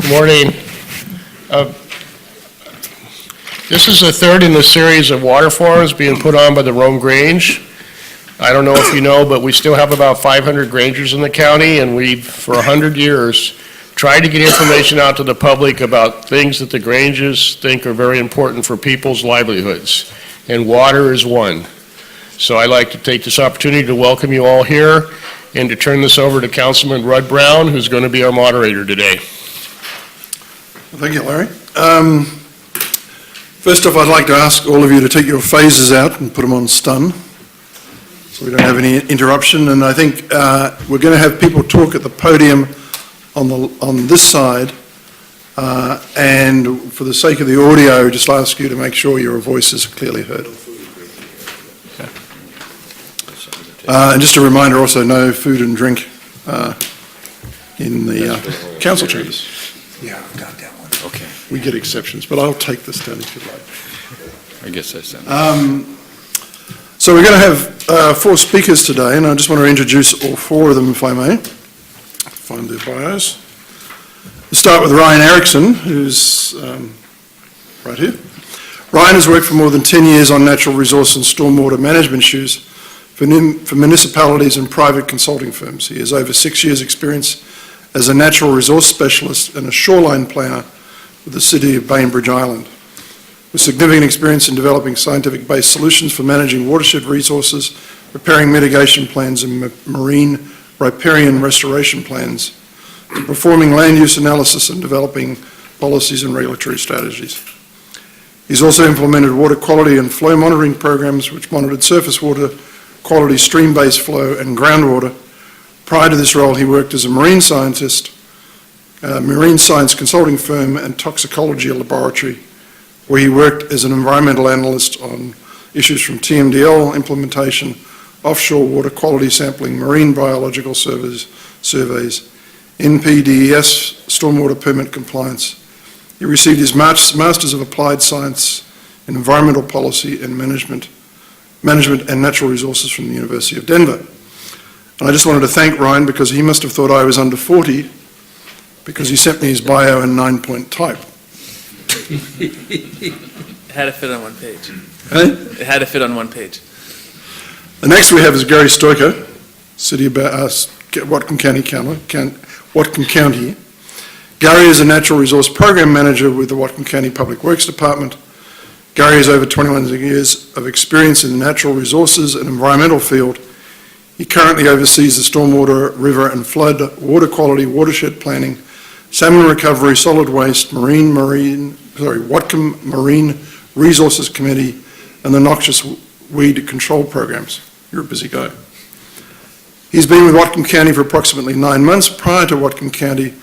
Good morning. This is the third in the series of water forums being put on by the Grange. I don't know if you know, but we still have about 500 Grangers in the county, and we've, for 100 years, tried to get information out to the public about things that the Granges think are very important for people's livelihoods, and water is one. So I'd like to take this opportunity to welcome you all here and to turn this over to Councilman Rudd Brown, who's going to be our moderator today. Thank you, Larry. First off, I'd like to ask all of you to take your phases out and put them on stun so we don't have any interruption. And I think we're going to have people talk at the podium on this side. And for the sake of the audio, just ask you to make sure your voice is clearly heard. And just a reminder also, no food and drink in the council chambers. Yeah, I've got that one. Okay. We get exceptions, but I'll take this down if you'd like. I guess that's that. So we're going to have 4 speakers today, and I just want to introduce all 4 of them, if I may. Find their bios. We'll start with Ryan Ericson, who's right here. Ryan has worked for more than 10 years on natural resource and stormwater management issues for municipalities and private consulting firms. He has over 6 years' experience as a natural resource specialist and a shoreline planner with the City of Bainbridge Island, with significant experience in developing scientific-based solutions for managing watershed resources, preparing mitigation plans and marine riparian restoration plans, and performing land use analysis and developing policies and regulatory strategies. He's also implemented water quality and flow monitoring programs which monitored surface water quality, stream-based flow and groundwater. Prior to this role, he worked as a marine scientist, marine science consulting firm and toxicology laboratory, where he worked as an environmental analyst on issues from TMDL implementation, offshore water quality sampling, marine biological surveys, NPDES, stormwater permit compliance. He received his Masters of Applied Science in Environmental Policy and Management and Natural Resources from the University of Denver. And I just wanted to thank Ryan because he must have thought I was under 40 because he sent me his bio in 9-point type. It had to fit on one page. Hey? It had to fit on one page. The next we have is Gary Stoyka, City of Whatcom County. Gary is a Natural Resource Program Manager with the Whatcom County Public Works Department. Gary has over 21 years of experience in the natural resources and environmental field. He currently oversees the stormwater, river and flood, water quality, watershed planning, salmon recovery, solid waste, Whatcom Marine Resources Committee, and the noxious weed control programs. You're a busy guy. He's been with Whatcom County for approximately 9 months. Prior to Whatcom County,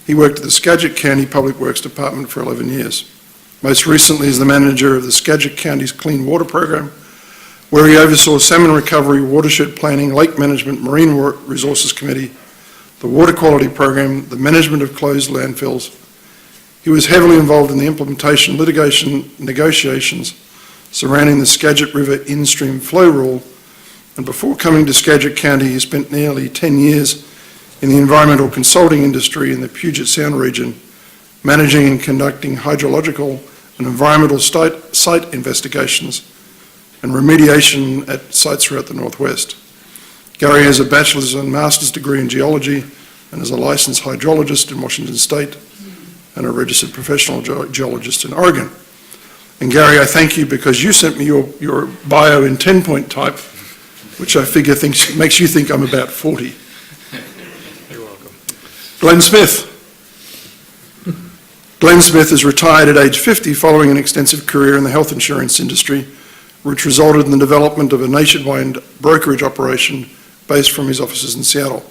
he worked at the Skagit County Public Works Department for 11 years. Most recently is the manager of the Skagit County's Clean Water Program, where he oversaw salmon recovery, watershed planning, lake management, marine resources committee, the water quality program, the management of closed landfills. He was heavily involved in the implementation, litigation, negotiations surrounding the Skagit River in-stream flow rule, and before coming to Skagit County, he spent nearly 10 years in the environmental consulting industry in the Puget Sound region, managing and conducting hydrological and environmental site investigations and remediation at sites throughout the Northwest. Gary has a bachelor's and master's degree in geology and is a licensed hydrologist in Washington State and a registered professional geologist in Oregon. And Gary, I thank you because you sent me your bio in 10-point type, which I figure makes you think I'm about 40. You're welcome. Glen Smith. Glen Smith is retired at age 50 following an extensive career in the health insurance industry, which resulted in the development of a nationwide brokerage operation based from his offices in Seattle.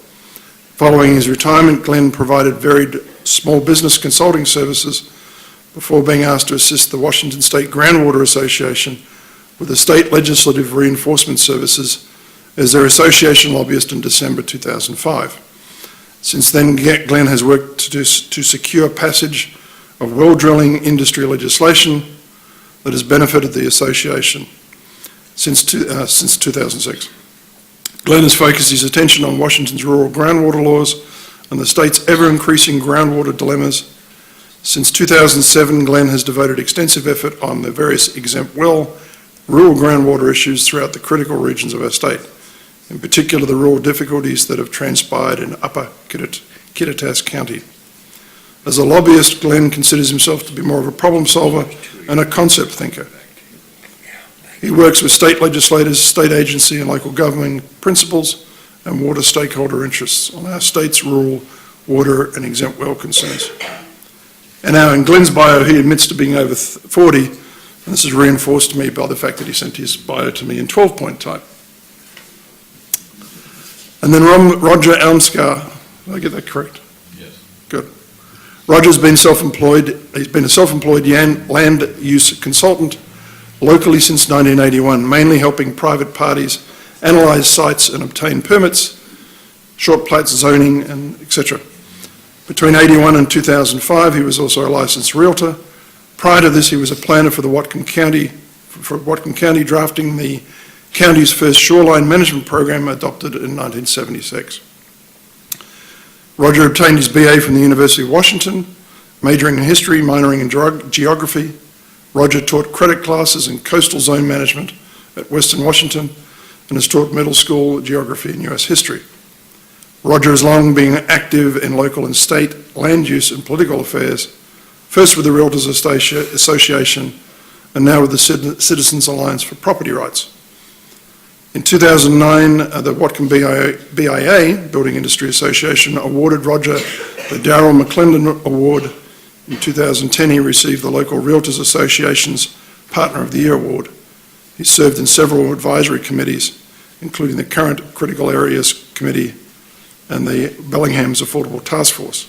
Following his retirement, Glen provided varied small business consulting services before being asked to assist the Washington State Groundwater Association with the state legislative reinforcement services as their association lobbyist in December 2005. Since then, Glen has worked to secure passage of well drilling industry legislation that has benefited the association since 2006. Glen has focused his attention on Washington's rural groundwater laws and the state's ever-increasing groundwater dilemmas Since 2007, Glen has devoted extensive effort on the various exempt well, rural groundwater issues throughout the critical regions of our state, in particular the rural difficulties that have transpired in Upper Kittitas County. As a lobbyist, Glen considers himself to be more of a problem solver and a concept thinker. He works with state legislators, state agency and local government principals and water stakeholder interests on our state's rural water and exempt well concerns. And now in Glen's bio, he admits to being over 40, and this is reinforced to me by the fact that he sent his bio to me in 12-point type. And then Roger Almskaar, did I get that correct? Yes. Good. Roger's been self-employed. He's been a self-employed land use consultant locally since 1981, mainly helping private parties analyse sites and obtain permits, short plats, zoning, and etc. Between 81 and 2005, he was also a licensed realtor. Prior to this, he was a planner for the Whatcom County, drafting the county's first shoreline management program adopted in 1976. Roger obtained his BA from the University of Washington, majoring in history, minoring in geography. Roger taught credit classes in coastal zone management at Western Washington and has taught middle school geography and US history. Roger has long been active in local and state land use and political affairs, first with the Realtors Association and now with the Citizens Alliance for Property Rights. In 2009, the Whatcom BIA, Building Industry Association, awarded Roger the Darrell McClendon Award. In 2010, he received the local Realtors Association's Partner of the Year Award. He served in several advisory committees, including the current Critical Areas Committee and the Bellingham's Affordable Task Force.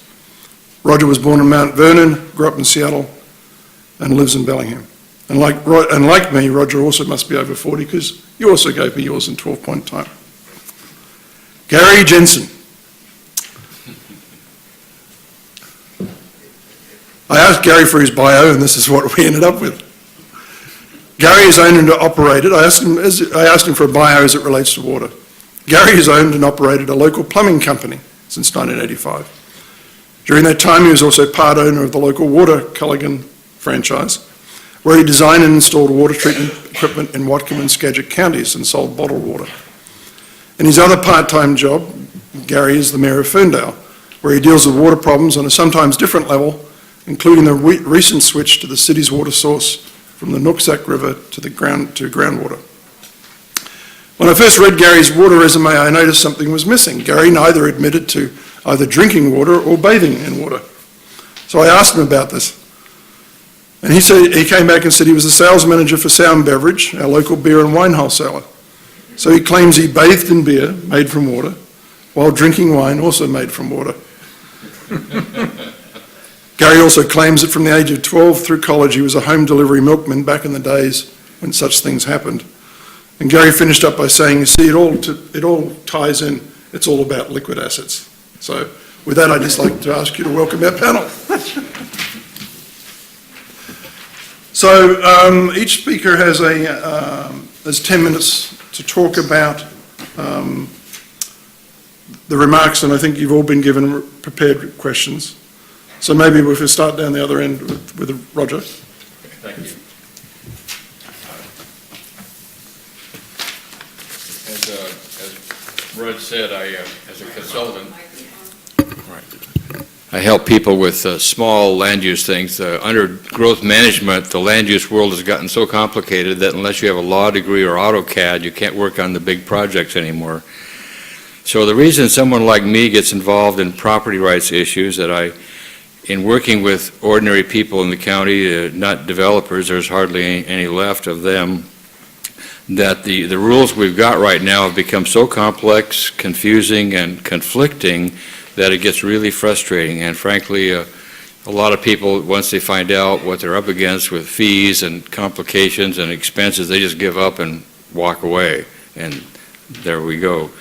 Roger was born in Mount Vernon, grew up in Seattle, and lives in Bellingham. And like me, Roger also must be over 40 because you also gave me yours in 12-point time. Gary Jensen. I asked Gary for his bio, and this is what we ended up with. Gary has owned and operated, I asked him for a bio as it relates to water. Gary has owned and operated a local plumbing company since 1985. During that time, he was also part owner of the local Water Culligan franchise, where he designed and installed water treatment equipment in Whatcom and Skagit counties and sold bottled water. In his other part-time job, Gary is the Mayor of Ferndale, where he deals with water problems on a sometimes different level, including the recent switch to the city's water source from the Nooksack River to groundwater. When I first read Gary's water resume, I noticed something was missing. Gary neither admitted to either drinking water or bathing in water. So I asked him about this. And he came back and said he was the sales manager for Sound Beverage, our local beer and wine wholesaler. So he claims he bathed in beer made from water, while drinking wine also made from water. Gary also claims that from the age of 12 through college, he was a home delivery milkman back in the days when such things happened. And Gary finished up by saying, you see, it all ties in. It's all about liquid assets. So with that, I'd just like to ask you to welcome our panel. So each speaker has 10 minutes to talk about the remarks, and I think you've all been given prepared questions. So maybe if we start down the other end with Roger. Thank you. As Rod said, as a consultant, I help people with small land use things. Under growth management, the land use world has gotten so complicated that unless you have a law degree or AutoCAD, you can't work on the big projects anymore. So the reason someone like me gets involved in property rights issues in working with ordinary people in the county, not developers, there's hardly any left of them, that the rules we've got right now have become so complex, confusing, and conflicting that it gets really frustrating. And frankly, a lot of people, once they find out what they're up against with fees and complications and expenses, they just give up and walk away. And there we go.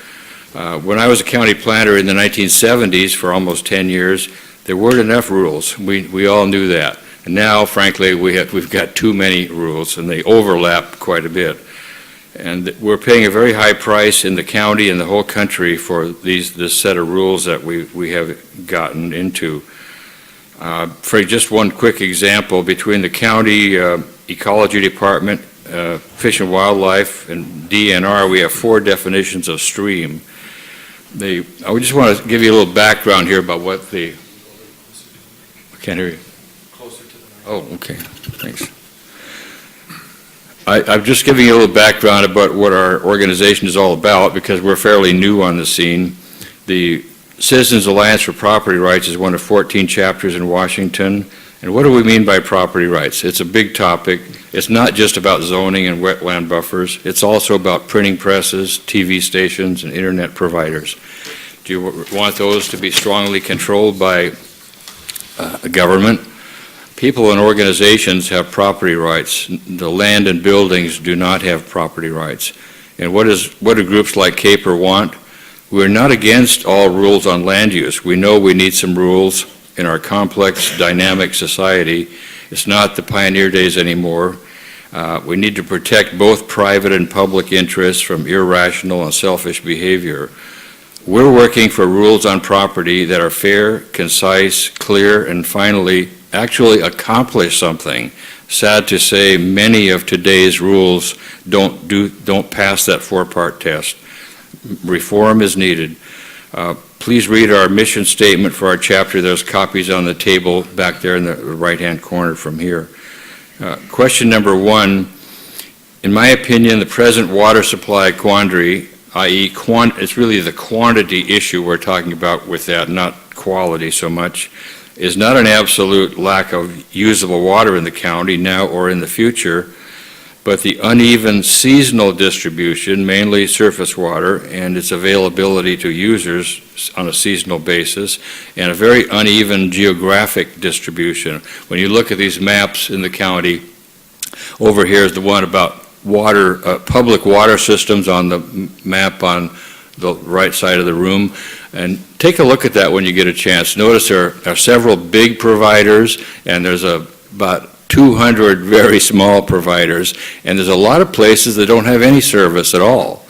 When I was a county planner in the 1970s for almost 10 years, there weren't enough rules. We all knew that. And now, frankly, we've got too many rules, and they overlap quite a bit. And we're paying a very high price in the county and the whole country for this set of rules that we have gotten into. For just one quick example, between the county ecology department, Fish and Wildlife, and DNR, we have 4 definitions of stream. I just want to give you a little background here about what I can't hear you. Closer to the mic. Oh, okay, thanks. I'm just giving you a little background about what our organization is all about, because we're fairly new on the scene. The Citizens Alliance for Property Rights is one of 14 chapters in Washington. And what do we mean by property rights? It's a big topic. It's not just about zoning and wetland buffers. It's also about printing presses, TV stations, and internet providers. Do you want those to be strongly controlled by a government? People and organizations have property rights. The land and buildings do not have property rights. And what do groups like CAPER want? We're not against all rules on land use. We know we need some rules in our complex, dynamic society. It's not the pioneer days anymore. We need to protect both private and public interests from irrational and selfish behavior. We're working for rules on property that are fair, concise, clear, and finally, actually accomplish something. Sad to say, many of today's rules don't pass that 4-part test. Reform is needed. Please read our mission statement for our chapter. There's copies on the table back there in the right-hand corner from here. Question number 1, in my opinion, the present water supply quandary, i.e. it's really the quantity issue we're talking about with that, not quality so much, is not an absolute lack of usable water in the county now or in the future, but the uneven seasonal distribution, mainly surface water, and its availability to users on a seasonal basis, and a very uneven geographic distribution. When you look at these maps in the county, over here is the one about water, public water systems on the map on the right side of the room. And take a look at that when you get a chance. Notice there are several big providers, and there's about 200 very small providers, and there's a lot of places that don't have any service at all.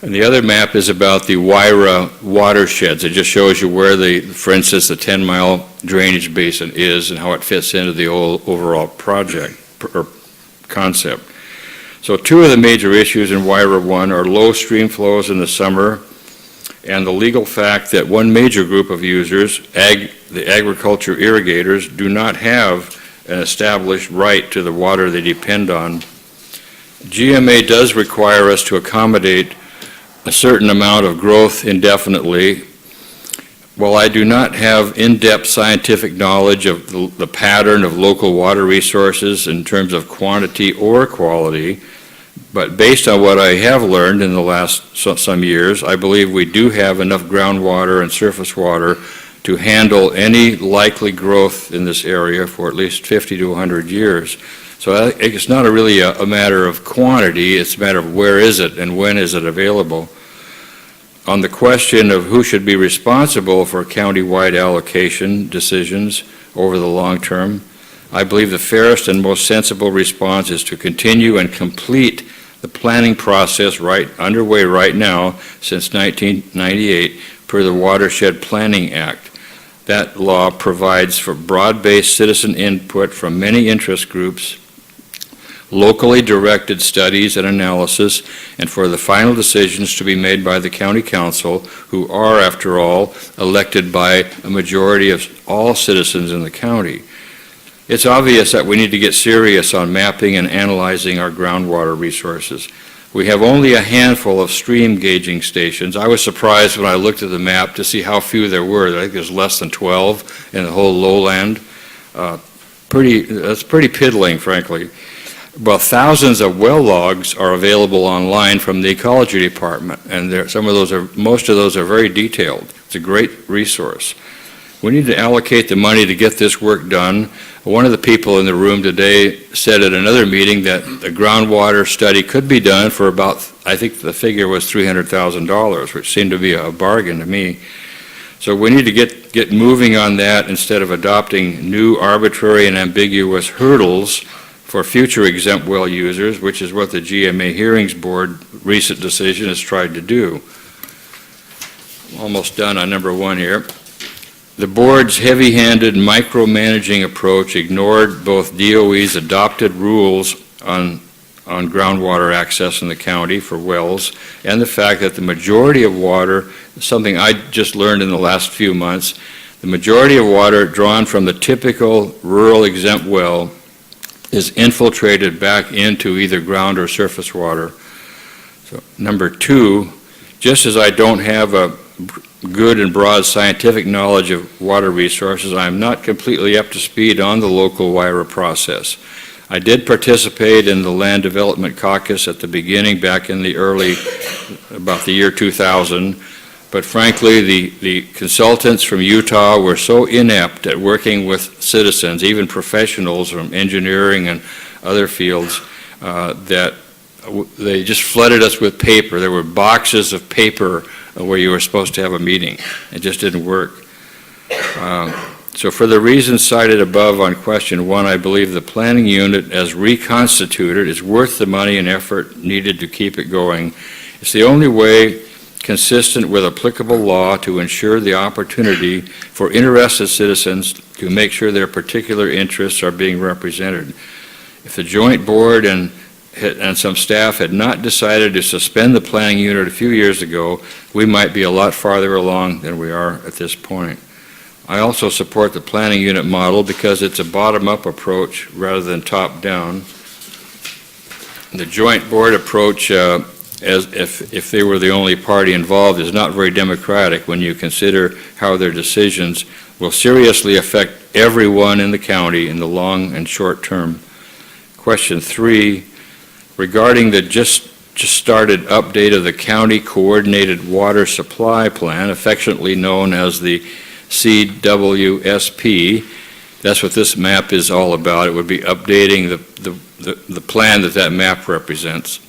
And the other map is about the WIRA watersheds. It just shows you where for instance, the 10-mile drainage basin is and how it fits into the overall project or concept. So 2 of the major issues in WIRA 1 are low stream flows in the summer and the legal fact that one major group of users, the agriculture irrigators, do not have an established right to the water they depend on. GMA does require us to accommodate a certain amount of growth indefinitely. While I do not have in-depth scientific knowledge of the pattern of local water resources in terms of quantity or quality, but based on what I have learned in the last some years, I believe we do have enough groundwater and surface water to handle any likely growth in this area for at least 50 to 100 years. So it's not really a matter of quantity, it's a matter of where is it and when is it available. On the question of who should be responsible for county-wide allocation decisions over the long term, I believe the fairest and most sensible response is to continue and complete the planning process underway right now since 1998 per the Watershed Planning Act. That law provides for broad-based citizen input from many interest groups, locally directed studies and analysis, and for the final decisions to be made by the county council, who are, after all, elected by a majority of all citizens in the county. It's obvious that we need to get serious on mapping and analyzing our groundwater resources. We have only a handful of stream gauging stations. I was surprised when I looked at the map to see how few there were. I think there's less than 12 in the whole lowland. That's pretty piddling, frankly. Well, thousands of well logs are available online from the ecology department, and most of those are very detailed. It's a great resource. We need to allocate the money to get this work done. One of the people in the room today said at another meeting that the groundwater study could be done for about, I think the figure was $300,000, which seemed to be a bargain to me. So we need to get moving on that instead of adopting new arbitrary and ambiguous hurdles for future exempt well users, which is what the GMA Hearings Board recent decision has tried to do. I'm almost done on number 1 here. The board's heavy-handed micromanaging approach ignored both DOE's adopted rules on groundwater access in the county for wells, and the fact that the majority of water, something I just learned in the last few months, the majority of water drawn from the typical rural exempt well is infiltrated back into either ground or surface water. So, number two, just as I don't have a good and broad scientific knowledge of water resources, I'm not completely up to speed on the local WIRA process. I did participate in the Land Development Caucus at the beginning, back in the early, about the year 2000, but frankly, the consultants from Utah were so inept at working with citizens, even professionals from engineering and other fields, that they just flooded us with paper. There were boxes of paper where you were supposed to have a meeting. It just didn't work. So for the reasons cited above on question one, I believe the planning unit as reconstituted is worth the money and effort needed to keep it going. It's the only way consistent with applicable law to ensure the opportunity for interested citizens to make sure their particular interests are being represented. If the joint board and some staff had not decided to suspend the planning unit a few years ago, we might be a lot farther along than we are at this point. I also support the planning unit model because it's a bottom-up approach rather than top-down. The joint board approach, as if they were the only party involved, is not very democratic when you consider how their decisions will seriously affect everyone in the county in the long and short term. Question three, regarding the just started update of the County Coordinated Water Supply Plan, affectionately known as the CWSP. That's what this map is all about. It would be updating the plan that map represents.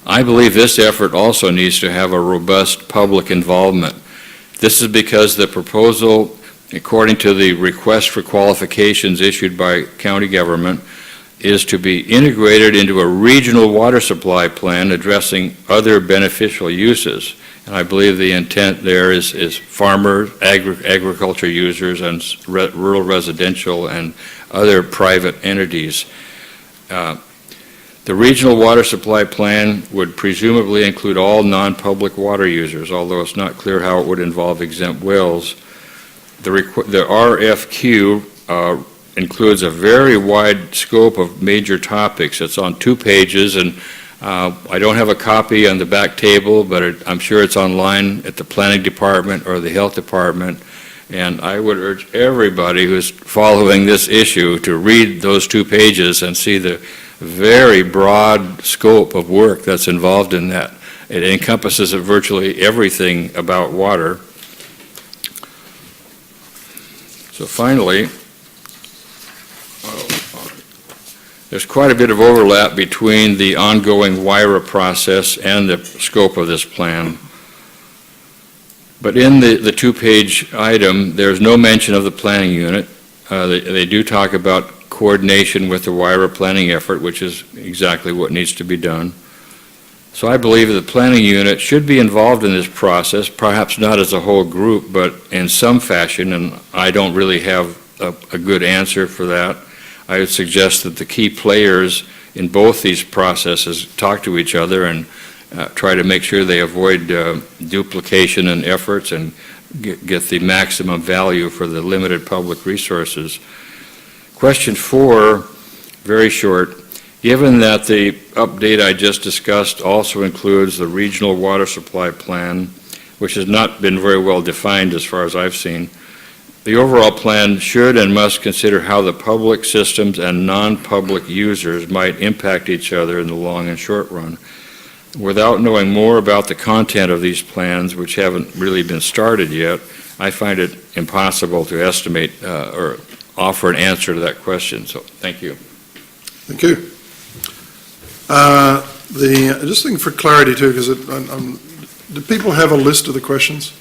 I believe this effort also needs to have a robust public involvement. This is because the proposal, according to the request for qualifications issued by county government, is to be integrated into a regional water supply plan addressing other beneficial uses. And I believe the intent there is farmers, agriculture users, and rural residential and other private entities. The regional water supply plan would presumably include all non-public water users, although it's not clear how it would involve exempt wells. The RFQ includes a very wide scope of major topics. It's on 2 pages, and I don't have a copy on the back table, but I'm sure it's online at the planning department or the health department, and I would urge everybody who's following this issue to read those 2 pages and see the very broad scope of work that's involved in that. It encompasses virtually everything about water. So finally, there's quite a bit of overlap between the ongoing WIRA process and the scope of this plan. But in the 2-page item, there's no mention of the planning unit. They do talk about coordination with the WIRA planning effort, which is exactly what needs to be done. So I believe the planning unit should be involved in this process, perhaps not as a whole group, but in some fashion, and I don't really have a good answer for that. I would suggest that the key players in both these processes talk to each other and try to make sure they avoid duplication in efforts and get the maximum value for the limited public resources. Question 4, very short. Given that the update I just discussed also includes the regional water supply plan, which has not been very well defined as far as I've seen, the overall plan should and must consider how the public systems and non-public users might impact each other in the long and short run. Without knowing more about the content of these plans, which haven't really been started yet, I find it impossible to estimate or offer an answer to that question. So, thank you. Thank you. Just thinking for clarity too, because do people have a list of the questions?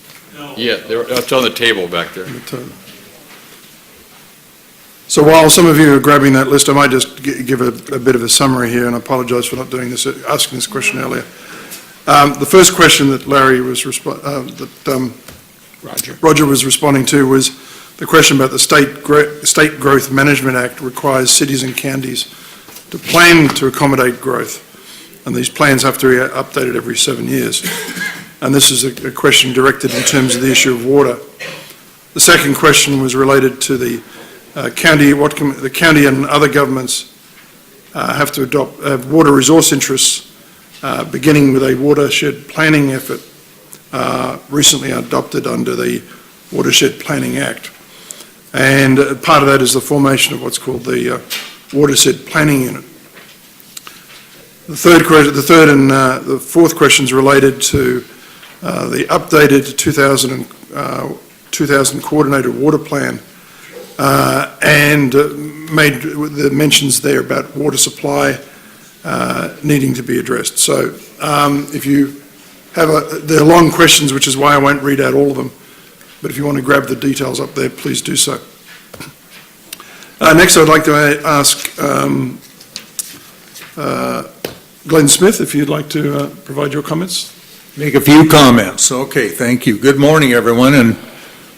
Yeah, it's on the table back there. So while some of you are grabbing that list, I might just give a bit of a summary here, and I apologize for not doing this, asking this question earlier. The first question that Larry was Roger was responding to was the question about the State Growth Management Act requires cities and counties to plan to accommodate growth, and these plans have to be updated every 7 years. And this is a question directed in terms of the issue of water. The second question was related to the county. The county and other governments have to adopt water resource interests, beginning with a watershed planning effort recently adopted under the Watershed Planning Act. And part of that is the formation of what's called the Watershed Planning Unit. The third and the fourth questions related to the updated 2000 Coordinated Water Plan and made the mentions there about water supply needing to be addressed. So if you have they're long questions, which is why I won't read out all of them, but if you want to grab the details up there, please do so. Next, I'd like to ask Glen Smith, if you'd like to provide your comments. Make a few comments. Okay, thank you. Good morning, everyone, and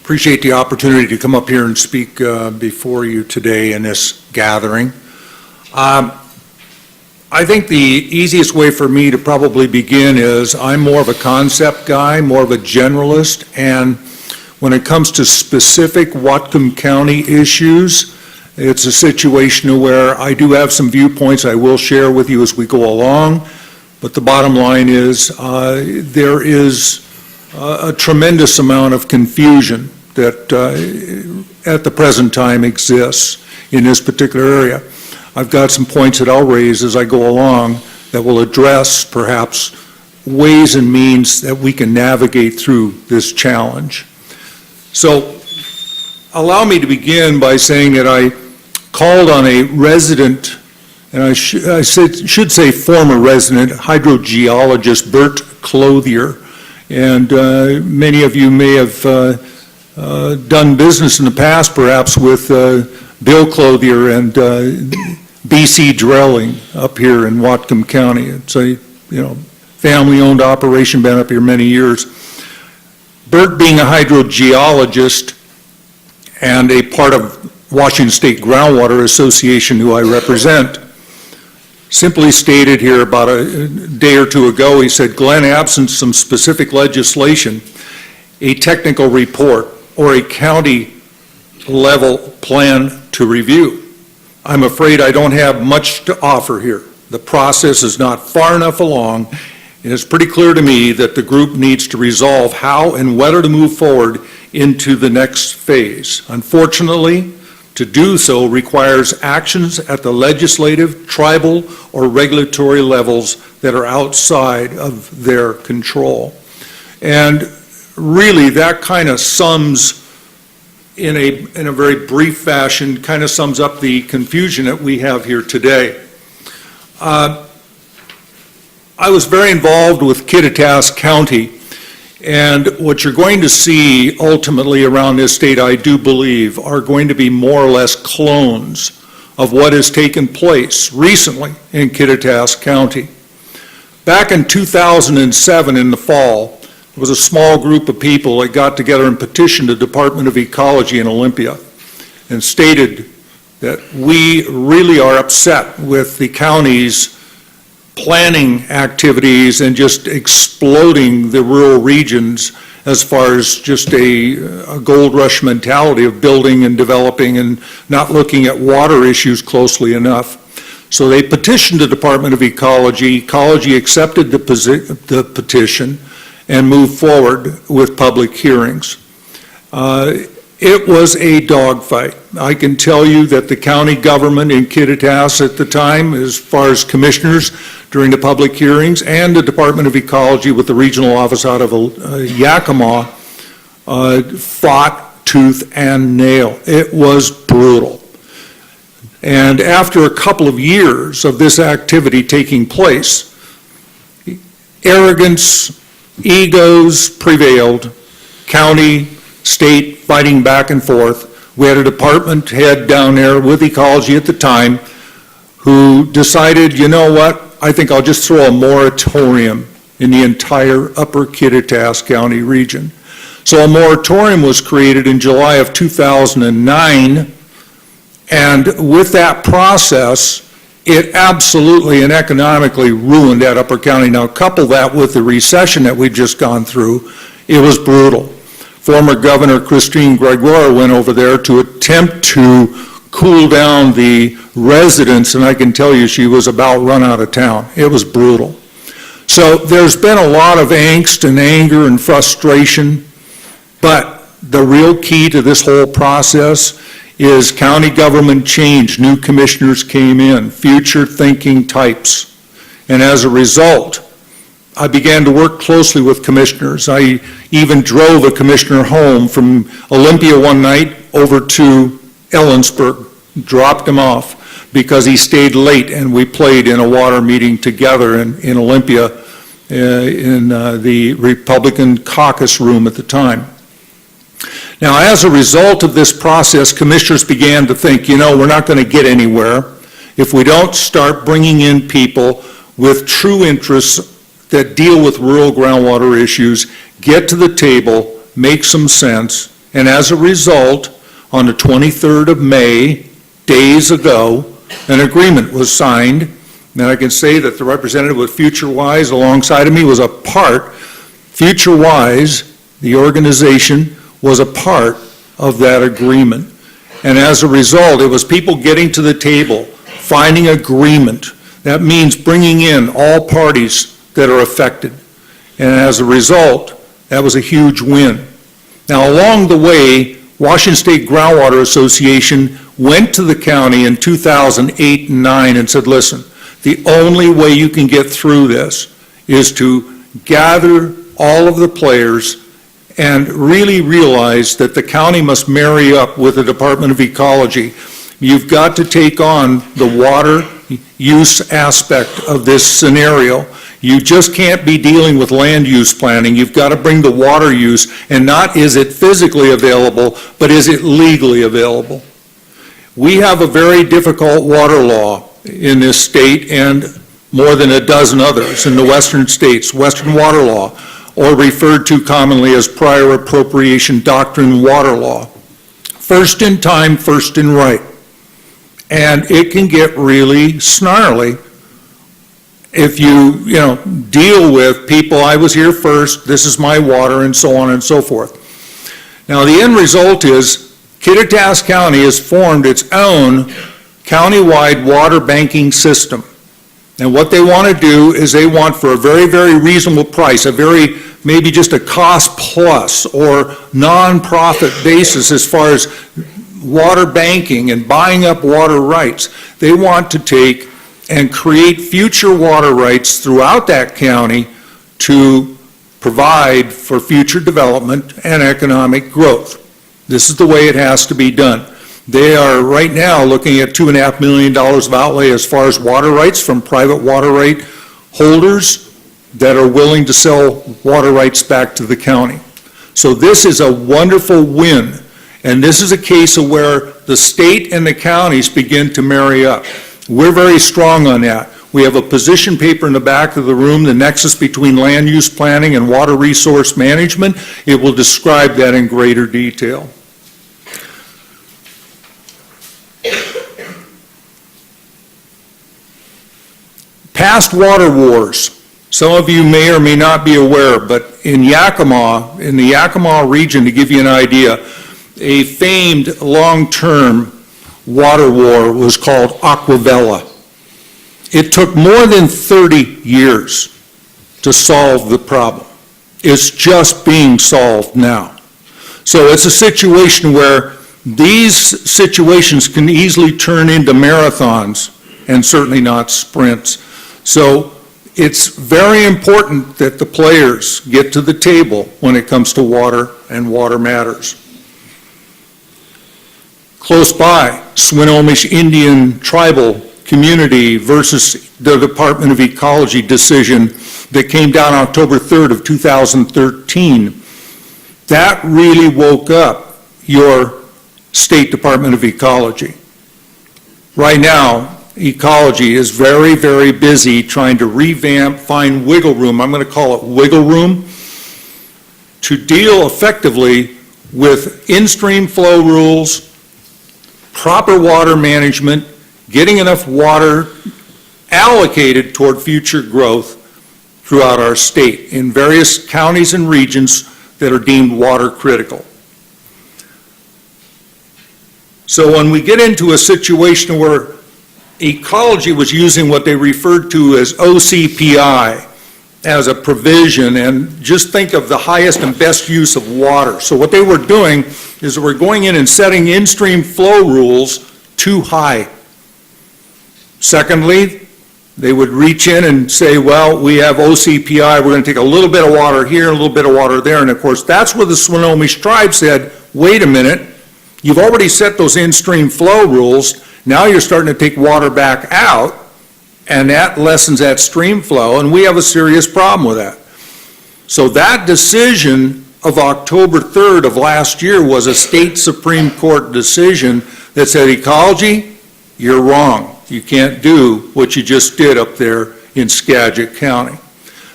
appreciate the opportunity to come up here and speak before you today in this gathering. I think the easiest way for me to probably begin is I'm more of a concept guy, more of a generalist, and when it comes to specific Whatcom County issues, it's a situation where I do have some viewpoints I will share with you as we go along, but the bottom line is there is a tremendous amount of confusion that at the present time exists in this particular area. I've got some points that I'll raise as I go along that will address perhaps ways and means that we can navigate through this challenge. So allow me to begin by saying that I called on a resident, and I should say former resident, hydrogeologist Bert Clothier, and many of you may have done business in the past perhaps with Bill Clothier and BC Drilling up here in Whatcom County. It's a family-owned operation, been up here many years. Bert, being a hydrogeologist and a part of Washington State Groundwater Association, who I represent, simply stated here about a day or two ago, he said, Glen, absent some specific legislation, a technical report or a county level plan to review. I'm afraid I don't have much to offer here. The process is not far enough along, and it's pretty clear to me that the group needs to resolve how and whether to move forward into the next phase. Unfortunately, to do so requires actions at the legislative, tribal, or regulatory levels that are outside of their control. And really, that kind of sums, in a very brief fashion, kind of sums up the confusion that we have here today. I was very involved with Kittitas County, and what you're going to see ultimately around this state, I do believe, are going to be more or less clones of what has taken place recently in Kittitas County. Back in 2007 in the fall, there was a small group of people that got together and petitioned the Department of Ecology in Olympia and stated that we really are upset with the county's planning activities and just exploding the rural regions as far as just a gold rush mentality of building and developing and not looking at water issues closely enough. So they petitioned the Department of Ecology. Ecology accepted the petition and moved forward with public hearings. It was a dogfight. I can tell you that the county government in Kittitas at the time, as far as commissioners during the public hearings, and the Department of Ecology with the regional office out of Yakima, fought tooth and nail. It was brutal. And after a couple of years of this activity taking place, arrogance, egos prevailed, county, state fighting back and forth. We had a department head down there with Ecology at the time who decided, you know what, I think I'll just throw a moratorium in the entire upper Kittitas County region. So a moratorium was created in July of 2009, and with that process, it absolutely and economically ruined that Upper County. Now, couple that with the recession that we've just gone through, it was brutal. Former Governor Christine Gregoire went over there to attempt to cool down the residents, and I can tell you she was about run out of town. It was brutal. So there's been a lot of angst and anger and frustration, but the real key to this whole process is county government change. New commissioners came in, future-thinking types. And as a result, I began to work closely with commissioners. I even drove a commissioner home from Olympia one night over to Ellensburg, dropped him off because he stayed late, and we played in a water meeting together in Olympia in the Republican caucus room at the time. Now, as a result of this process, commissioners began to think, we're not going to get anywhere if we don't start bringing in people with true interests that deal with rural groundwater issues, get to the table, make some sense, and as a result, on the 23rd of May, days ago, an agreement was signed, and I can say that the representative with Futurewise alongside of me was a part. Futurewise, the organization, was a part of that agreement. And as a result, it was people getting to the table, finding agreement. That means bringing in all parties that are affected. And as a result, that was a huge win. Now, along the way, Washington State Groundwater Association went to the county in 2008 and 9 and said, listen, the only way you can get through this is to gather all of the players and really realize that the county must marry up with the Department of Ecology. You've got to take on the water use aspect of this scenario. You just can't be dealing with land use planning. You've got to bring the water use, and not is it physically available, but is it legally available. We have a very difficult water law in this state and more than a dozen others in the western states, Western water law, or referred to commonly as prior appropriation doctrine water law. First in time, first in right. And it can get really snarly if you deal with people, I was here first, this is my water, and so on and so forth. Now, the end result is Kittitas County has formed its own countywide water banking system. And what they want to do is they want, for a very, very reasonable price, maybe just a cost plus or non-profit basis as far as water banking and buying up water rights, they want to take and create future water rights throughout that county to provide for future development and economic growth. This is the way it has to be done. They are right now looking at $2.5 million of outlay as far as water rights from private water right holders that are willing to sell water rights back to the county. So this is a wonderful win, and this is a case of where the state and the counties begin to marry up. We're very strong on that. We have a position paper in the back of the room, the nexus between land use planning and water resource management. It will describe that in greater detail. Past water wars. Some of you may or may not be aware, but in Yakima, in the Yakima region, to give you an idea, a famed long-term water war was called Aquavella. It took more than 30 years to solve the problem. It's just being solved now. So it's a situation where these situations can easily turn into marathons and certainly not sprints. So it's very important that the players get to the table when it comes to water and water matters. Close by, Swinomish Indian tribal community versus the Department of Ecology decision that came down October 3rd of 2013. That really woke up your State Department of Ecology. Right now, Ecology is very, very busy trying to revamp, find wiggle room. I'm going to call it wiggle room to deal effectively with in-stream flow rules, proper water management, getting enough water allocated toward future growth throughout our state in various counties and regions that are deemed water critical. So when we get into a situation where ecology was using what they referred to as OCPI as a provision, and just think of the highest and best use of water. So what they were doing is we're going in and setting in-stream flow rules too high. Secondly, they would reach in and say, well, we have OCPI, we're going to take a little bit of water here, a little bit of water there, and of course, that's where the Swinomish tribe said, wait a minute, you've already set those in-stream flow rules, now you're starting to take water back out, and that lessens that stream flow, and we have a serious problem with that. So that decision of October 3rd of last year was a state Supreme Court decision that said, ecology, you're wrong. You can't do what you just did up there in Skagit County.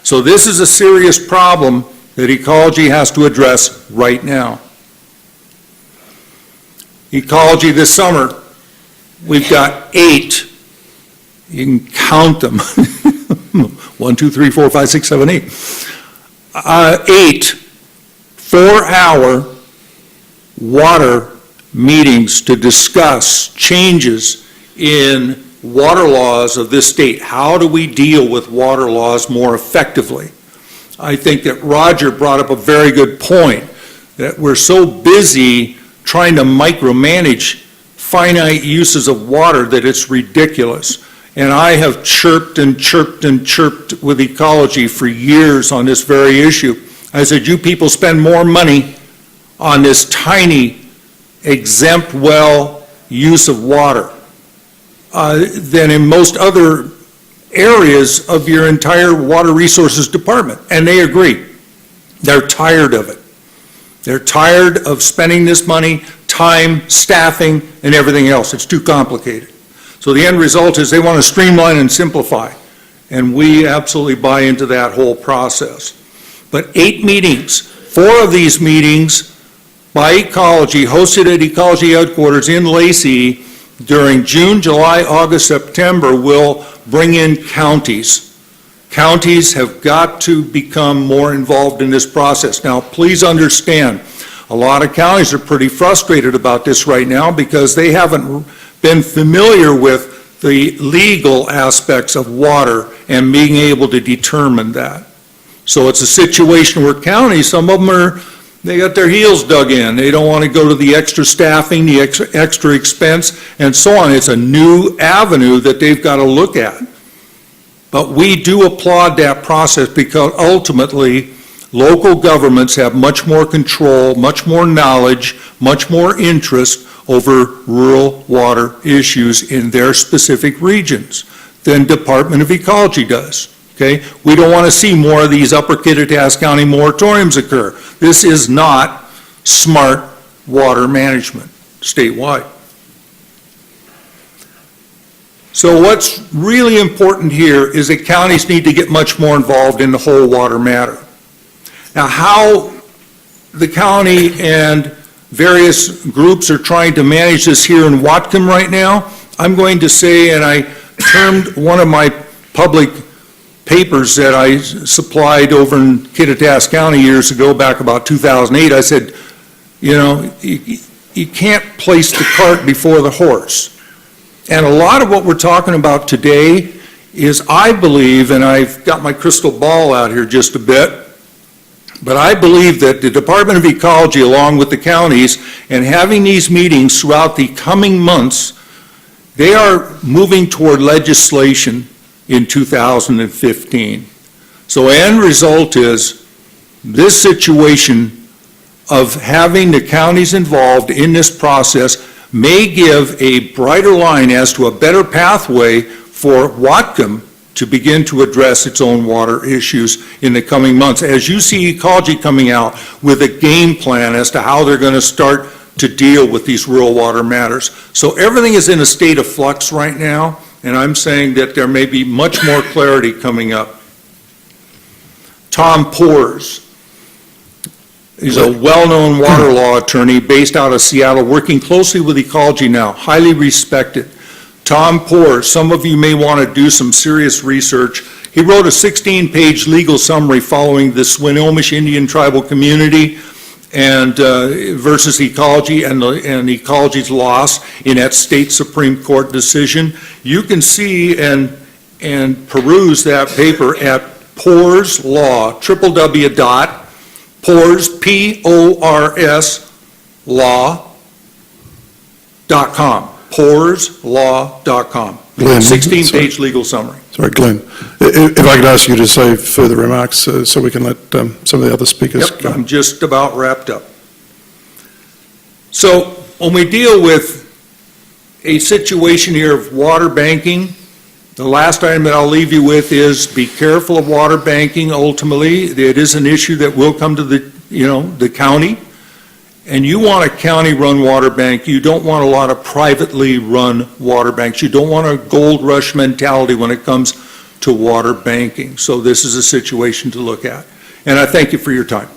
So this is a serious problem that ecology has to address right now. Ecology this summer, we've got 8, you can count them, 1, 2, 3, 4, 5, 6, 7, 8, 8 4-hour water meetings to discuss changes in water laws of this state. How do we deal with water laws more effectively? I think that Roger brought up a very good point, that we're so busy trying to micromanage finite uses of water that it's ridiculous. And I have chirped and chirped and chirped with ecology for years on this very issue. I said, you people spend more money on this tiny exempt well use of water than in most other areas of your entire water resources department. And they agree. They're tired of it. They're tired of spending this money, time, staffing, and everything else. It's too complicated. So the end result is they want to streamline and simplify. And we absolutely buy into that whole process. But 8 meetings, 4 of these meetings by Ecology, hosted at Ecology Headquarters in Lacey during June, July, August, September, will bring in counties. Counties have got to become more involved in this process. Now, please understand, a lot of counties are pretty frustrated about this right now because they haven't been familiar with the legal aspects of water and being able to determine that. So it's a situation where counties, some of them they got their heels dug in. They don't want to go to the extra staffing, the extra expense, and so on. It's a new avenue that they've got to look at. But we do applaud that process because ultimately, local governments have much more control, much more knowledge, much more interest over rural water issues in their specific regions than Department of Ecology does. Okay? We don't want to see more of these Upper Kittitas County moratoriums occur. This is not smart water management statewide. So what's really important here is that counties need to get much more involved in the whole water matter. Now, how the county and various groups are trying to manage this here in Whatcom right now, I'm going to say, and I termed one of my public papers that I supplied over in Kittitas County years ago, back about 2008, I said, you know, you can't place the cart before the horse. And a lot of what we're talking about today is, I believe, and I've got my crystal ball out here just a bit, but I believe that the Department of Ecology, along with the counties, and having these meetings throughout the coming months, they are moving toward legislation in 2015. So end result is this situation of having the counties involved in this process may give a brighter line as to a better pathway for Whatcom to begin to address its own water issues in the coming months. As you see Ecology coming out with a game plan as to how they're going to start to deal with these rural water matters. So everything is in a state of flux right now, and I'm saying that there may be much more clarity coming up. Tom Poors. He's a well-known water law attorney based out of Seattle, working closely with Ecology Now, highly respected. Tom Poor, some of you may want to do some serious research. He wrote a 16-page legal summary following the Swinomish Indian tribal community and versus Ecology and Ecology's loss in that state Supreme Court decision. You can see and peruse that paper at Poor's Law, www.Poors, P-O-R-S, law.com, PoorsLaw.com. Glen, 16-page legal summary. Sorry, Glenn, if I could ask you to say further remarks so we can let some of the other speakers Yep, go. I'm just about wrapped up. So when we deal with a situation here of water banking, the last item that I'll leave you with is be careful of water banking. Ultimately, it is an issue that will come to the county. And you want a county-run water bank. You don't want a lot of privately run water banks. You don't want a gold rush mentality when it comes to water banking. So this is a situation to look at. And I thank you for your time.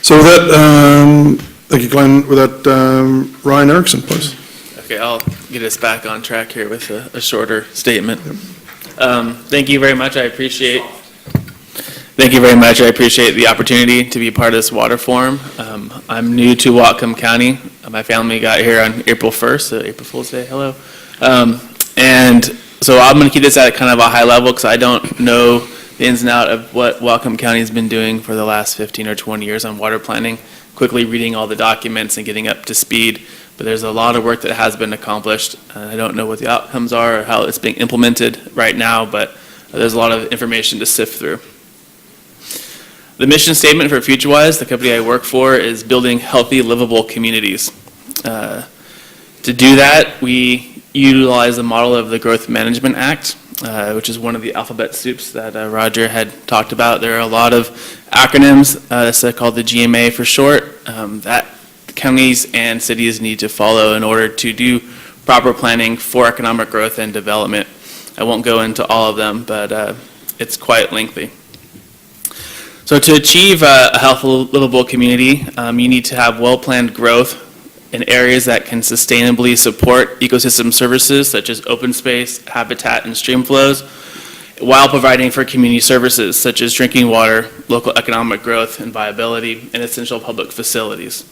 So with that, thank you, Glenn. With that, Ryan Ericson, please. Okay, I'll get us back on track here with a shorter statement. Thank you very much. Thank you very much. I appreciate the opportunity to be part of this water forum. I'm new to Whatcom County. My family got here on April 1st, so April Fool's Day, hello. And so I'm going to keep this at kind of a high level because I don't know the ins and outs of what Whatcom County has been doing for the last 15 or 20 years on water planning, quickly reading all the documents and getting up to speed. But there's a lot of work that has been accomplished. I don't know what the outcomes are or how it's being implemented right now, but there's a lot of information to sift through. The mission statement for Futurewise, the company I work for, is building healthy, livable communities. To do that, we utilize the model of the Growth Management Act, which is one of the alphabet soups that Roger had talked about. There are a lot of acronyms, that's called the GMA for short, that counties and cities need to follow in order to do proper planning for economic growth and development. I won't go into all of them, but it's quite lengthy. So to achieve a healthy, livable community, you need to have well-planned growth in areas that can sustainably support ecosystem services such as open space, habitat, and stream flows, while providing for community services such as drinking water, local economic growth and viability, and essential public facilities.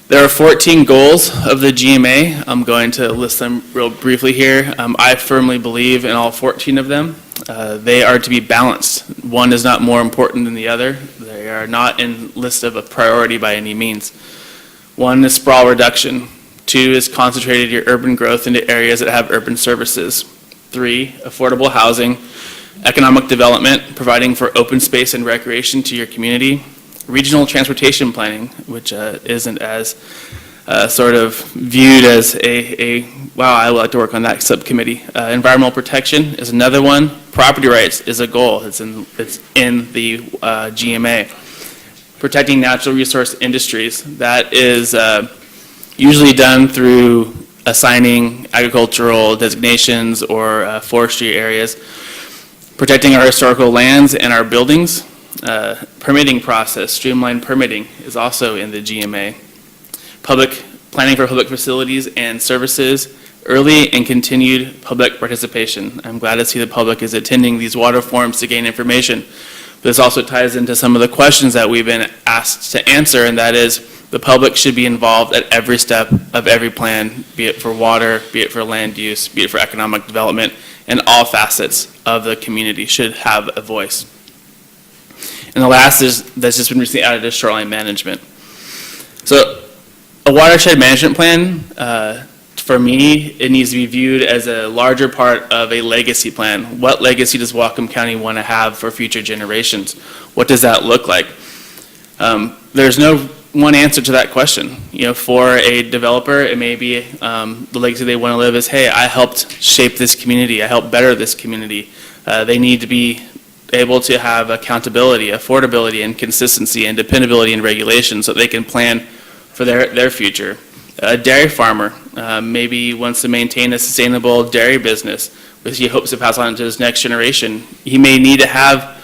There are 14 goals of the GMA. I'm going to list them real briefly here. I firmly believe in all 14 of them. They are to be balanced. One is not more important than the other. They are not in list of a priority by any means. One is sprawl reduction. 2 is concentrated your urban growth into areas that have urban services. 3, affordable housing. Economic development, providing for open space and recreation to your community. Regional transportation planning, which isn't as sort of viewed as wow, I would like to work on that subcommittee. Environmental protection is another one. Property rights is a goal. It's in the GMA. Protecting natural resource industries. That is usually done through assigning agricultural designations or forestry areas. Protecting our historical lands and our buildings. Permitting process, streamlined permitting is also in the GMA. Planning for public facilities and services, early and continued public participation. I'm glad to see the public is attending these water forums to gain information. This also ties into some of the questions that we've been asked to answer, and that is the public should be involved at every step of every plan, be it for water, be it for land use, be it for economic development, and all facets of the community should have a voice. And the last that's just been recently added is shoreline management. So a watershed management plan, for me, it needs to be viewed as a larger part of a legacy plan. What legacy does Whatcom County want to have for future generations? What does that look like? There's no one answer to that question. You know, for a developer, it may be the legacy they want to live is, hey, I helped shape this community. I helped better this community. They need to be able to have accountability, affordability, and consistency, and dependability and regulation so they can plan for their future. A dairy farmer maybe wants to maintain a sustainable dairy business, which he hopes to pass on to his next generation. He may need to have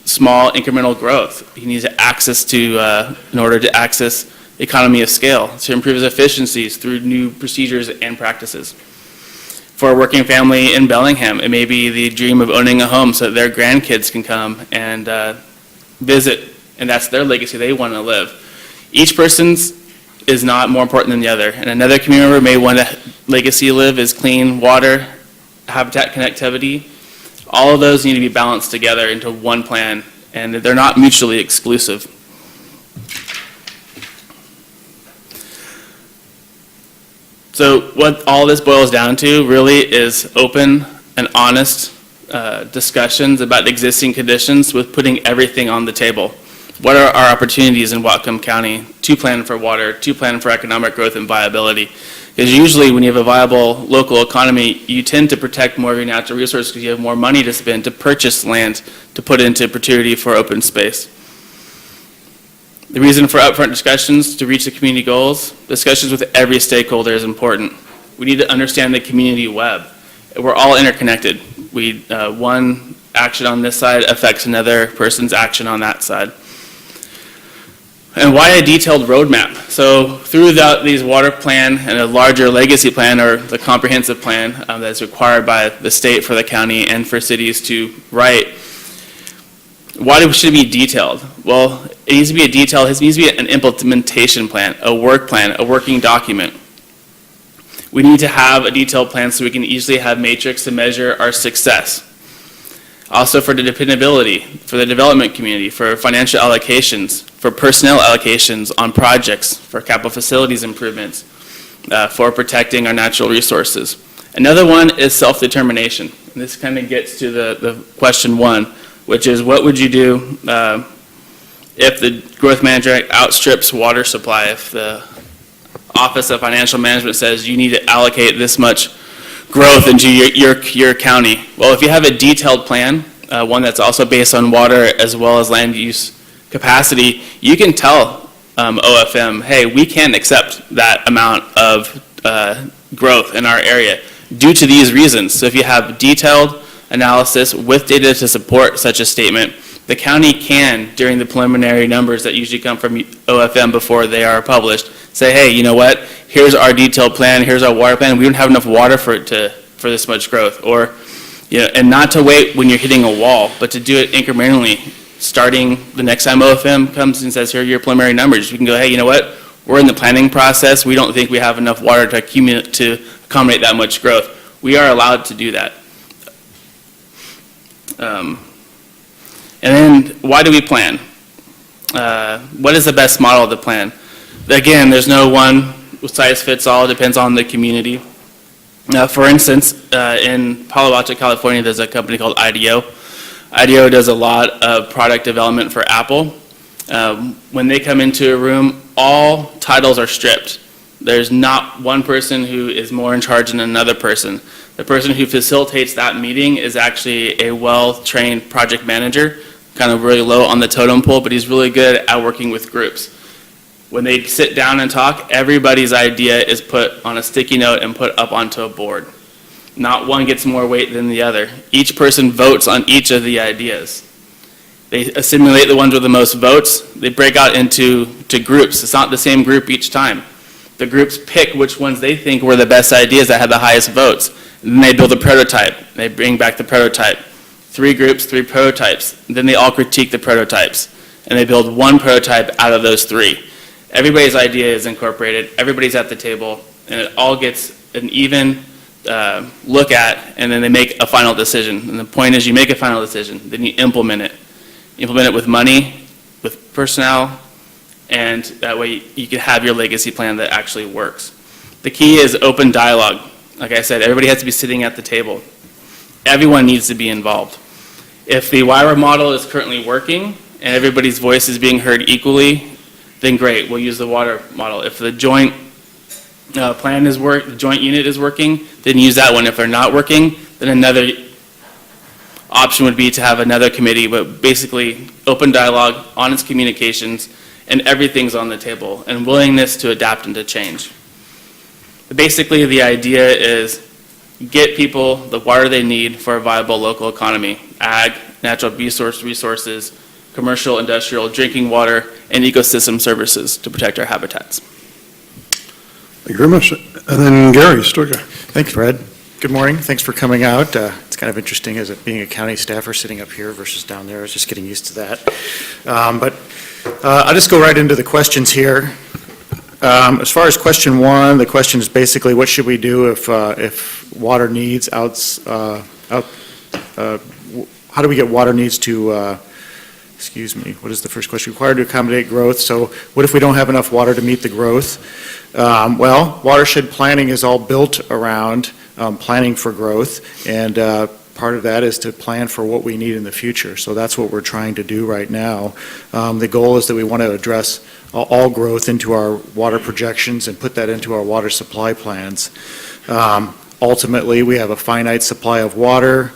small incremental growth. He needs access to, in order to access economy of scale, to improve his efficiencies through new procedures and practices. For a working family in Bellingham, it may be the dream of owning a home so that their grandkids can come and visit, and that's their legacy they want to live. Each person's is not more important than the other, and another community member may want a legacy to live is clean water, habitat connectivity. All of those need to be balanced together into one plan, and they're not mutually exclusive. So what all this boils down to really is open and honest discussions about existing conditions with putting everything on the table. What are our opportunities in Whatcom County to plan for water, to plan for economic growth and viability? Because usually when you have a viable local economy, you tend to protect more of your natural resources because you have more money to spend to purchase land to put into perpetuity for open space. The reason for upfront discussions to reach the community goals, discussions with every stakeholder is important. We need to understand the community web. We're all interconnected. One action on this side affects another person's action on that side. And why a detailed roadmap? So through these water plan and a larger legacy plan or the comprehensive plan that's required by the state for the county and for cities to write, why should it be detailed? Well, it needs to be it needs to be an implementation plan, a work plan, a working document. We need to have a detailed plan so we can easily have matrix to measure our success. Also for the dependability, for the development community, for financial allocations, for personnel allocations on projects, for capital facilities improvements, for protecting our natural resources. Another one is self-determination. And this kind of gets to the question one, which is what would you do if the growth manager outstrips water supply, if the Office of Financial Management says you need to allocate this much growth into your county. Well, if you have a detailed plan, one that's also based on water as well as land use capacity, you can tell OFM, hey, we can't accept that amount of growth in our area due to these reasons. So if you have detailed analysis with data to support such a statement, the county can, during the preliminary numbers that usually come from OFM before they are published, say, hey, you know what, here's our detailed plan, here's our water plan, we don't have enough water for this much growth. Or, and not to wait when you're hitting a wall, but to do it incrementally, starting the next time OFM comes and says, here are your preliminary numbers. We can go, hey, you know what, we're in the planning process, we don't think we have enough water to accommodate that much growth. We are allowed to do that. And then, why do we plan? What is the best model to plan? Again, there's no one size fits all, it depends on the community. For instance, in Palo Alto, California, there's a company called IDEO. IDEO does a lot of product development for Apple. When they come into a room, all titles are stripped. There's not one person who is more in charge than another person. The person who facilitates that meeting is actually a well-trained project manager, kind of really low on the totem pole, but he's really good at working with groups. When they sit down and talk, everybody's idea is put on a sticky note and put up onto a board. Not one gets more weight than the other. Each person votes on each of the ideas. They assimilate the ones with the most votes. They break out into groups. It's not the same group each time. The groups pick which ones they think were the best ideas that had the highest votes. And then they build a prototype. They bring back the prototype. 3 groups, 3 prototypes. And then they all critique the prototypes. And they build one prototype out of those 3. Everybody's idea is incorporated. Everybody's at the table. And it all gets an even look at, and then they make a final decision. And the point is you make a final decision. Then you implement it. You implement it with money, with personnel, and that way you can have your legacy plan that actually works. The key is open dialogue. Like I said, everybody has to be sitting at the table. Everyone needs to be involved. If the WIRA model is currently working and everybody's voice is being heard equally, then great, we'll use the water model. If the joint plan is the joint unit is working, then use that one. If they're not working, then another option would be to have another committee, but basically open dialogue, honest communications, and everything's on the table, and willingness to adapt and to change. But basically, the idea is get people the water they need for a viable local economy, ag, natural resources, commercial, industrial, drinking water, and ecosystem services to protect our habitats. Thank you very much. And then Gary Stoyka. Thank you, Fred. Good morning. Thanks for coming out. It's kind of interesting as it being a county staffer sitting up here versus down there. I was just getting used to that. But I'll just go right into the questions here. As far as question one, the question is basically what should we do if water needs how do we get water needs to excuse me, what is the first question? Required to accommodate growth. So what if we don't have enough water to meet the growth? Well, watershed planning is all built around planning for growth, and part of that is to plan for what we need in the future. So that's what we're trying to do right now. The goal is that we want to address all growth into our water projections and put that into our water supply plans. Ultimately, we have a finite supply of water.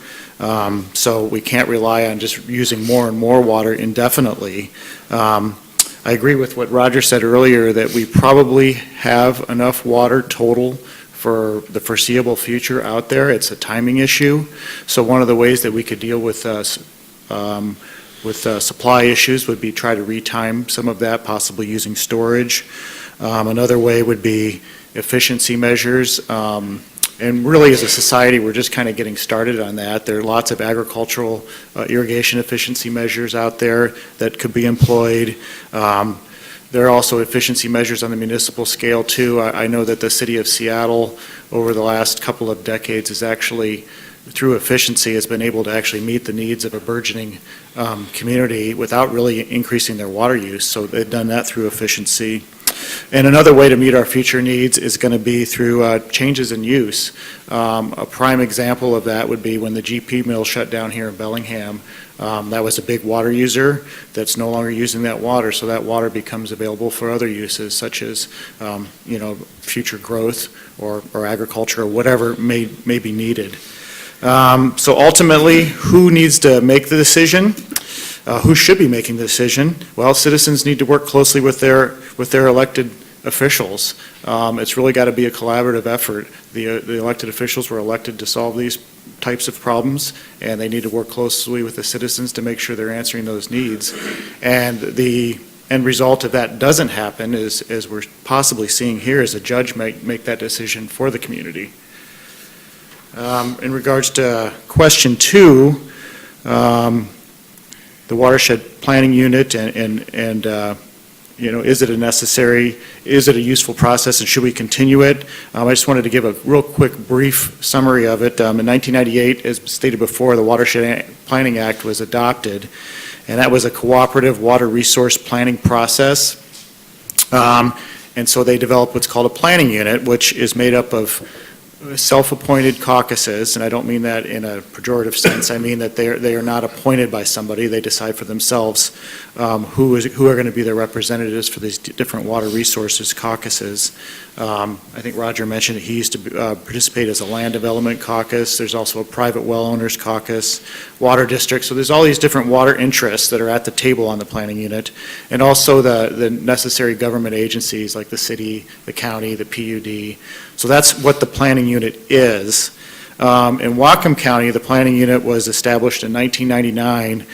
So we can't rely on just using more and more water indefinitely. I agree with what Roger said earlier, that we probably have enough water total for the foreseeable future out there. It's a timing issue. So one of the ways that we could deal with supply issues would be try to retime some of that, possibly using storage. Another way would be efficiency measures. And really, as a society, we're just kind of getting started on that. There are lots of agricultural irrigation efficiency measures out there that could be employed. There are also efficiency measures on the municipal scale, too. I know that the city of Seattle, over the last couple of decades, has actually, through efficiency, has been able to actually meet the needs of a burgeoning community without really increasing their water use. So they've done that through efficiency. And another way to meet our future needs is going to be through changes in use. A prime example of that would be when the GP mill shut down here in Bellingham. That was a big water user that's no longer using that water, so that water becomes available for other uses, such as future growth or agriculture or whatever may be needed. So ultimately, who needs to make the decision? Who should be making the decision? Well, citizens need to work closely with their elected officials. It's really got to be a collaborative effort. The elected officials were elected to solve these types of problems, and they need to work closely with the citizens to make sure they're answering those needs. And the end result of that doesn't happen, as we're possibly seeing here, is a judge make that decision for the community. In regards to question two, the watershed planning unit and is it is it a useful process, and should we continue it? I just wanted to give a real quick brief summary of it. In 1998, as stated before, the Watershed Planning Act was adopted, and that was a cooperative water resource planning process. And so they developed what's called a planning unit, which is made up of self-appointed caucuses, and I don't mean that in a pejorative sense. I mean that they are not appointed by somebody. They decide for themselves who are going to be their representatives for these different water resources caucuses. I think Roger mentioned that he used to participate as a land development caucus. There's also a private well owners caucus, water district. So there's all these different water interests that are at the table on the planning unit, and also the necessary government agencies like the city, the county, the PUD. So that's what the planning unit is. In Whatcom County, the planning unit was established in 1999,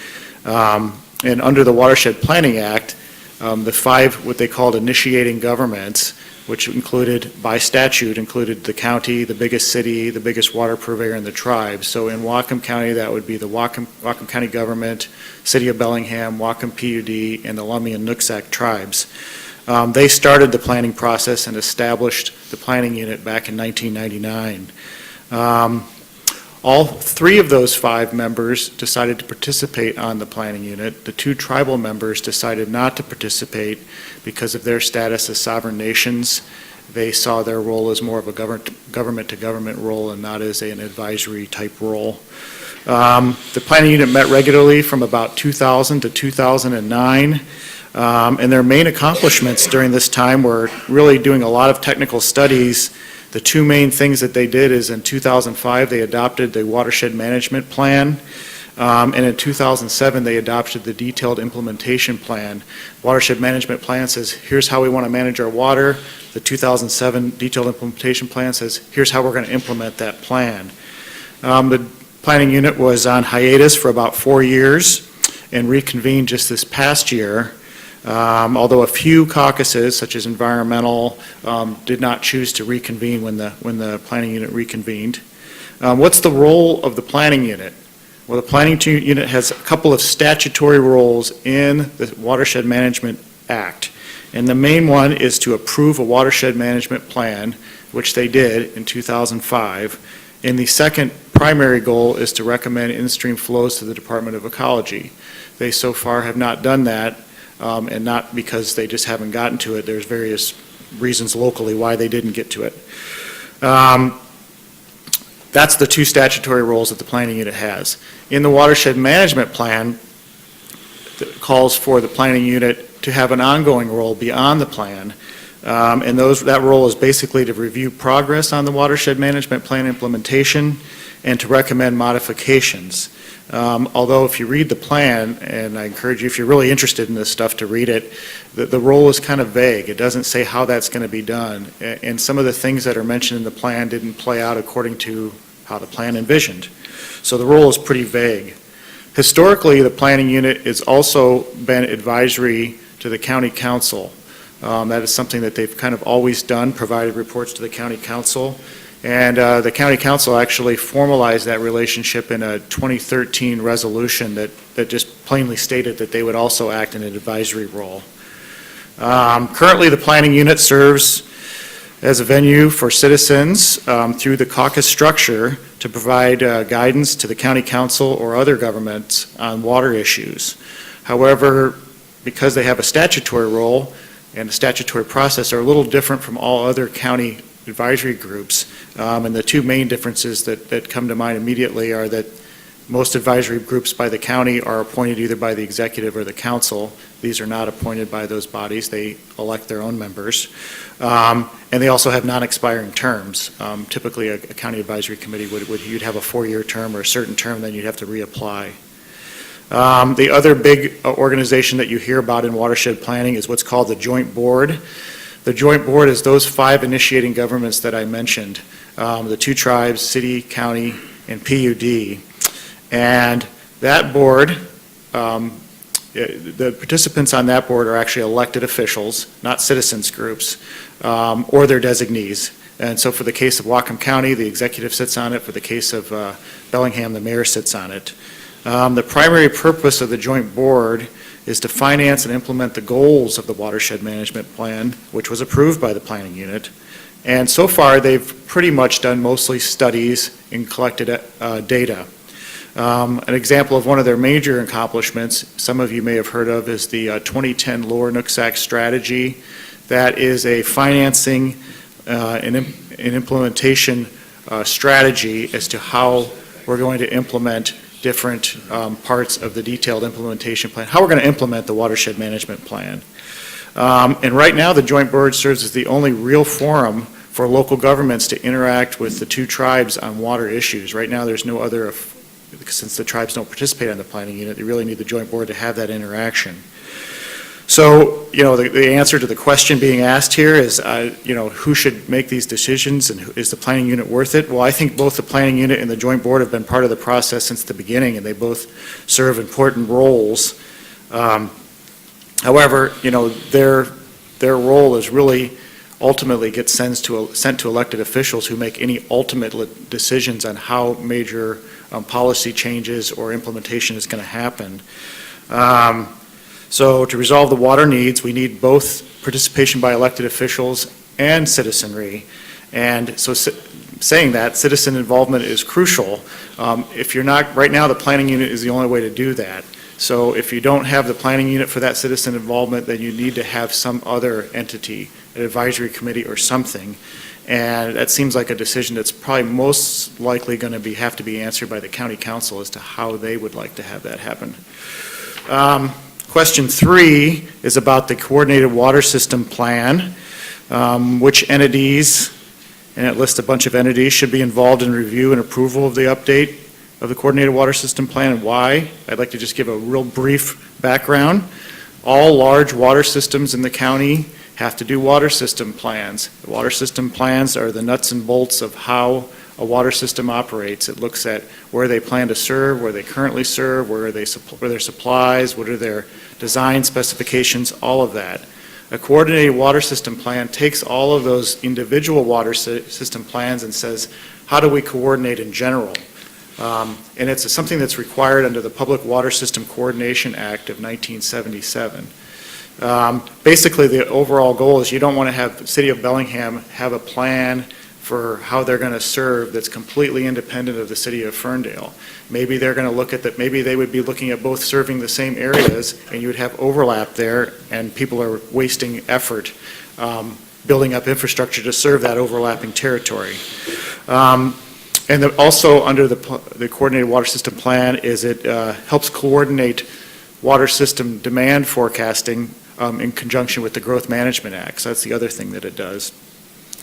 and under the Watershed Planning Act, the five, what they called initiating governments, which included, by statute, included the county, the biggest city, the biggest water purveyor, and the tribe. So in Whatcom County, that would be the Whatcom County government, City of Bellingham, Whatcom PUD, and the Lummi and Nooksack tribes. They started the planning process and established the planning unit back in 1999. All three of those five members decided to participate on the planning unit. The two tribal members decided not to participate because of their status as sovereign nations. They saw their role as more of a government-to-government role and not as an advisory type role. The planning unit met regularly from about 2000 to 2009. And their main accomplishments during this time were really doing a lot of technical studies. The two main things that they did is in 2005, they adopted the Watershed Management Plan, and in 2007, they adopted the Detailed Implementation Plan. Watershed Management Plan says, here's how we want to manage our water. The 2007 Detailed Implementation Plan says, here's how we're going to implement that plan. The Planning unit was on hiatus for about 4 years and reconvened just this past year, although a few caucuses, such as environmental, did not choose to reconvene when the planning unit reconvened. What's the role of the planning unit? Well, the planning unit has a couple of statutory roles in the Watershed Management Act. And the main one is to approve a watershed management plan, which they did in 2005. And the second primary goal is to recommend in-stream flows to the Department of Ecology. They so far have not done that, and not because they just haven't gotten to it. There's various reasons locally why they didn't get to it. That's the two statutory roles that the planning unit has. In the watershed management plan, it calls for the planning unit to have an ongoing role beyond the plan. And that role is basically to review progress on the watershed management plan implementation and to recommend modifications. Although if you read the plan, and I encourage you, if you're really interested in this stuff, to read it, the role is kind of vague. It doesn't say how that's going to be done. And some of the things that are mentioned in the plan didn't play out according to how the plan envisioned. So the role is pretty vague. Historically, the planning unit has also been advisory to the county council. That is something that they've kind of always done, provided reports to the county council. And the county council actually formalized that relationship in a 2013 resolution that just plainly stated that they would also act in an advisory role. Currently, the planning unit serves as a venue for citizens through the caucus structure to provide guidance to the county council or other governments on water issues. However, because they have a statutory role and the statutory process are a little different from all other county advisory groups, and the two main differences that come to mind immediately are that most advisory groups by the county are appointed either by the executive or the council. These are not appointed by those bodies. They elect their own members. And they also have non-expiring terms. Typically, a county advisory committee you'd have a 4-year term or a certain term, then you'd have to reapply. The other big organization that you hear about in watershed planning is what's called the Joint Board. The Joint Board is those 5 initiating governments that I mentioned, the 2 tribes, city, county, and PUD. And that board, the participants on that board are actually elected officials, not citizens groups, or their designees. And so for the case of Whatcom County, the executive sits on it. For the case of Bellingham, the mayor sits on it. The primary purpose of the joint board is to finance and implement the goals of the watershed management plan, which was approved by the planning unit. And so far, they've pretty much done mostly studies and collected data. An example of one of their major accomplishments, some of you may have heard of, is the 2010 Lower Nooksack Strategy. That is a financing and implementation strategy as to how we're going to implement different parts of the detailed implementation plan, how we're going to implement the watershed management plan. And right now, the joint board serves as the only real forum for local governments to interact with the 2 tribes on water issues. Right now, there's no other, since the tribes don't participate on the planning unit, they really need the joint board to have that interaction. So, the answer to the question being asked here is, who should make these decisions and is the planning unit worth it? Well, I think both the planning unit and the joint board have been part of the process since the beginning, and they both serve important roles. However, their role is really ultimately gets sent to elected officials who make any ultimate decisions on how major policy changes or implementation is going to happen. So to resolve the water needs, we need both participation by elected officials and citizenry. And so saying that, citizen involvement is crucial. If you're not, right now the planning unit is the only way to do that. So if you don't have the planning unit for that citizen involvement, then you need to have some other entity, an advisory committee or something. And that seems like a decision that's probably most likely going to have to be answered by the county council as to how they would like to have that happen. Question 3 is about the coordinated water system plan. Which entities, and it lists a bunch of entities, should be involved in review and approval of the update of the coordinated water system plan and why. I'd like to just give a real brief background. All large water systems in the county have to do water system plans. The water system plans are the nuts and bolts of how a water system operates. It looks at where they plan to serve, where they currently serve, where are their supplies, what are their design specifications, all of that. A coordinated water system plan takes all of those individual water system plans and says, how do we coordinate in general? And it's something that's required under the Public Water System Coordination Act of 1977. Basically, the overall goal is you don't want to have the City of Bellingham have a plan for how they're going to serve that's completely independent of the City of Ferndale. Maybe they're going to look at that, maybe they would be looking at both serving the same areas, and you would have overlap there, and people are wasting effort building up infrastructure to serve that overlapping territory. And also under the Coordinated Water System Plan is it helps coordinate water system demand forecasting in conjunction with the Growth Management Act. So that's the other thing that it does.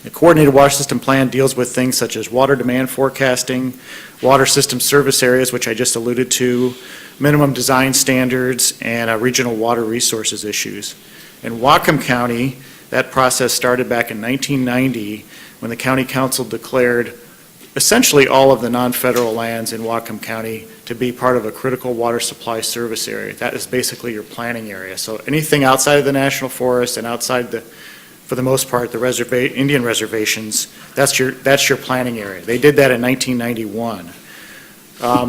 The Coordinated Water System Plan deals with things such as water demand forecasting, water system service areas, which I just alluded to, minimum design standards, and regional water resources issues. In Whatcom County, that process started back in 1990 when the County Council declared essentially all of the non-federal lands in Whatcom County to be part of a critical water supply service area. That is basically your planning area. So anything outside of the national forest and outside for the most part, the Indian reservations, that's your planning area. They did that in 1991.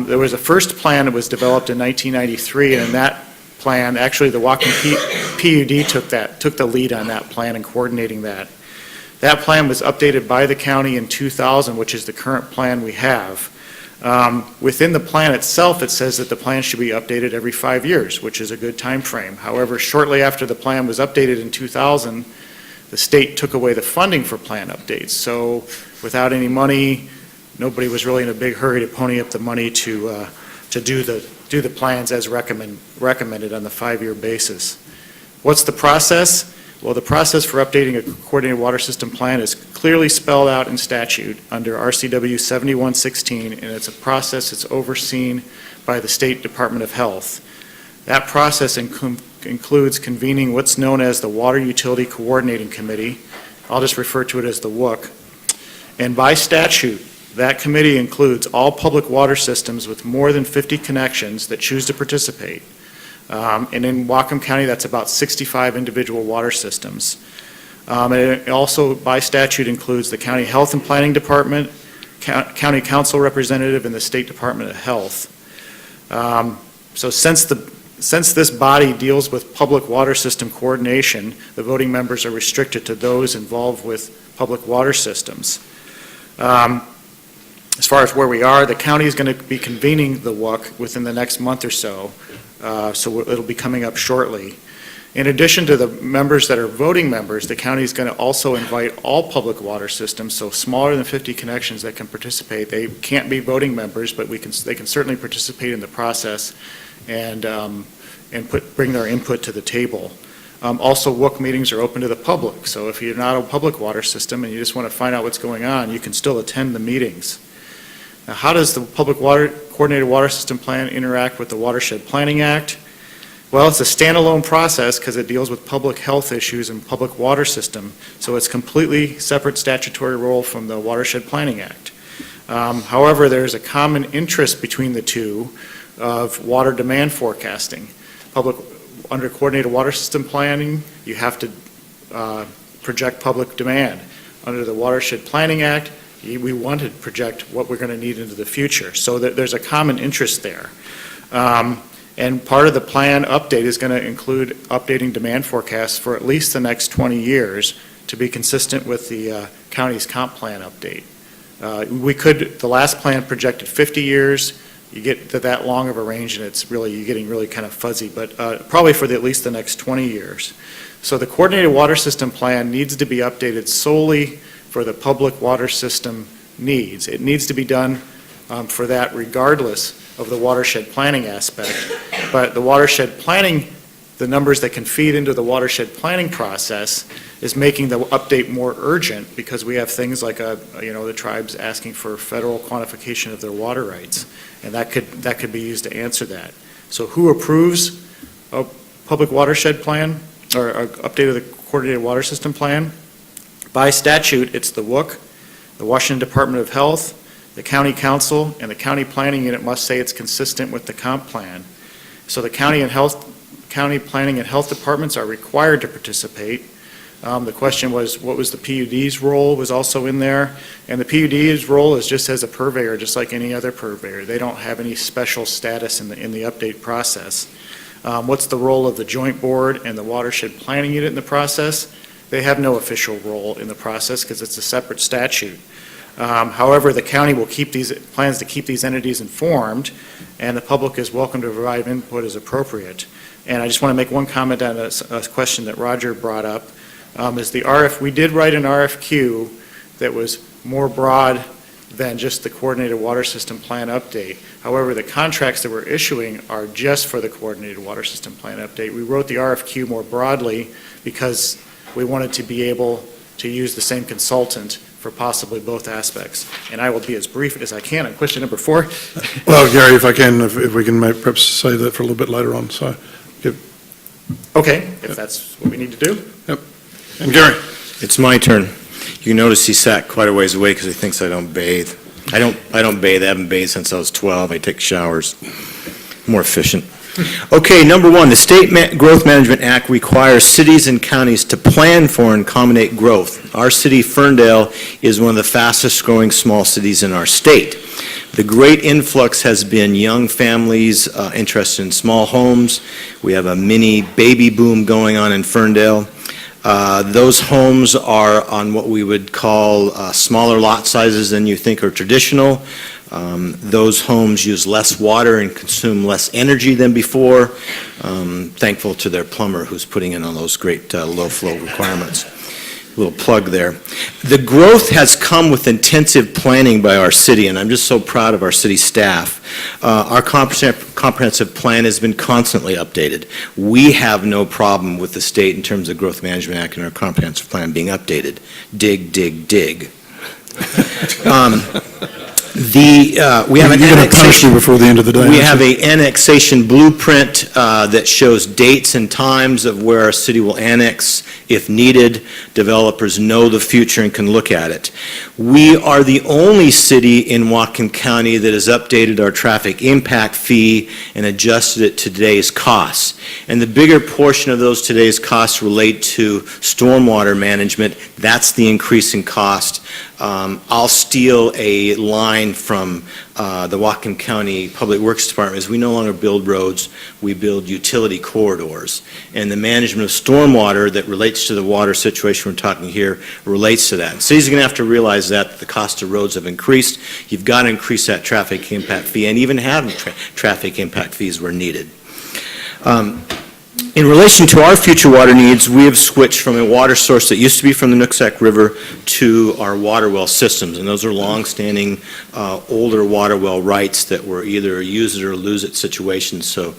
There was a first plan that was developed in 1993, and in that plan, actually the Whatcom PUD took the lead on that plan and coordinating that. That plan was updated by the county in 2000, which is the current plan we have. Within the plan itself, it says that the plan should be updated every 5 years, which is a good time frame. However, shortly after the plan was updated in 2000, the state took away the funding for plan updates. So without any money, nobody was really in a big hurry to pony up the money to do the plans as recommended on the 5-year basis. What's the process? Well, the process for updating a coordinated water system plan is clearly spelled out in statute under RCW 7116, and it's a process that's overseen by the State Department of Health. That process includes convening what's known as the Water Utility Coordinating Committee. I'll just refer to it as the WUC. And by statute, that committee includes all public water systems with more than 50 connections that choose to participate. And in Whatcom County, that's about 65 individual water systems. And it also, by statute, includes the County Health and Planning Department, County Council Representative, and the State Department of Health. So since this body deals with public water system coordination, the voting members are restricted to those involved with public water systems. As far as where we are, the county is going to be convening the WUC within the next month or so. So it'll be coming up shortly. In addition to the members that are voting members, the county is going to also invite all public water systems, so smaller than 50 connections that can participate. They can't be voting members, but they can certainly participate in the process and bring their input to the table. Also, WUC meetings are open to the public, so if you're not a public water system and you just want to find out what's going on, you can still attend the meetings. Now, how does the Public Coordinated Water System Plan interact with the Watershed Planning Act? Well, it's a standalone process because it deals with public health issues and public water system, so it's completely separate statutory role from the Watershed Planning Act. However, there's a common interest between the two of water demand forecasting. Under Coordinated Water System Planning, you have to project public demand. Under the Watershed Planning Act, we want to project what we're going to need into the future. So there's a common interest there. And part of the plan update is going to include updating demand forecasts for at least the next 20 years to be consistent with the county's comp plan update. The last plan projected 50 years. You get to that long of a range and you're getting really kind of fuzzy, but probably for at least the next 20 years. So the Coordinated Water System Plan needs to be updated solely for the public water system needs. It needs to be done for that regardless of the watershed planning aspect. But the watershed planning, the numbers that can feed into the watershed planning process is making the update more urgent because we have things like the tribes asking for federal quantification of their water rights, and that could be used to answer that. So who approves a public watershed plan or an update of the Coordinated Water System Plan? By statute, it's the WUC, the Washington Department of Health, The county council and the county planning unit must say it's consistent with the comp plan. So the county planning and health departments are required to participate. The question was, what was the PUD's role, was also in there. And the PUD's role is just as a purveyor, just like any other purveyor. They don't have any special status in the update process. What's the role of the joint board and the watershed planning unit in the process? They have no official role in the process because it's a separate statute. However, the county will plans to keep these entities informed, and the public is welcome to provide input as appropriate. And I just want to make one comment on a question that Roger brought up. We did write an RFQ that was more broad than just the coordinated water system plan update. However, the contracts that we're issuing are just for the coordinated water system plan update. We wrote the RFQ more broadly because we wanted to be able to use the same consultant for possibly both aspects. And I will be as brief as I can on question number 4. Well, Gary, if we can perhaps save that for a little bit later on, so. Okay, if that's what we need to do. And Gary? It's my turn. You notice he sat quite a ways away because he thinks I don't bathe. I don't bathe. I haven't bathed since I was 12. I take showers. More efficient. Okay, number 1, the State Growth Management Act requires cities and counties to plan for and accommodate growth. Our city, Ferndale, is one of the fastest growing small cities in our state. The great influx has been young families interested in small homes. We have a mini baby boom going on in Ferndale. Those homes are on what we would call smaller lot sizes than you think are traditional. Those homes use less water and consume less energy than before. Thankful to their plumber who's putting in on those great low flow requirements. Little plug there. The growth has come with intensive planning by our city, and I'm just so proud of our city staff. Our comprehensive plan has been constantly updated. We have no problem with the state in terms of Growth Management Act and our comprehensive plan being updated. Dig, dig, dig. We have an You're going to punish me before the end of the day. We have an annexation blueprint that shows dates and times of where our city will annex if needed. Developers know the future and can look at it. We are the only city in Whatcom County that has updated our traffic impact fee and adjusted it to today's costs. And the bigger portion of those today's costs relate to stormwater management. That's the increase in cost. I'll steal a line from the Whatcom County Public Works Department. Is we no longer build roads, we build utility corridors. And the management of stormwater that relates to the water situation we're talking here relates to that. Cities are going to have to realize that the cost of roads have increased. You've got to increase that traffic impact fee and even have traffic impact fees where needed. In relation to our future water needs, we have switched from a water source that used to be from the Nooksack River to our water well systems, and those are long-standing, older water well rights that were either a use it or lose it situations. So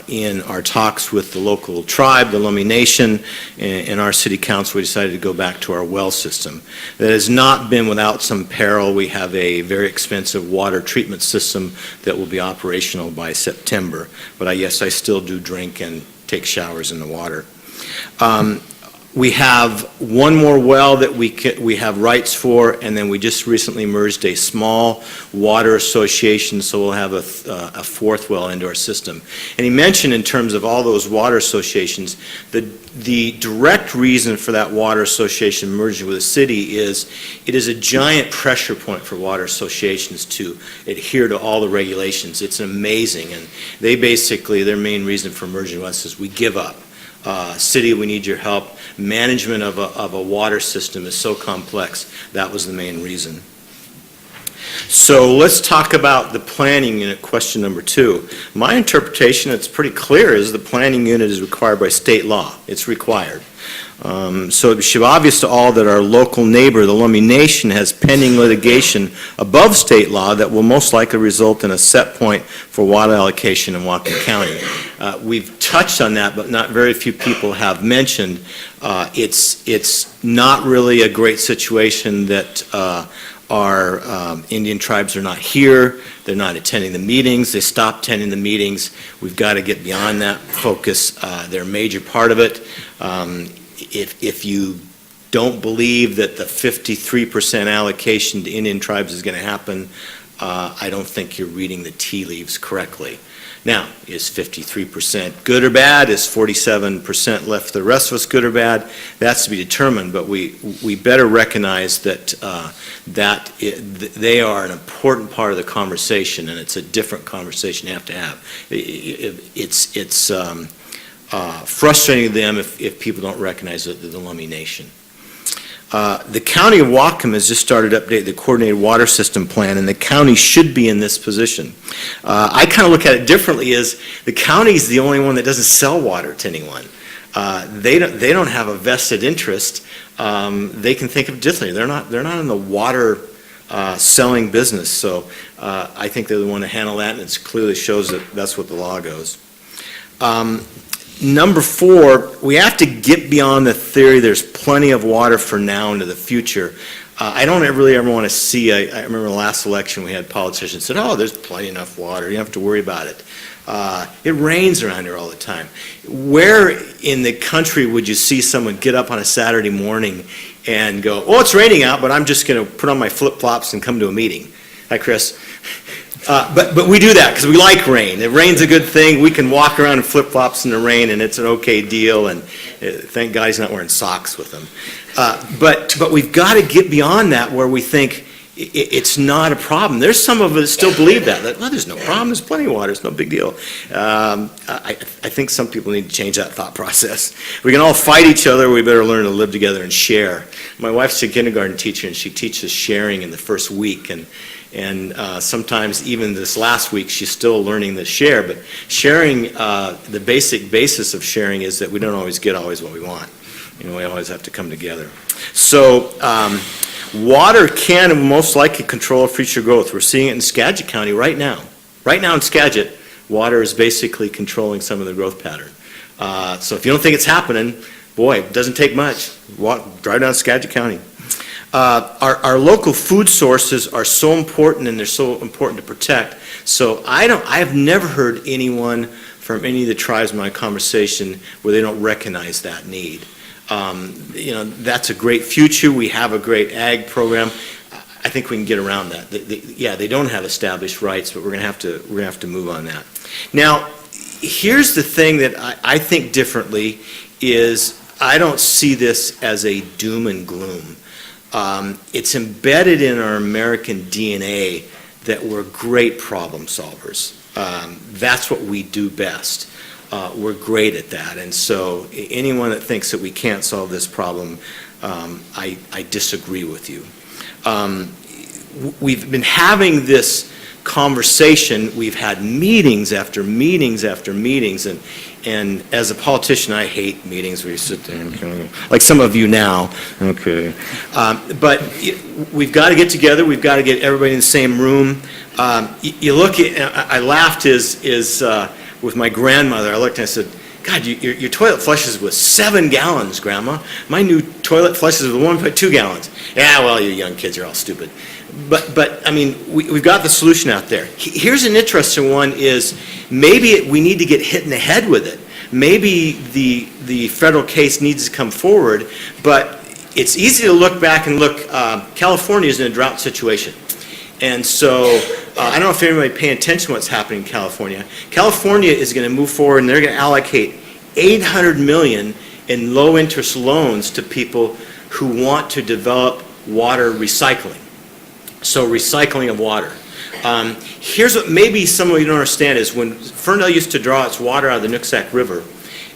in our talks with the local tribe, the Lummi Nation, and our city council, we decided to go back to our well system. That has not been without some peril. We have a very expensive water treatment system that will be operational by September, but yes, I still do drink and take showers in the water. We have one more well that we have rights for, and then we just recently merged a small water association, so we'll have a fourth well into our system. And he mentioned in terms of all those water associations, the direct reason for that water association merging with the city is it is a giant pressure point for water associations to adhere to all the regulations. It's amazing, and they basically, their main reason for merging with us is we give up. City, we need your help. Management of a water system is so complex. That was the main reason. So let's talk about the planning unit, question number 2. My interpretation, it's pretty clear, is the planning unit is required by state law. It's required. So it should be obvious to all that our local neighbor, the Lummi Nation, has pending litigation above state law that will most likely result in a set point for water allocation in Whatcom County. We've touched on that, but not very few people have mentioned it's not really a great situation that our Indian tribes are not here. They're not attending the meetings. They stopped attending the meetings. We've got to get beyond that focus. They're a major part of it. If you don't believe that the 53% allocation to Indian tribes is going to happen, I don't think you're reading the tea leaves correctly. Now, is 53% good or bad? Is 47% left for the rest of us good or bad? That's to be determined, but we better recognize that they are an important part of the conversation, and it's a different conversation you have to have. It's frustrating to them if people don't recognize the Lummi Nation. The County of Whatcom has just started to update the Coordinated Water System Plan, and the county should be in this position. I kind of look at it differently as the county is the only one that doesn't sell water to anyone. They don't have a vested interest. They can think of it differently. They're not in the water selling business, so I think they're the one to handle that, and it clearly shows that that's what the law goes. Number 4, we have to get beyond the theory there's plenty of water for now into the future. I don't really ever want to see, I remember the last election we had politicians said, oh, there's plenty enough water, you don't have to worry about it. It rains around here all the time. Where in the country would you see someone get up on a Saturday morning and go, oh, it's raining out, but I'm just going to put on my flip-flops and come to a meeting? Hi, Chris. But we do that because we like rain. If rain's a good thing, we can walk around in flip-flops in the rain and it's an okay deal, and thank God he's not wearing socks with them. But we've got to get beyond that where we think it's not a problem. There's some of us that still believe that well, there's no problem, there's plenty of water, it's no big deal. I think some people need to change that thought process. We can all fight each other, we better learn to live together and share. My wife's a kindergarten teacher and she teaches sharing in the first week, and sometimes even this last week she's still learning to share, but sharing, the basic basis of sharing is that we don't always get what we want. We always have to come together. So water can and most likely control future growth. We're seeing it in Skagit County right now. Right now in Skagit, water is basically controlling some of the growth pattern. So if you don't think it's happening, boy, it doesn't take much. Drive down Skagit County. Our local food sources are so important, and they're so important to protect. So I have never heard anyone from any of the tribes in my conversation where they don't recognize that need. That's a great future. We have a great ag program. I think we can get around that. They don't have established rights, but we're going to have to move on that. Now, here's the thing that I think differently is I don't see this as a doom and gloom. It's embedded in our American DNA that we're great problem solvers. That's what we do best. We're great at that, and so anyone that thinks that we can't solve this problem, I disagree with you. We've been having this conversation. We've had meetings after meetings after meetings, and as a politician, I hate meetings where you sit there and kind of, like some of you now. Okay, but we've got to get together. We've got to get everybody in the same room. You look at. I laughed with my grandmother. I looked and I said, God, your toilet flushes with 7 gallons, Grandma. My new toilet flushes with 1.2 gallons. Yeah, well, you young kids are all stupid. But I mean, we've got the solution out there. Here's an interesting one is maybe we need to get hit in the head with it. Maybe the federal case needs to come forward, but it's easy to look back and look, California is in a drought situation. And so I don't know if anybody paying attention to what's happening in California. California is going to move forward and they're going to allocate $800 million in low interest loans to people who want to develop water recycling. So recycling of water. Here's what maybe some of you don't understand is when Ferndale used to draw its water out of the Nooksack River,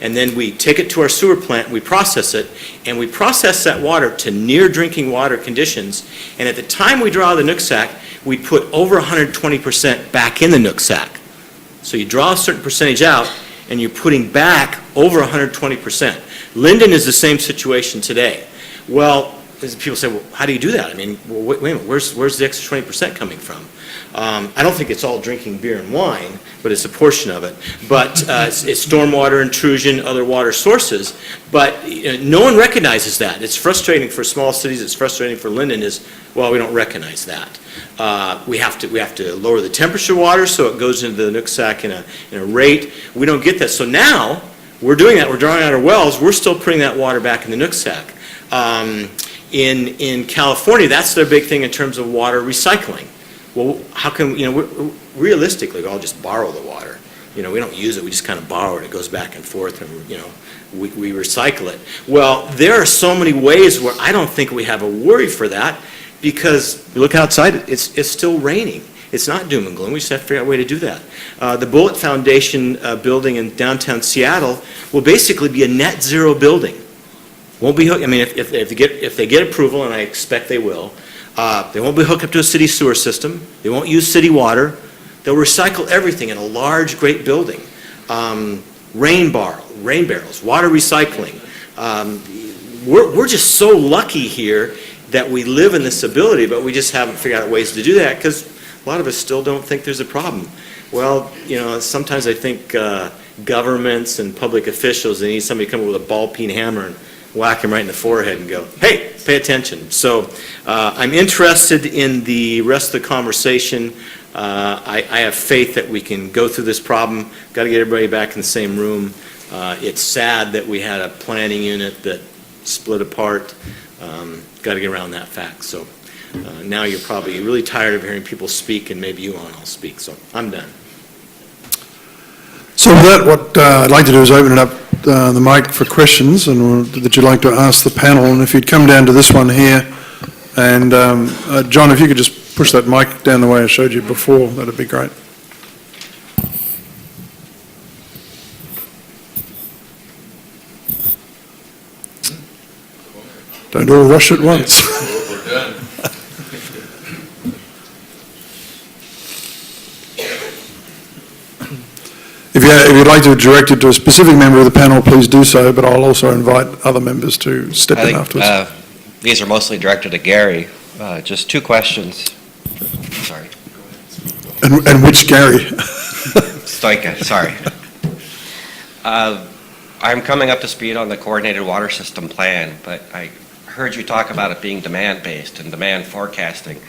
and then we take it to our sewer plant, we process it, and we process that water to near drinking water conditions, and at the time we draw the Nooksack, we put over 120% back in the Nooksack. So you draw a certain percentage out, and you're putting back over 120%. Linden is the same situation today. Well, people say, well, how do you do that? I mean, well, wait a minute, where's the extra 20% coming from? I don't think it's all drinking beer and wine, but it's a portion of it. But it's stormwater intrusion, other water sources. But no one recognizes that. It's frustrating for small cities. It's frustrating for Linden. Well, we don't recognize that. We have to lower the temperature of water so it goes into the Nooksack in a rate. We don't get that. So now we're doing that. We're drawing out our wells. We're still putting that water back in the Nooksack. In California, that's their big thing in terms of water recycling. Well, how can, realistically, we all just borrow the water. We don't use it, we just kind of borrow it. It goes back and forth, and, we recycle it. Well, there are so many ways where I don't think we have a worry for that, because you look outside, it's still raining. It's not doom and gloom. We just have to figure out a way to do that. The Bullitt Foundation building in downtown Seattle will basically be a net zero building. Won't be hooked. I mean, if they get approval, and I expect they will, they won't be hooked up to a city sewer system. They won't use city water. They'll recycle everything in a large, great building. Rain barrels, water recycling. We're just so lucky here that we live in this ability, but we just haven't figured out ways to do that, because a lot of us still don't think there's a problem. Well, sometimes I think governments and public officials, they need somebody to come up with a ball-peen hammer and whack him right in the forehead and go, hey, pay attention. So I'm interested in the rest of the conversation. I have faith that we can go through this problem. Got to get everybody back in the same room. It's sad that we had a planning unit that split apart. Got to get around that fact. So now you're probably really tired of hearing people speak, and maybe you want to all speak. So I'm done. So with that, what I'd like to do is open it up the mic for questions and that you'd like to ask the panel. And if you'd come down to this one here, and John, if you could just push that mic down the way I showed you before, that'd be great. Don't all rush at once. We're done. If you'd like to direct it to a specific member of the panel, please do so, but I'll also invite other members to step in afterwards. These are mostly directed at Gary. Just two questions. Sorry. And which Gary? Stoyka, sorry. I'm coming up to speed on the coordinated water system plan, but I heard you talk about it being demand-based and demand forecasting.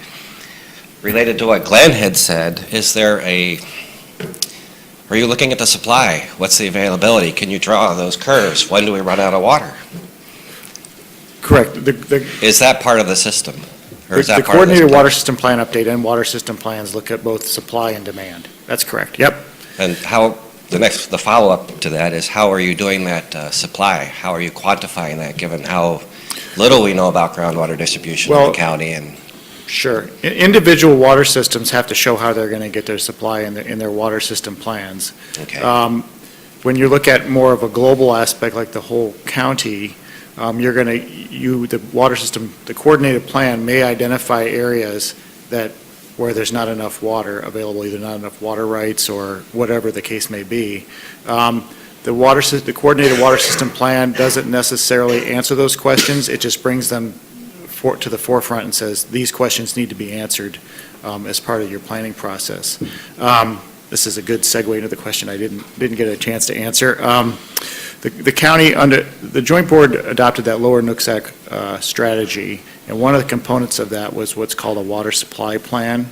Related to what Glen had said, are you looking at the supply? What's the availability? Can you draw those curves? When do we run out of water? Correct. Is that part of the system? Or is that The part of this coordinated plan? water system plan update and water system plans look at both supply and demand. That's correct. Yep. And the follow-up to that is, how are you doing that supply? How are you quantifying that, given how little we know about groundwater distribution in the county? And Sure. Individual water systems have to show how they're going to get their supply in their water system plans. okay. When you look at more of a global aspect, like the whole county, the water system, the coordinated plan may identify areas where there's not enough water available, either not enough water rights or whatever the case may be. The coordinated water system plan doesn't necessarily answer those questions. It just brings them to the forefront and says, these questions need to be answered as part of your planning process. This is a good segue into the question I didn't get a chance to answer. The county, under the joint board, adopted that lower Nooksack strategy, and one of the components of that was what's called a water supply plan.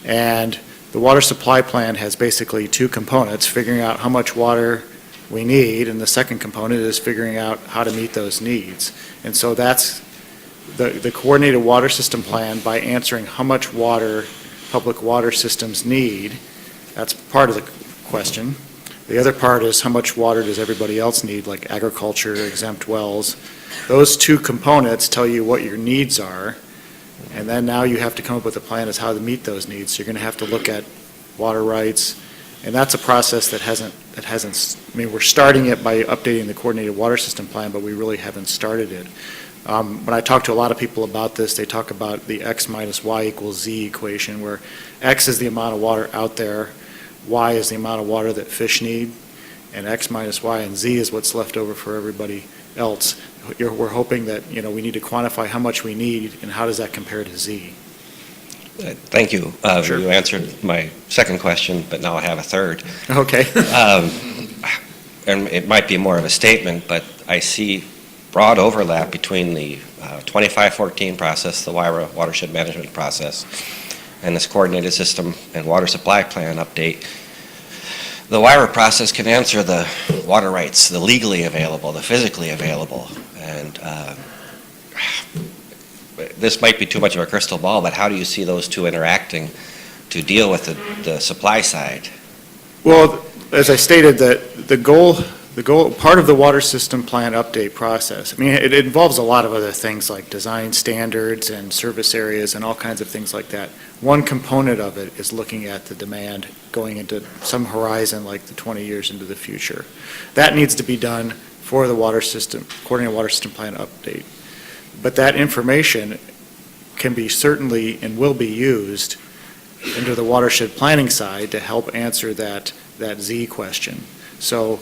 And the water supply plan has basically two components: figuring out how much water we need, and the second component is figuring out how to meet those needs. And so that's the coordinated water system plan. By answering how much water public water systems need, that's part of the question. The other part is how much water does everybody else need, like agriculture, exempt wells. Those two components tell you what your needs are, and then now you have to come up with a plan as how to meet those needs. So you're going to have to look at water rights, and that's a process that hasn't, I mean, we're starting it by updating the coordinated water system plan, but we really haven't started it. When I talk to a lot of people about this, they talk about the X minus Y equals Z equation, where X is the amount of water out there, Y is the amount of water that fish need, and X minus Y and Z is what's left over for everybody else. We're hoping that, we need to quantify how much we need and how does that compare to Z. Thank you. Sure. You answered my second question, but now I have a third. Okay. And it might be more of a statement, but I see broad overlap between the 2514 process, the WIRA watershed management process, and this coordinated system and water supply plan update. The WIRA process can answer the water rights, the legally available, the physically available, and this might be too much of a crystal ball, but how do you see those two interacting to deal with the supply side? Well, as I stated, that the goal, part of the water system plan update process, I mean, it involves a lot of other things like design standards and service areas and all kinds of things like that. One component of it is looking at the demand going into some horizon like the 20 years into the future. That needs to be done for the water system, according to water system plan update. But that information can be certainly and will be used into the watershed planning side to help answer that Z question. So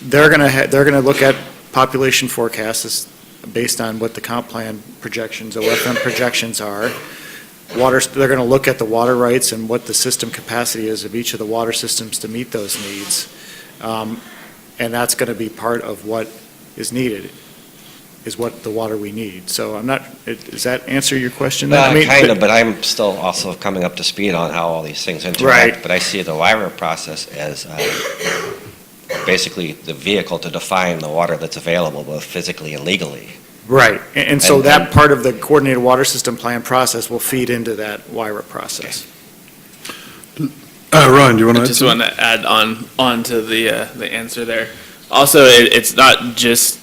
they're going to look at population forecasts based on what the comp plan projections, OFM projections are. They're going to look at the water rights and what the system capacity is of each of the water systems to meet those needs. And that's going to be part of what is needed, is what the water we need. So I'm not, does that answer your question? Kind of, but I'm still also coming up to speed on how all these things interact. Right. But I see the WIRA process as basically the vehicle to define the water that's available, both physically and legally. Right, and so And- that part of the coordinated water system plan process will feed into that WIRA process. Ryan, do you want to I add just something? want to add on to the answer there. Also, it's not just,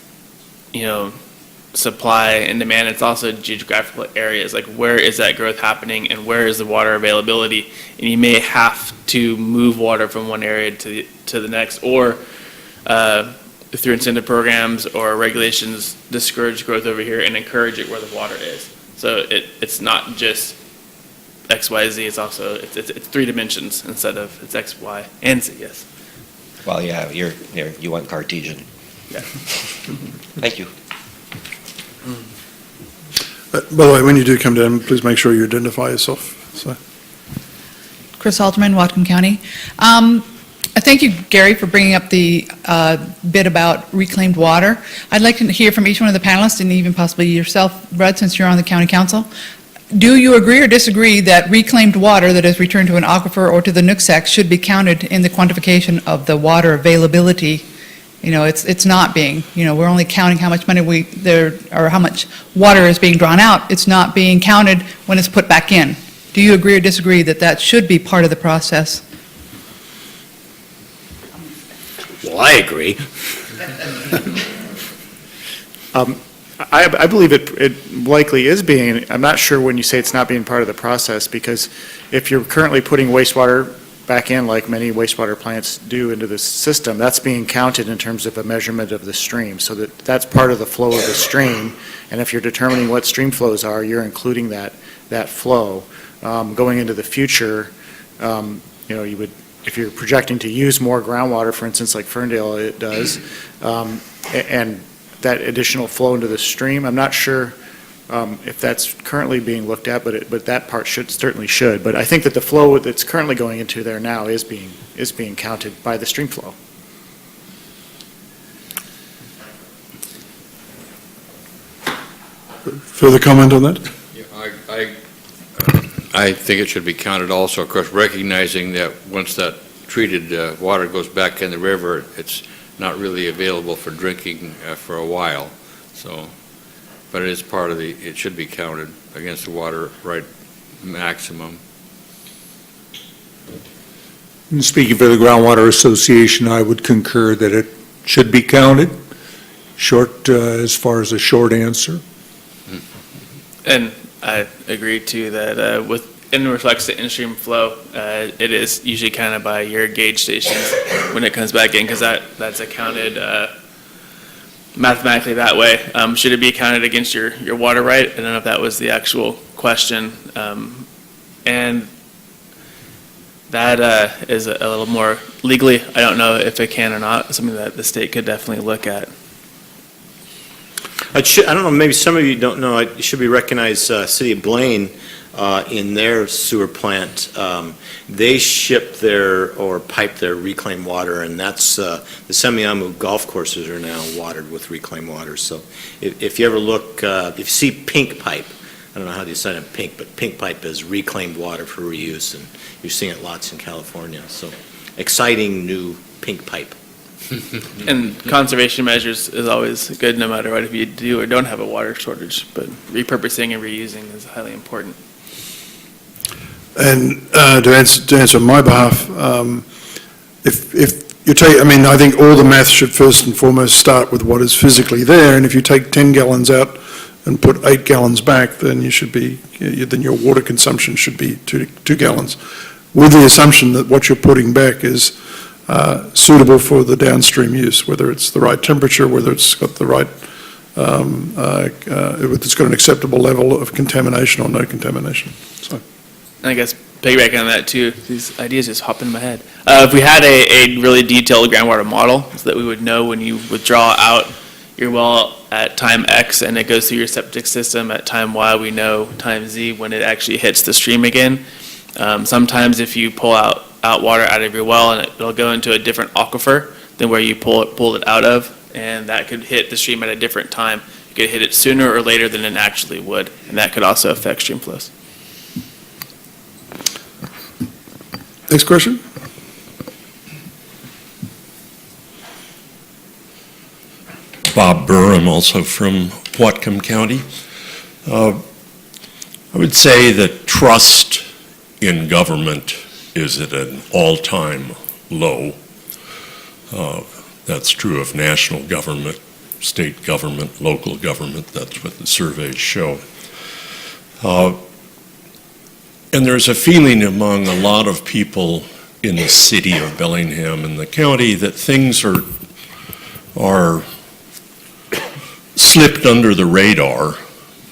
supply and demand, it's also geographical areas, like where is that growth happening and where is the water availability? And you may have to move water from one area to the next, or through incentive programs or regulations, discourage growth over here and encourage it where the water is. So it's not just X, Y, Z, it's also, it's three dimensions instead of it's X, Y, and Z, yes. Well, yeah, you went Cartesian. Yeah. Thank you. By the way, when you do come down, please make sure you identify yourself. So, Chris Halterman, Whatcom County. Thank you, Gary, for bringing up the bit about reclaimed water. I'd like to hear from each one of the panelists, and even possibly yourself, Brad, since you're on the county council. Do you agree or disagree that reclaimed water that is returned to an aquifer or to the Nooksack should be counted in the quantification of the water availability? It's not being, we're only counting how much money or how much water is being drawn out. It's not being counted when it's put back in. Do you agree or disagree that that should be part of the process? Well, I agree. I believe it likely is being, I'm not sure when you say it's not being part of the process, because if you're currently putting wastewater back in, like many wastewater plants do into the system, that's being counted in terms of a measurement of the stream, so that's part of the flow of the stream. And if you're determining what stream flows are, you're including that flow. Going into the future, you would, if you're projecting to use more groundwater, for instance, like Ferndale it does, and that additional flow into the stream, I'm not sure if that's currently being looked at, but that part certainly should. But I think that the flow that's currently going into there now is being counted by the stream flow. further comment on that? I think it should be counted also, of course, recognizing that once that treated water goes back in the river, it's not really available for drinking for a while. So, but it is part of it should be counted against the water right maximum. And speaking for the Groundwater Association, I would concur that it should be counted, as far as a short answer. And I agree too that in reflects the in-stream flow, it is usually counted by your gauge stations when it comes back in, because that's accounted mathematically that way. Should it be counted against your water right? I don't know if that was the actual question. And that is a little more legally, I don't know if it can or not, something that the state could definitely look at. I don't know, maybe some of you don't know, it should be recognized, City of Blaine, in their sewer plant, they ship or pipe their reclaimed water, and that's, the Semiahmoo golf courses are now watered with reclaimed water. So if you ever look, if you see pink pipe, I don't know how you sign up pink, but pink pipe is reclaimed water for reuse, and you're seeing it lots in California. So exciting new pink pipe. And conservation measures is always good, no matter what, if you do or don't have a water shortage, but repurposing and reusing is highly important. And to answer on my behalf, if you take, I mean, I think all the math should first and foremost start with what is physically there, and if you take 10 gallons out and put 8 gallons back, then you should be, then your water consumption should be 2 gallons, with the assumption that what you're putting back is suitable for the downstream use, whether it's the right temperature, whether it's got the right, it's got an acceptable level of contamination or no contamination. So. And I guess piggybacking on that too, these ideas just hop in my head. If we had a really detailed groundwater model, so that we would know when you withdraw out your well at time X and it goes through your septic system at time Y, we know time Z when it actually hits the stream again. Sometimes if you pull out water out of your well and it'll go into a different aquifer than where you pulled it out of, and that could hit the stream at a different time. You could hit it sooner or later than it actually would, and that could also affect stream flows. Next question? Bob Burr, I'm also from Whatcom County. I would say that trust in government is at an all-time low. That's true of national government, state government, local government. That's what the surveys show. And there's a feeling among a lot of people in the city of Bellingham and the county that things are slipped under the radar,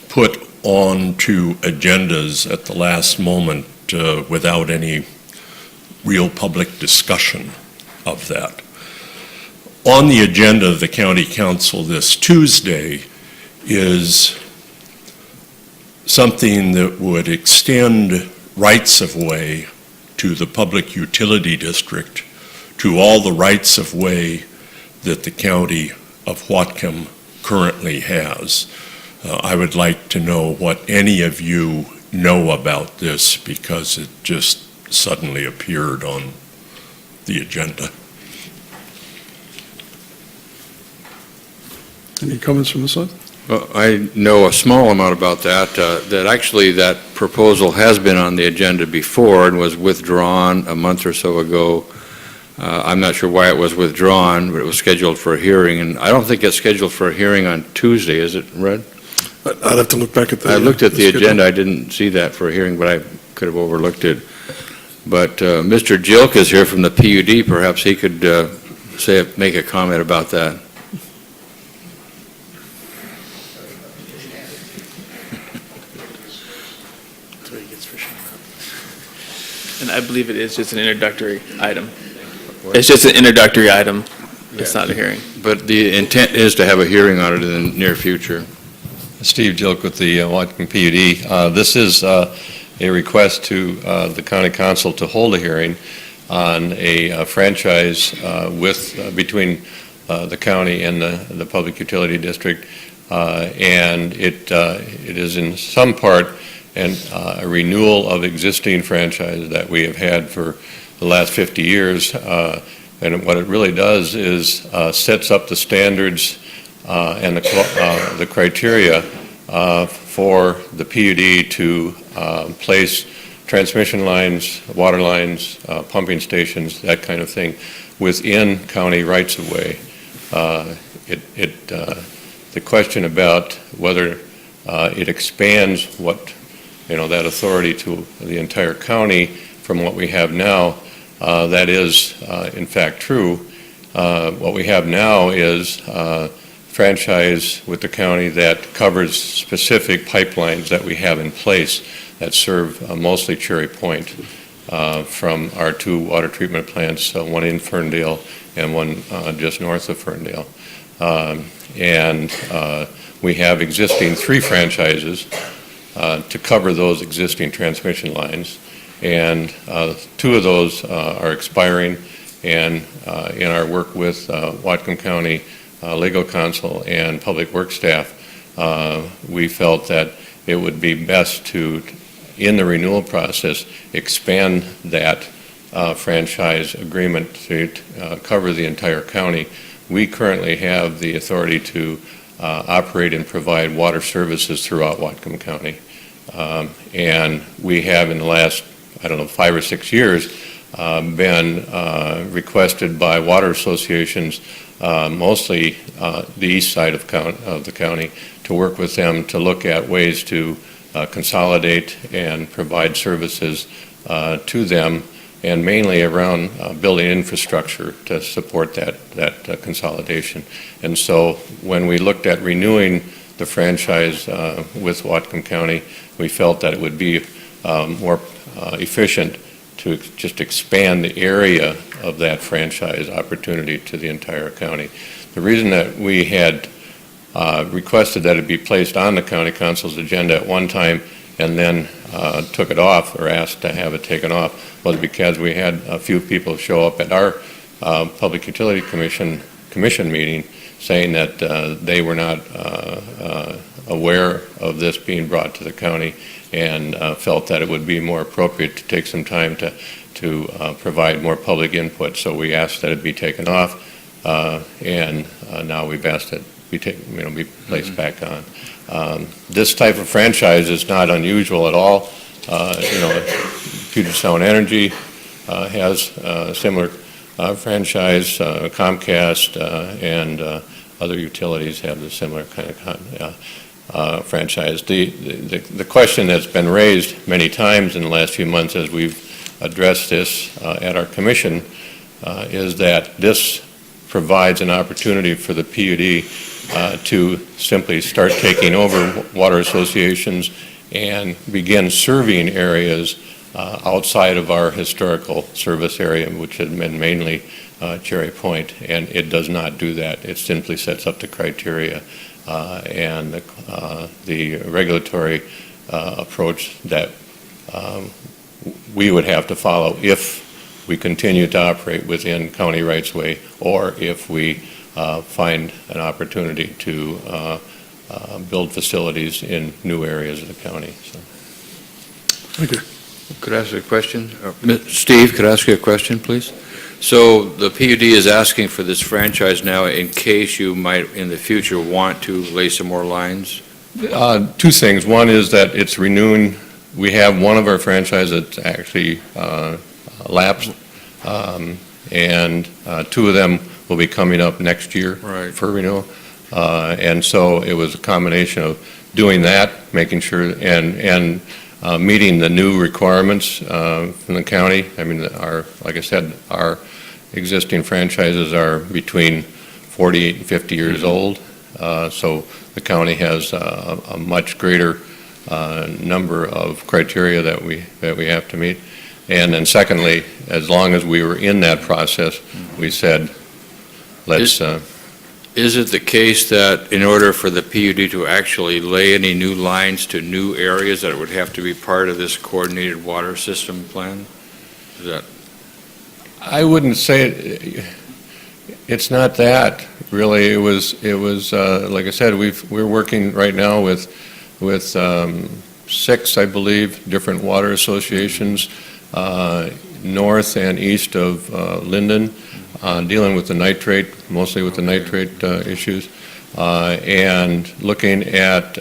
put onto agendas at the last moment without any real public discussion of that. On the agenda of the County Council this Tuesday is something that would extend rights of way to the public utility district, to all the rights of way that the county of Whatcom currently has. I would like to know what any of you know about this, because it just suddenly appeared on the agenda. Any comments from the side? Well, I know a small amount about that, that actually that proposal has been on the agenda before and was withdrawn a month or so ago. I'm not sure why it was withdrawn, but it was scheduled for a hearing, and I don't think it's scheduled for a hearing on Tuesday, is it, Red? I'd have to look back at the... I looked at the schedule. agenda, I didn't see that for a hearing, but I could have overlooked it. But Mr. Jilk is here from the PUD, perhaps he could make a comment about that. And I believe it is just an introductory item. It's just an introductory item. It's not a hearing. But the intent is to have a hearing on it in the near future. Steve Jilk with the Whatcom PUD. This is a request to the County Council to hold a hearing on a franchise between the county and the Public Utility District. And it is in some part a renewal of existing franchise that we have had for the last 50 years. And what it really does is sets up the standards and the criteria for the PUD to place transmission lines, water lines, pumping stations, that kind of thing, within county rights-of-way. The question about whether it expands that authority to the entire county from what we have now, that is in fact true. What we have now is franchise with the county that covers specific pipelines that we have in place that serve mostly Cherry Point from our two water treatment plants, one in Ferndale and one just north of Ferndale. And we have existing 3 franchises to cover those existing transmission lines, and 2 of those are expiring, and in our work with Whatcom County Legal Counsel and Public Works staff, we felt that it would be best to, in the renewal process, expand that franchise agreement to cover the entire county. We currently have the authority to operate and provide water services throughout Whatcom County. And we have in the last, 5 or 6 years, been requested by water associations, mostly the east side of the county, to work with them to look at ways to consolidate and provide services to them, and mainly around building infrastructure to support that consolidation. And so when we looked at renewing the franchise with Whatcom County, we felt that it would be more efficient to just expand the area of that franchise opportunity to the entire county. The reason that we had requested that it be placed on the county council's agenda at one time and then took it off, or asked to have it taken off, was because we had a few people show up at our Public Utility Commission meeting saying that they were not aware of this being brought to the county, and felt that it would be more appropriate to take some time to provide more public input. So we asked that it be taken off, and now we've asked that be placed back on. This type of franchise is not unusual at all. Puget Sound Energy has a similar franchise. Comcast and other utilities have a similar kind of franchise. The question that's been raised many times in the last few months as we've addressed this at our commission is that this provides an opportunity for the PUD to simply start taking over water associations and begin serving areas outside of our historical service area, which had been mainly Cherry Point, and it does not do that. It simply sets up the criteria and the regulatory approach that we would have to follow if we continue to operate within county rights-of-way, or if we find an opportunity to build facilities in new areas of the county. So. Thank you. Could I ask you a question? Steve, could I ask you a question, please? So the PUD is asking for this franchise now in case you might, in the future, want to lay some more lines? Two things. One is that it's renewing. We have one of our franchises that's actually lapsed, and two of them will be coming up next year for renewal. And so it was a combination of doing that, making sure, and meeting the new requirements from the county. I mean, like I said, our existing franchises are between 48 and 50 years old, so the county has a much greater number of criteria that we have to meet. And then secondly, as long as we were in that process, we said, let's... Is it the case that in order for the PUD to actually lay any new lines to new areas, that it would have to be part of this coordinated water system plan? Is that? I wouldn't say it's not that, really. It was like I said, we're working right now with 6, I believe, different water associations north and east of Linden, dealing with the nitrate, mostly with the nitrate issues, and looking at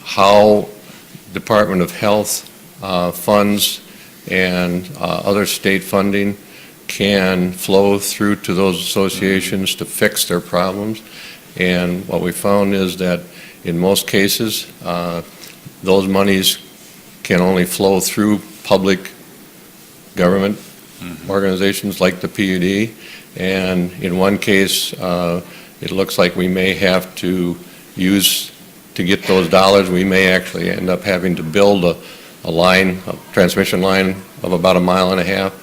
how Department of Health funds and other state funding can flow through to those associations to fix their problems. And what we found is that in most cases, those monies can only flow through public government organizations like the PUD, and in one case, it looks like we may have to get those dollars, we may actually end up having to build a line, a transmission line of about 1.5 miles,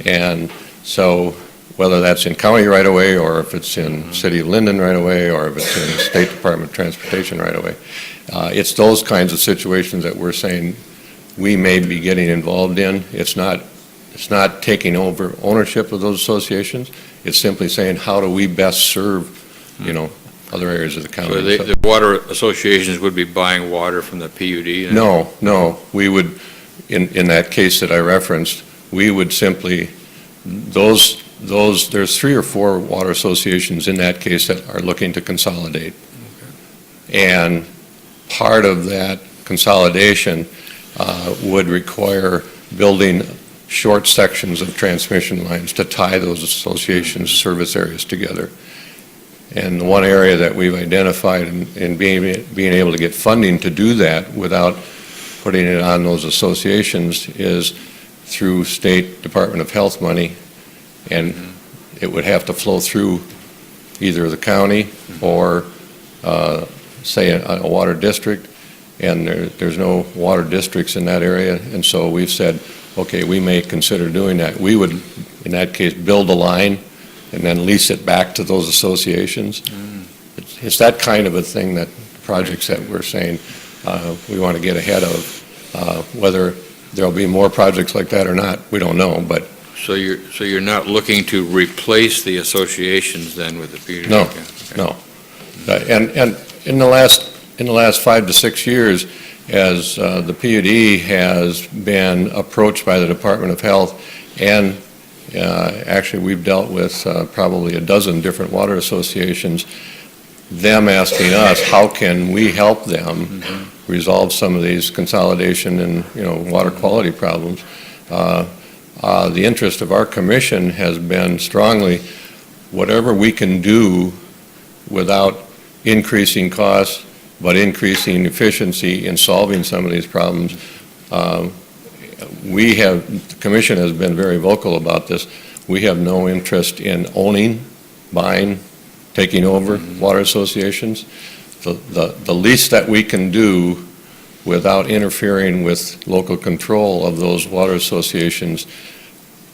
and so whether that's in county right away, or if it's in City of Linden right away, or if it's in State Department of Transportation right away, it's those kinds of situations that we're saying we may be getting involved in. It's not taking over ownership of those associations. It's simply saying, how do we best serve, other areas of the county. So the water associations would be buying water from the PUD? No. We would, in that case that I referenced, we would simply, there's 3 or 4 water associations in that case that are looking to consolidate. And part of that consolidation would require building short sections of transmission lines to tie those associations' service areas together. And the one area that we've identified in being able to get funding to do that without putting it on those associations is through State Department of Health money, and it would have to flow through either the county or, say, a water district, and there's no water districts in that area, and so we've said, okay, we may consider doing that. We would, in that case, build a line and then lease it back to those associations. It's that kind of a thing, that projects that we're saying we want to get ahead of. Whether there'll be more projects like that or not, we don't know, but. So you're not looking to replace the associations then with the PUD? No, Okay. no. And in the last 5 to 6 years, as the PUD has been approached by the Department of Health, and actually we've dealt with probably a dozen different water associations, them asking us, how can we help them resolve some of these consolidation and, water quality problems. The interest of our commission has been strongly, whatever we can do without increasing costs, but increasing efficiency in solving some of these problems. The commission has been very vocal about this. We have no interest in owning, buying, taking over water associations. The least that we can do without interfering with local control of those water associations,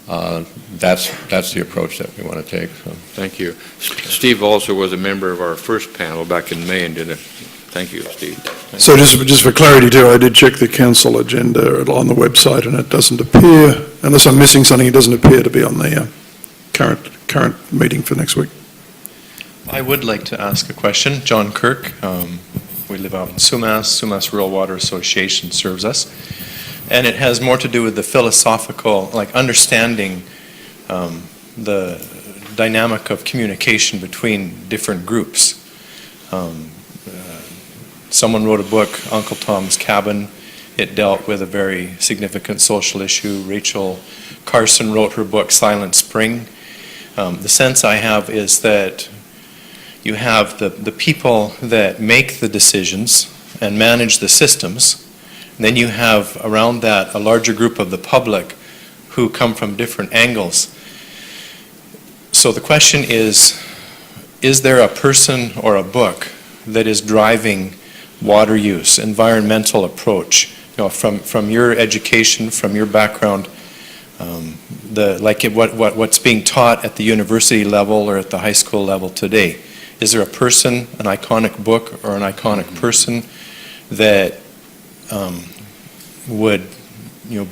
that's the approach that we want to take. So. Thank you. Steve also was a member of our first panel back in May and did it. Thank you, Steve. So just for clarity too, I did check the council agenda on the website, and it doesn't appear, unless I'm missing something, it doesn't appear to be on the current meeting for next week. I would like to ask a question. John Kirk, we live out in Sumas. Sumas Rural Water Association serves us. And it has more to do with the philosophical, like understanding the dynamic of communication between different groups. Someone wrote a book, Uncle Tom's Cabin. It dealt with a very significant social issue. Rachel Carson wrote her book, Silent Spring. The sense I have is that you have the people that make the decisions and manage the systems. And then you have around that a larger group of the public who come from different angles. So the question is there a person or a book that is driving water use, environmental approach? From your education, from your background, what's being taught at the university level or at the high school level today. Is there a person, an iconic book or an iconic person that would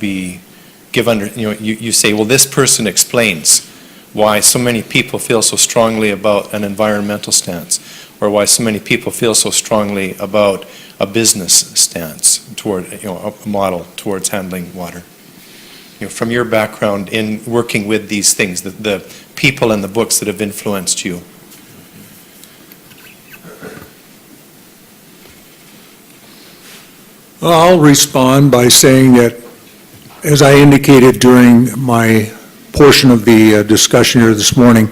be you say, well, this person explains why so many people feel so strongly about an environmental stance, or why so many people feel so strongly about a business stance toward a model towards handling water. From your background in working with these things, the people and the books that have influenced you. Well, I'll respond by saying that, as I indicated during my portion of the discussion here this morning,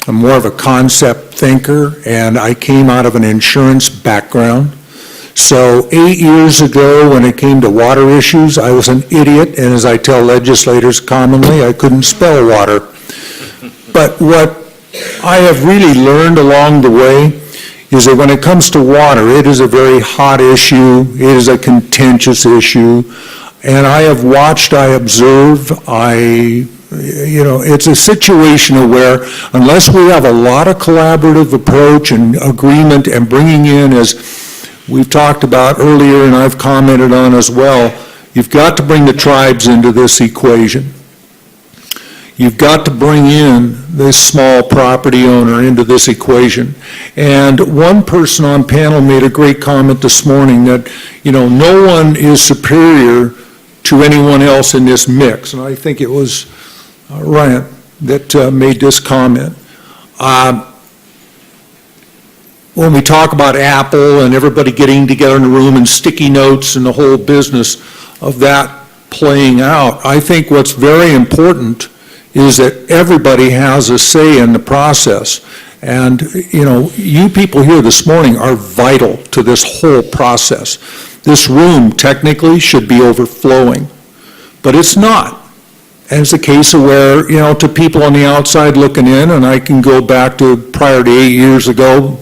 I'm more of a concept thinker, and I came out of an insurance background. So 8 years ago, when it came to water issues, I was an idiot, and as I tell legislators commonly, I couldn't spell water. But what I have really learned along the way is that when it comes to water, it is a very hot issue, it is a contentious issue, and I have watched, I observe, it's a situation where unless we have a lot of collaborative approach and agreement and bringing in, as we've talked about earlier and I've commented on as well, you've got to bring the tribes into this equation. You've got to bring in this small property owner into this equation. And one person on panel made a great comment this morning that, no one is superior to anyone else in this mix. And I think it was Ryan that made this comment. When we talk about Apple and everybody getting together in a room and sticky notes and the whole business of that playing out, I think what's very important is that everybody has a say in the process. And, you know, you people here this morning are vital to this whole process. This room technically should be overflowing, but it's not. And it's a case of where, you know, to people on the outside looking in, and I can go back to prior to 8 years ago,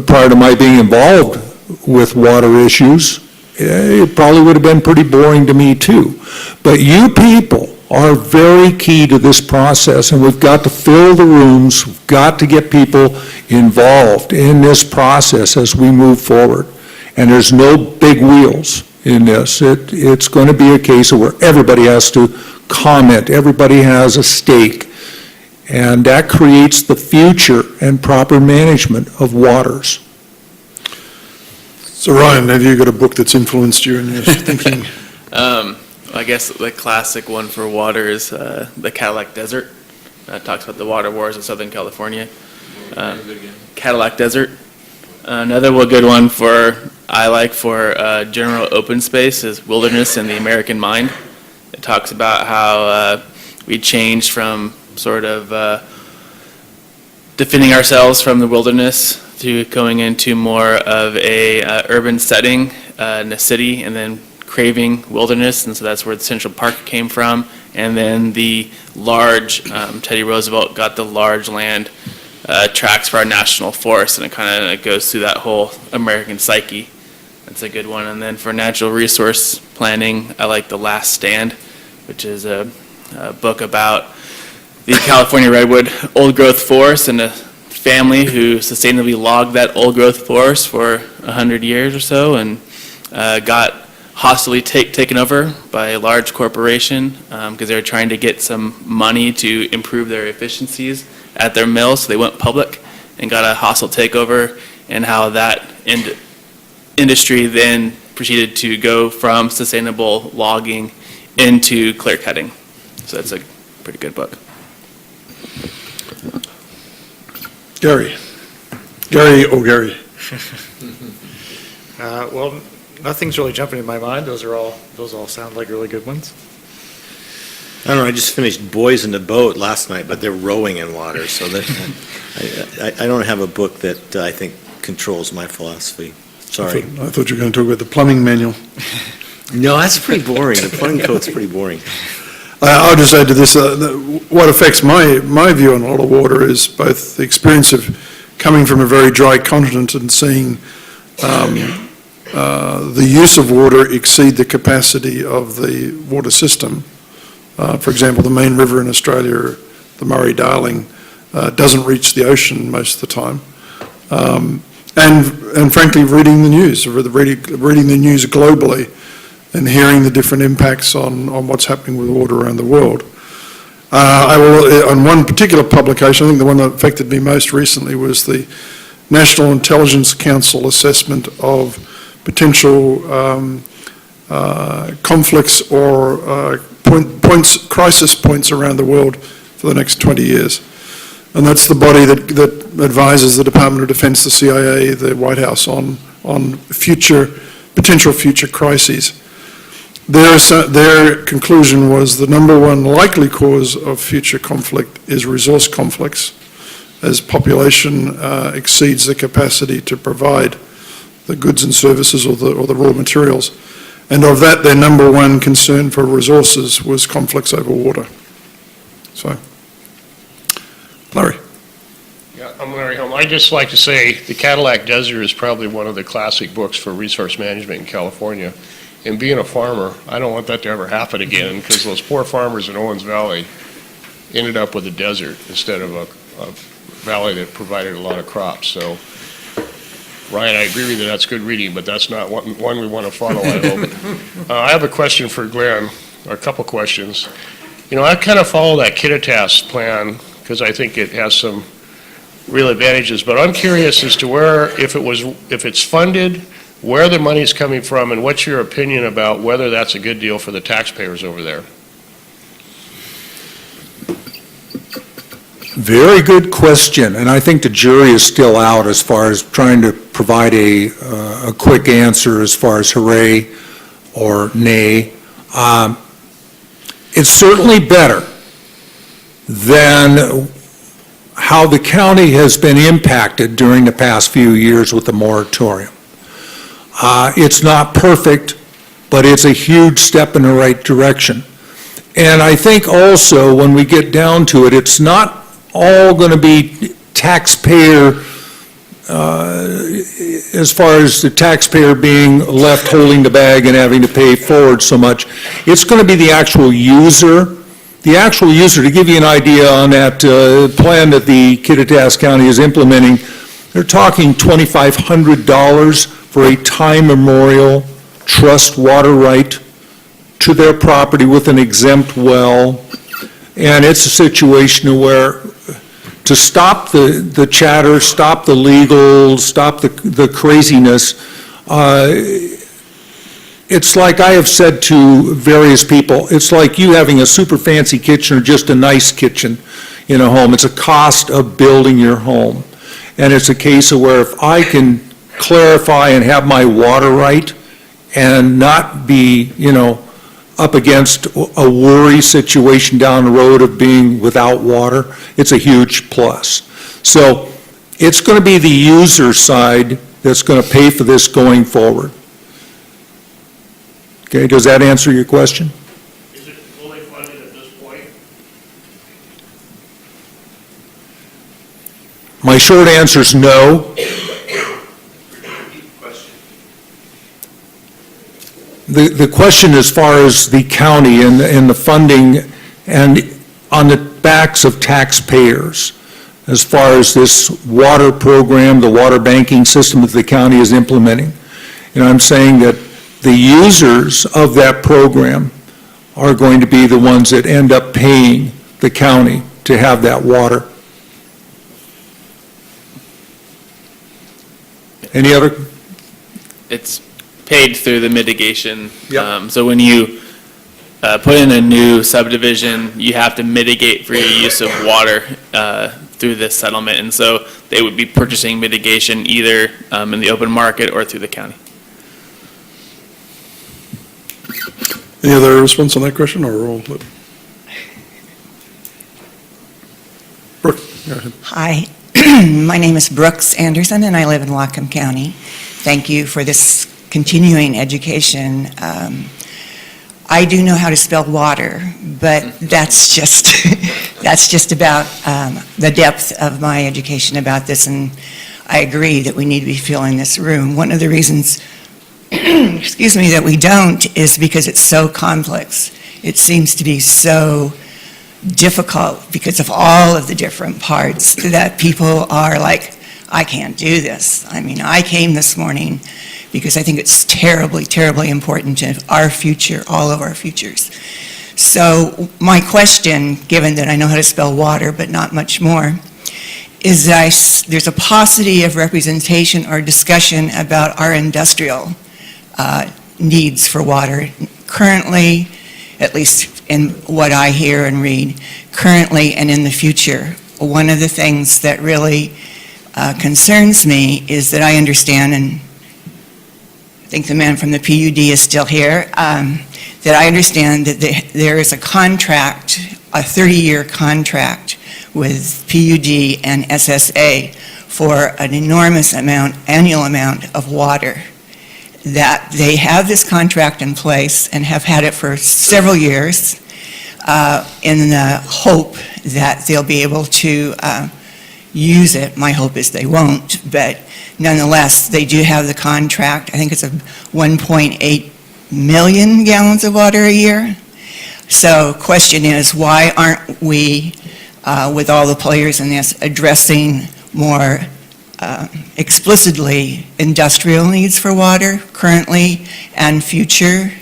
prior to my being involved with water issues, it probably would have been pretty boring to me too. But you people are very key to this process, and we've got to fill the rooms, we've got to get people involved in this process as we move forward. And there's no big wheels in this. It's going to be a case of where everybody has to comment, everybody has a stake, and that creates the future and proper management of waters. So Ryan, have you got a book that's influenced you in your thinking? I guess the classic one for water is the Cadillac Desert. It talks about the water wars in Southern California. Cadillac Desert. Another good one I like for general open space is Wilderness and the American Mind. It talks about how we changed from sort of defending ourselves from the wilderness to going into more of a urban setting in a city, and then craving wilderness, and so that's where the Central Park came from. And then the large, Teddy Roosevelt got the large land tracts for our national forest, and it kind of goes through that whole American psyche. That's a good one. And then for natural resource planning, I like The Last Stand, which is a book about the California redwood old growth forest and a family who sustainably logged that old growth forest for 100 years or so, and got hostily taken over by a large corporation because they were trying to get some money to improve their efficiencies at their mill, so they went public and got a hostile takeover, and how that industry then proceeded to go from sustainable logging into clear cutting. So that's a pretty good book. Gary. Well, nothing's really jumping in my mind. Those all sound like really good ones. I don't know, I just finished Boys in the Boat last night, but they're rowing in water, so that, I don't have a book that I think controls my philosophy. Sorry. I thought you were going to talk about the plumbing manual. No, that's pretty boring. The plumbing code's pretty boring. I'll just add to this, what affects my view on a lot of water is both the experience of coming from a very dry continent and seeing the use of water exceed the capacity of the water system. For example, the main river in Australia, the Murray-Darling, doesn't reach the ocean most of the time. And frankly, reading the news globally, and hearing the different impacts on what's happening with water around the world. I will, on one particular publication, I think the one that affected me most recently was the National Intelligence Council assessment of potential conflicts or crisis points around the world for the next 20 years. And that's the body that advises the Department of Defense, the CIA, the White House on potential future crises. Their conclusion was the number one likely cause of future conflict is resource conflicts, as population exceeds the capacity to provide the goods and services or the raw materials. And of that, their number one concern for resources was conflicts over water. So, Larry. Yeah, I'm Larry Helm. I'd just like to say the Cadillac Desert is probably one of the classic books for resource management in California. And being a farmer, I don't want that to ever happen again, because those poor farmers in Owens Valley ended up with a desert instead of a valley that provided a lot of crops. So, Ryan, I agree with you, that's good reading, but that's not one we want to follow, I hope. I have a question for Glen, or a couple questions. You know, I kind of follow that Kittitas plan, because I think it has some real advantages, but I'm curious as to where, if it's funded where the money's coming from, and what's your opinion about whether that's a good deal for the taxpayers over there? Very good question, and I think the jury is still out as far as trying to provide a quick answer as far as hooray or nay. It's certainly better than how the county has been impacted during the past few years with the moratorium. It's not perfect, but it's a huge step in the right direction. And I think also, when we get down to it, it's not all going to be taxpayer, as far as the taxpayer being left holding the bag and having to pay forward so much. It's going to be the actual user. The actual user, to give you an idea on that plan that the Kittitas County is implementing, they're talking $2,500 for a time memorial trust water right to their property with an exempt well. And it's a situation where to stop the chatter, stop the legal, stop the craziness, it's like I have said to various people, it's like you having a super fancy kitchen or just a nice kitchen in a home. It's a cost of building your home. And it's a case of where if I can clarify and have my water right and not be, up against a worry situation down the road of being without water, it's a huge plus. So it's going to be the user side that's going to pay for this going forward. Okay, does that answer your question? Is it fully funded at this point? My short answer is no. The question as far as the county and the funding and on the backs of taxpayers, as far as this water program, the water banking system that the county is implementing. And I'm saying that the users of that program are going to be the ones that end up paying the county to have that water. Any other? It's paid through the mitigation. Yep. So when you put in a new subdivision, you have to mitigate for your use of water through this settlement. And so they would be purchasing mitigation either in the open market or through the county. Any other response on that question, or roll? Brooke, go ahead. Hi, my name is Brooks Anderson, and I live in Whatcom County. Thank you for this continuing education. I do know how to spell water, but that's just about the depth of my education about this, and I agree that we need to be filling this room. One of the reasons, excuse me, that we don't is because it's so complex. It seems to be so difficult because of all of the different parts that people are like, I can't do this. I mean, I came this morning because I think it's terribly, terribly important to our future, all of our futures. So my question, given that I know how to spell water but not much more, is that there's a paucity of representation or discussion about our industrial needs for water. Currently, at least in what I hear and read, currently and in the future, one of the things that really concerns me is that I understand, and I think the man from the PUD is still here, that I understand that there is a contract, a 30-year contract with PUD and SSA for an enormous amount, annual amount of water, that they have this contract in place and have had it for several years in the hope that they'll be able to use it. My hope is they won't, but nonetheless, they do have the contract. I think it's a 1.8 million gallons of water a year. So question is, why aren't we, with all the players in this, addressing more explicitly industrial needs for water currently and future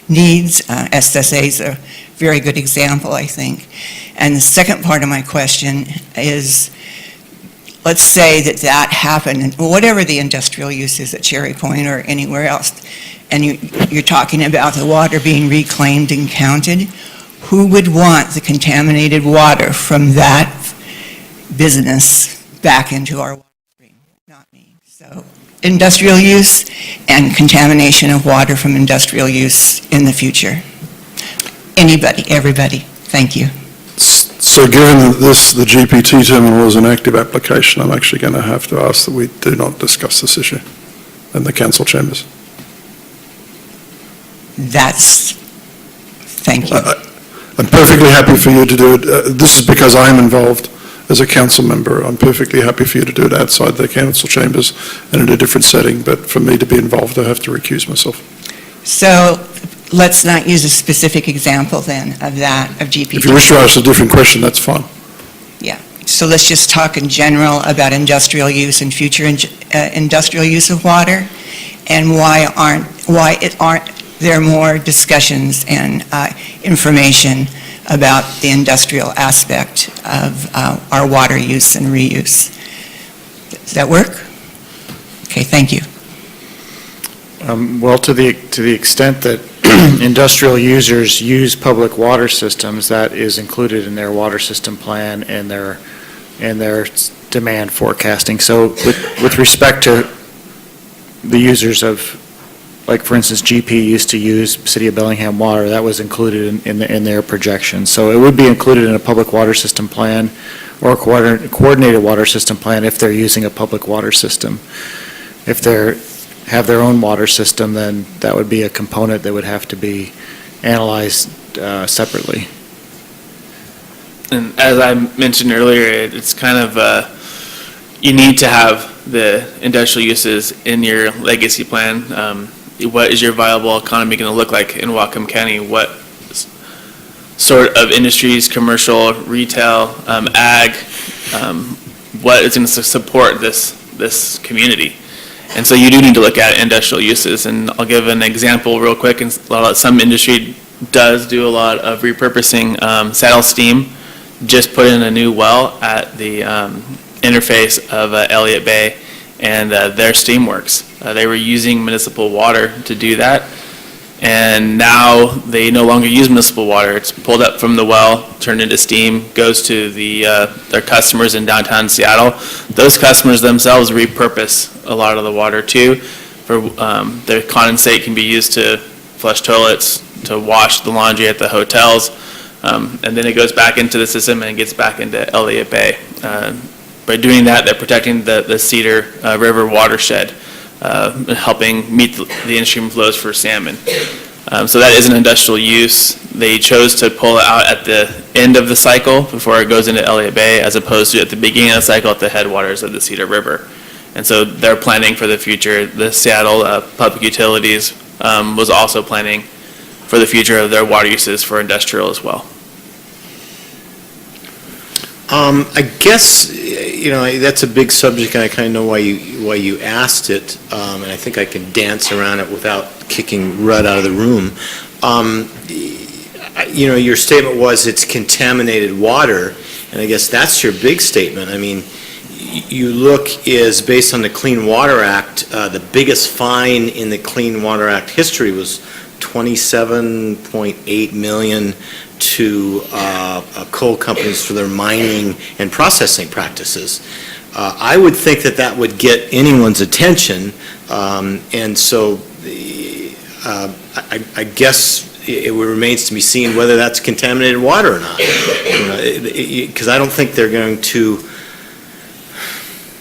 needs? SSA is a very good example, I think. And the second part of my question is, let's say that happened, and whatever the industrial use is at Cherry Point or anywhere else, and you're talking about the water being reclaimed and counted, who would want the contaminated water from that business back into our water stream? Not me. So industrial use and contamination of water from industrial use in the future. Anybody, everybody. Thank you. So given that the GPT terminal is an active application, I'm actually going to have to ask that we do not discuss this issue in the council chambers. Thank you. I'm perfectly happy for you to do it. This is because I'm involved as a council member. I'm perfectly happy for you to do it outside the council chambers and in a different setting, but for me to be involved, I have to recuse myself. So let's not use a specific example then of GPT. If you wish to ask a different question, that's fine. Yeah. So let's just talk in general about industrial use and future industrial use of water, and why aren't there more discussions and information about the industrial aspect of our water use and reuse. Does that work? Okay, thank you. Well, to the extent that industrial users use public water systems, that is included in their water system plan and their demand forecasting. So with respect to the users of, like for instance, GP used to use City of Bellingham water, that was included in their projections. So it would be included in a public water system plan or a coordinated water system plan if they're using a public water system. If they have their own water system, then that would be a component that would have to be analyzed separately. And as I mentioned earlier, it's kind of, you need to have the industrial uses in your legacy plan. What is your viable economy going to look like in Whatcom County? What sort of industries, commercial, retail, ag, what is going to support this community? And so you do need to look at industrial uses, and I'll give an example real quick. And some industry does do a lot of repurposing. Saddle Steam just put in a new well at the interface of Elliott Bay and their steamworks. They were using municipal water to do that, and now they no longer use municipal water. It's pulled up from the well, turned into steam, goes to their customers in downtown Seattle. Those customers themselves repurpose a lot of the water too. For their condensate can be used to flush toilets, to wash the laundry at the hotels, and then it goes back into the system and it gets back into Elliott Bay. By doing that, they're protecting the Cedar River watershed, helping meet the in-stream flows for salmon. So that is an industrial use. They chose to pull it out at the end of the cycle before it goes into Elliott Bay, as opposed to at the beginning of the cycle at the headwaters of the Cedar River. And so they're planning for the future. The Seattle Public Utilities was also planning for the future of their water uses for industrial as well. I guess, that's a big subject, and I kind of know why you asked it, and I think I can dance around it without kicking Rudd out of the room. Your statement was it's contaminated water, and I guess that's your big statement. I mean, you look is based on the Clean Water Act, the biggest fine in the Clean Water Act history was $27.8 million to coal companies for their mining and processing practices. I would think that would get anyone's attention, and so I guess it remains to be seen whether that's contaminated water or not. Because I don't think they're going to.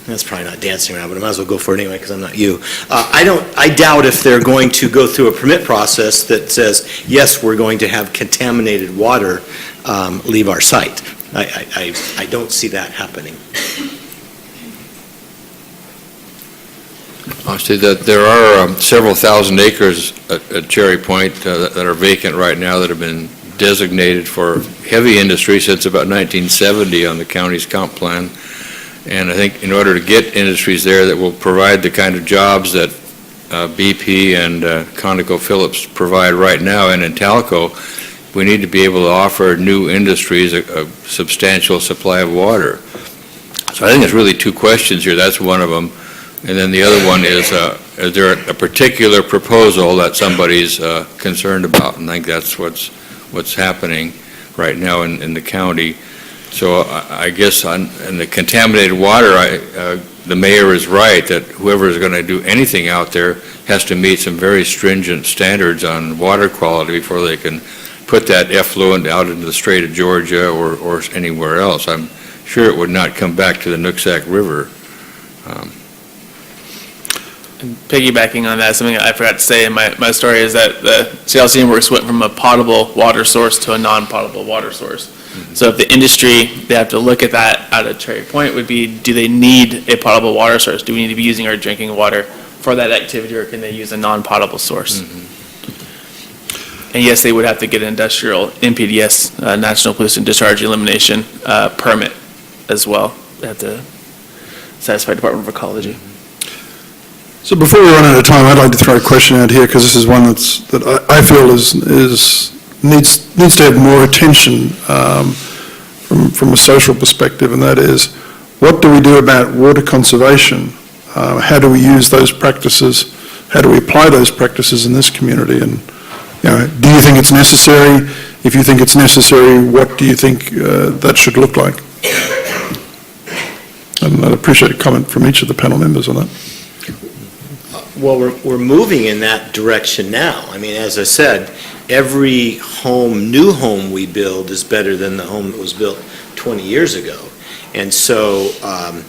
That's probably not dancing around, but I might as well go for it anyway because I'm not you. I doubt if they're going to go through a permit process that says, yes, we're going to have contaminated water leave our site. I don't see that happening. Honestly, there are several thousand acres at Cherry Point that are vacant right now that have been designated for heavy industry since about 1970 on the county's comp plan. And I think in order to get industries there that will provide the kind of jobs that BP and ConocoPhillips provide right now and in Talco, we need to be able to offer new industries a substantial supply of water. So I think it's really two questions here. That's one of them. And then the other one is there a particular proposal that somebody's concerned about? And I think that's what's happening right now in the county. So I guess in the contaminated water, the mayor is right that whoever is going to do anything out there has to meet some very stringent standards on water quality before they can put that effluent out into the Strait of Georgia or anywhere else. I'm sure it would not come back to the Nooksack River. And piggybacking on that, something I forgot to say in my story is that the Seattle Steamworks went from a potable water source to a non-potable water source. So if the industry, they have to look at that at a cherry point would be, do they need a potable water source? Do we need to be using our drinking water for that activity, or can they use a non-potable source? And yes, they would have to get an industrial NPDES, National Pollutant Discharge Elimination permit as well. They have to satisfy Department of Ecology. So before we run out of time, I'd like to throw a question out here, because this is one that I feel needs to have more attention from a social perspective, and that is, what do we do about water conservation? How do we use those practices? How do we apply those practices in this community? And do you think it's necessary? If you think it's necessary, what do you think that should look like? And I'd appreciate a comment from each of the panel members on that. Well, we're moving in that direction now. I mean, as I said, every new home we build is better than the home that was built 20 years ago. And so I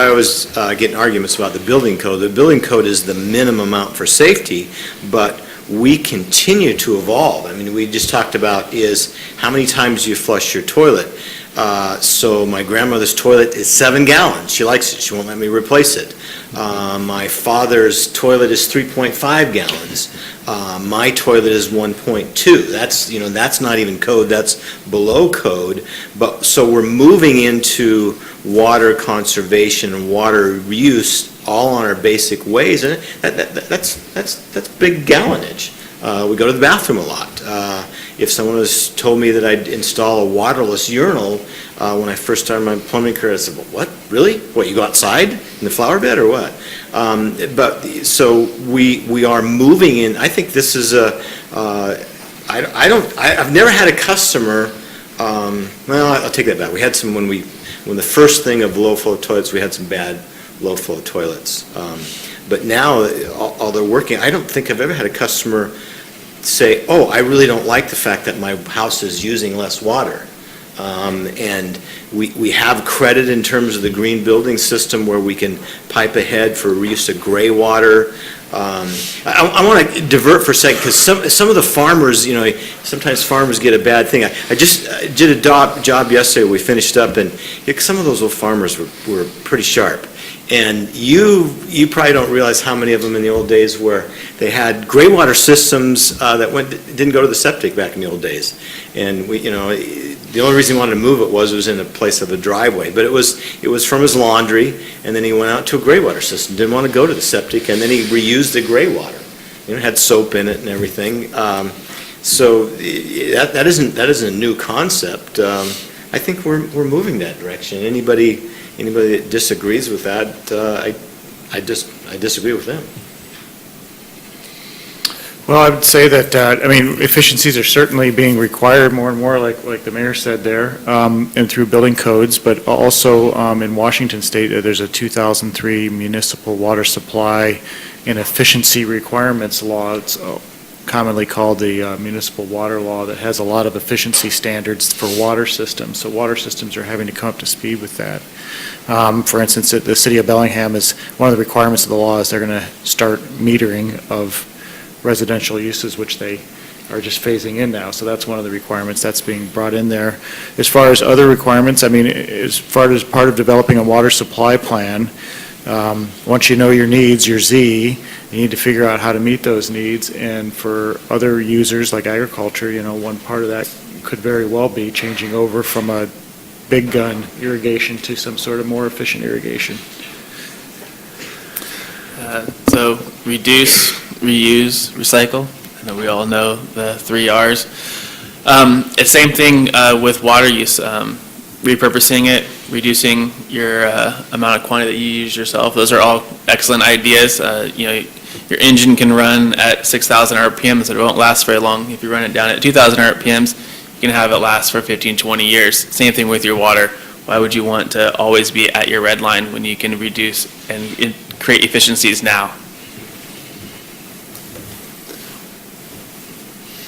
always get in arguments about the building code. The building code is the minimum amount for safety, but we continue to evolve. I mean, we just talked about is how many times you flush your toilet. So my grandmother's toilet is 7 gallons. She likes it. She won't let me replace it. My father's toilet is 3.5 gallons. My toilet is 1.2. That's not even code. That's below code. But so we're moving into water conservation and water reuse all on our basic ways, and that's big gallonage. We go to the bathroom a lot. If someone has told me that I'd install a waterless urinal when I first started my plumbing career, I said, well, what, really? What, you go outside in the flower bed or what? So we are moving in. I think this is I've never had a customer, well, I'll take that back. We had some when the first thing of low flow toilets, we had some bad low flow toilets. But now, all they're working, I don't think I've ever had a customer say, oh, I really don't like the fact that my house is using less water. And we have credit in terms of the green building system where we can pipe ahead for reuse of gray water. I want to divert for a second, because some of the farmers, sometimes farmers get a bad thing. I just did a job yesterday, we finished up, and some of those old farmers were pretty sharp. And you probably don't realize how many of them in the old days where they had gray water systems that didn't go to the septic back in the old days. And the only reason he wanted to move it was in a place of a driveway. But it was from his laundry, and then he went out to a gray water system. Didn't want to go to the septic, and then he reused the gray water. It had soap in it and everything. So that isn't a new concept. I think we're moving that direction. Anybody that disagrees with that, I disagree with them. Well, I would say that, efficiencies are certainly being required more and more, like the mayor said there, and through building codes, but also in Washington State, there's a 2003 Municipal Water Supply and Efficiency Requirements Law. It's commonly called the Municipal Water Law, that has a lot of efficiency standards for water systems. So water systems are having to come up to speed with that. For instance, the city of Bellingham is, one of the requirements of the law is they're going to start metering of residential uses, which they are just phasing in now. So that's one of the requirements that's being brought in there. As far as other requirements, as far as part of developing a water supply plan, once you know your needs, your Z, you need to figure out how to meet those needs. And for other users like agriculture, one part of that could very well be changing over from a big gun irrigation to some sort of more efficient irrigation. So reduce, reuse, recycle. I know we all know the 3 R's. It's same thing with water use. Repurposing it, reducing your amount of quantity that you use yourself. Those are all excellent ideas. Your engine can run at 6,000 RPMs, so it won't last very long. If you run it down at 2,000 RPMs, you can have it last for 15, 20 years. Same thing with your water. Why would you want to always be at your red line when you can reduce and create efficiencies now?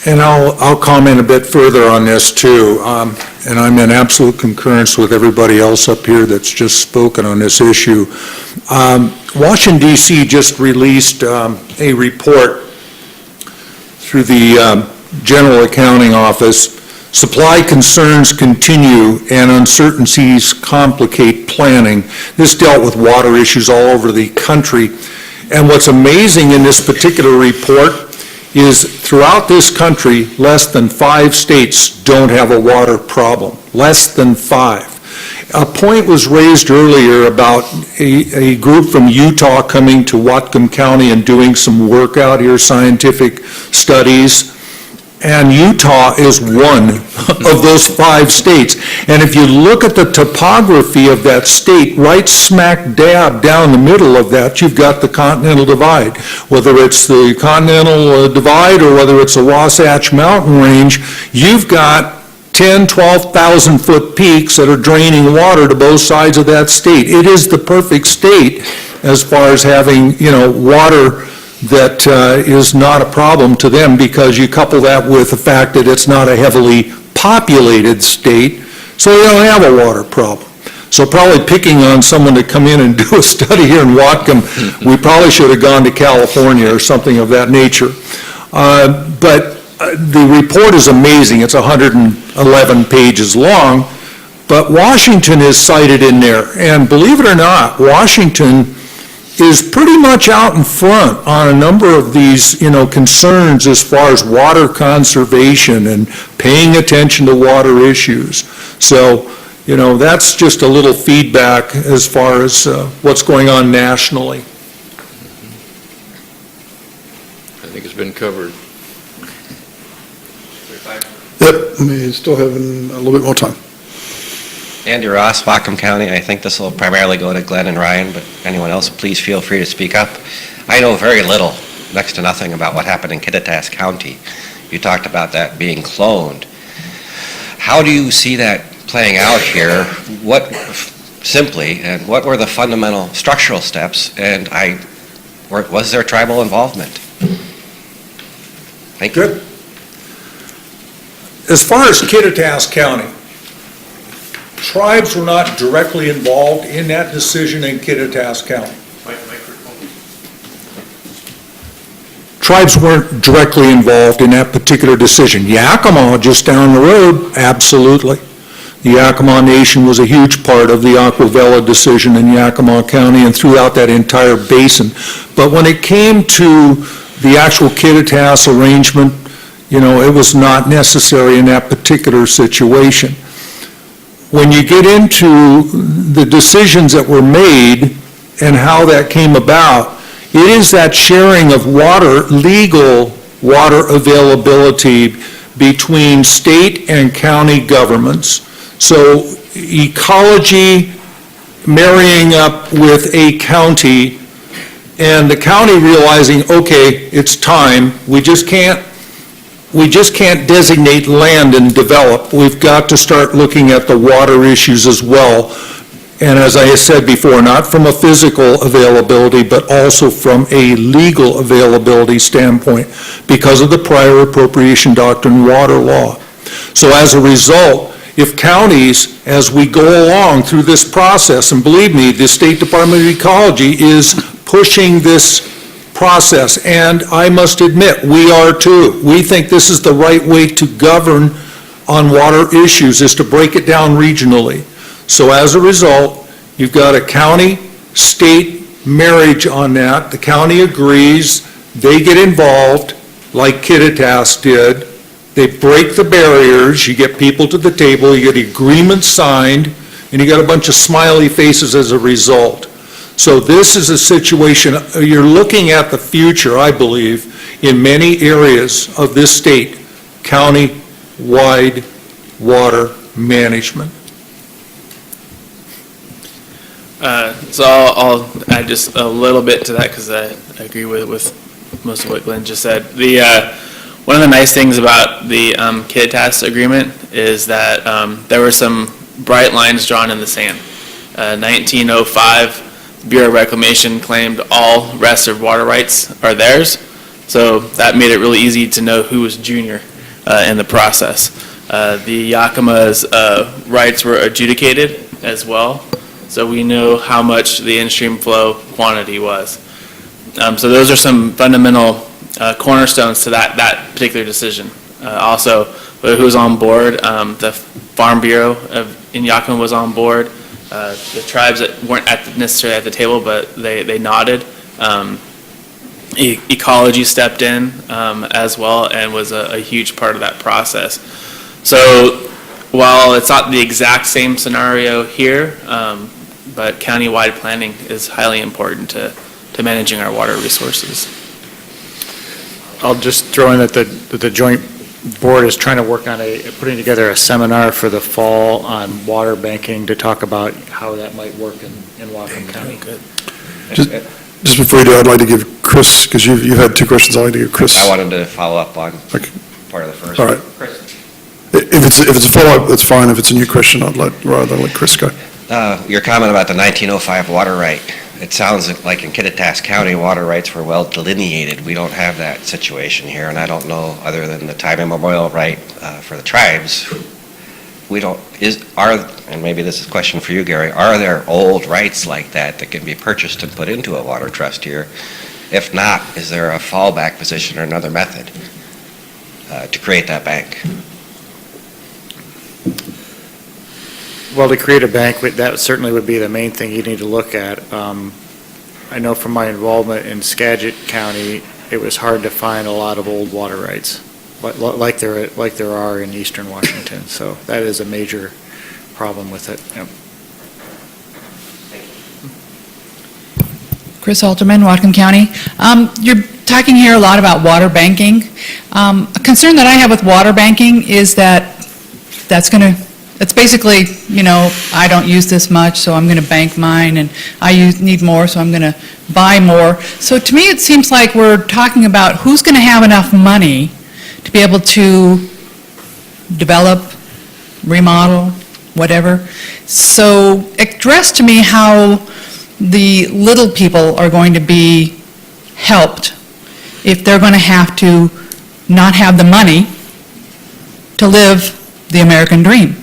And I'll comment a bit further on this too, and I'm in absolute concurrence with everybody else up here that's just spoken on this issue. Washington DC just released a report through the General Accounting Office. Supply concerns continue and uncertainties complicate planning. This dealt with water issues all over the country. And what's amazing in this particular report is throughout this country, less than 5 states don't have a water problem. Less than 5. A point was raised earlier about a group from Utah coming to Whatcom County and doing some work out here, scientific studies. And Utah is one of those 5 states. And if you look at the topography of that state, right smack dab down the middle of that, you've got the Continental Divide. Whether it's the Continental Divide or whether it's the Wasatch Mountain Range, you've got 10, 12,000 foot peaks that are draining water to both sides of that state. It is the perfect state as far as having, water that is not a problem to them, because you couple that with the fact that it's not a heavily populated state, so they don't have a water problem. So probably picking on someone to come in and do a study here in Whatcom, we probably should have gone to California or something of that nature. But the report is amazing. It's 111 pages long, but Washington is cited in there. And believe it or not, Washington is pretty much out in front on a number of these, concerns as far as water conservation and paying attention to water issues. So, that's just a little feedback as far as what's going on nationally. I think it's been covered. Yep, we still have a little bit more time. Andy Ross, Whatcom County. I think this will primarily go to Glen and Ryan, but anyone else, please feel free to speak up. I know very little, next to nothing, about what happened in Kittitas County. You talked about that being cloned. How do you see that playing out here? What were the fundamental structural steps, and was there tribal involvement? Thank you. Good. As far as Kittitas County, tribes were not directly involved in that decision in Kittitas County. Tribes weren't directly involved in that particular decision. Yakima, just down the road, absolutely. The Yakima Nation was a huge part of the Aquavella decision in Yakima County and throughout that entire basin. But when it came to the actual Kittitas arrangement, it was not necessary in that particular situation. When you get into the decisions that were made and how that came about, it is that sharing of water, legal water availability between state and county governments. So ecology marrying up with a county, and the county realizing, okay, it's time, we just can't designate land and develop. We've got to start looking at the water issues as well. And as I said before, not from a physical availability, but also from a legal availability standpoint because of the prior appropriation doctrine water law. So as a result, if counties, as we go along through this process, and believe me, the State Department of Ecology is pushing this process, and I must admit, we are too. We think this is the right way to govern on water issues, is to break it down regionally. So as a result, you've got a county-state marriage on that. The county agrees, they get involved, like Kittitas did. They break the barriers, you get people to the table, you get agreements signed, and you got a bunch of smiley faces as a result. So this is a situation, you're looking at the future, I believe, in many areas of this state, county-wide water management. So I'll add just a little bit to that because I agree with most of what Glenn just said. One of the nice things about the Kittitas agreement is that there were some bright lines drawn in the sand. 1905, Bureau of Reclamation claimed all restored water rights are theirs, so that made it really easy to know who was junior in the process. The Yakima's rights were adjudicated as well, so we know how much the in-stream flow quantity was. So those are some fundamental cornerstones to that particular decision. Also, who was on board, the Farm Bureau in Yakima was on board. The tribes that weren't necessarily at the table, but they nodded. Ecology stepped in as well and was a huge part of that process. So while it's not the exact same scenario here, but county-wide planning is highly important to managing our water resources. I'll just throw in that the joint board is trying to work on putting together a seminar for the fall on water banking to talk about how that might work in Whatcom County. Good. Just before you do, I'd like to give Chris, because you've had two questions, I'd like to give Chris. I wanted to follow up on Okay. part of the first. All right. Chris. If it's a follow-up, that's fine. If it's a new question, I'd rather let Chris go. Your comment about the 1905 water right, it sounds like in Kittitas County, water rights were well delineated. We don't have that situation here, and I don't know, other than the time immemorial right for the tribes, and maybe this is a question for you, Gary, are there old rights like that can be purchased and put into a water trust here? If not, is there a fallback position or another method to create that bank? Well, to create a bank, that certainly would be the main thing you need to look at. I know from my involvement in Skagit County, it was hard to find a lot of old water rights, like there are in eastern Washington. So that is a major problem with it. Yep. Chris Alterman, Whatcom County. You're talking here a lot about water banking. A concern that I have with water banking is that it's basically, I don't use this much, so I'm going to bank mine, and I need more, so I'm going to buy more. So to me, it seems like we're talking about who's going to have enough money to be able to develop, remodel, whatever. So address to me how the little people are going to be helped if they're going to have to not have the money to live the American dream.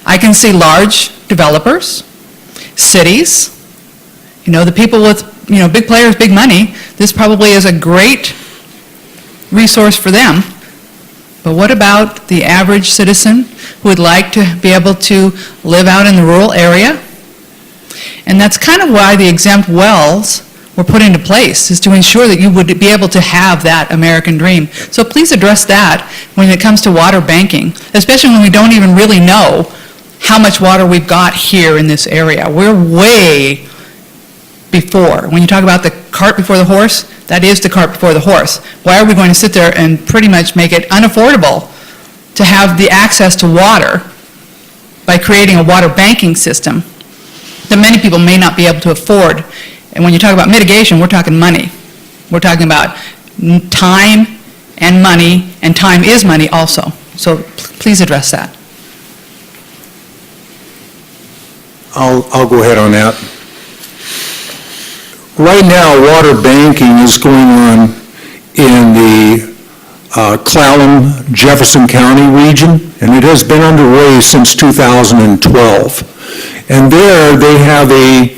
I can see large developers, cities, the people with, big players, big money. This probably is a great resource for them. But what about the average citizen who would like to be able to live out in the rural area? And that's kind of why the exempt wells were put into place, is to ensure that you would be able to have that American dream. So please address that when it comes to water banking, especially when we don't even really know how much water we've got here in this area. We're way before. When you talk about the cart before the horse, that is the cart before the horse. Why are we going to sit there and pretty much make it unaffordable to have the access to water by creating a water banking system that many people may not be able to afford? And when you talk about mitigation, we're talking money. We're talking about time and money, and time is money also. So please address that. I'll go ahead on that. Right now, water banking is going on in the Clallam, Jefferson County region, and it has been underway since 2012. And there, they have a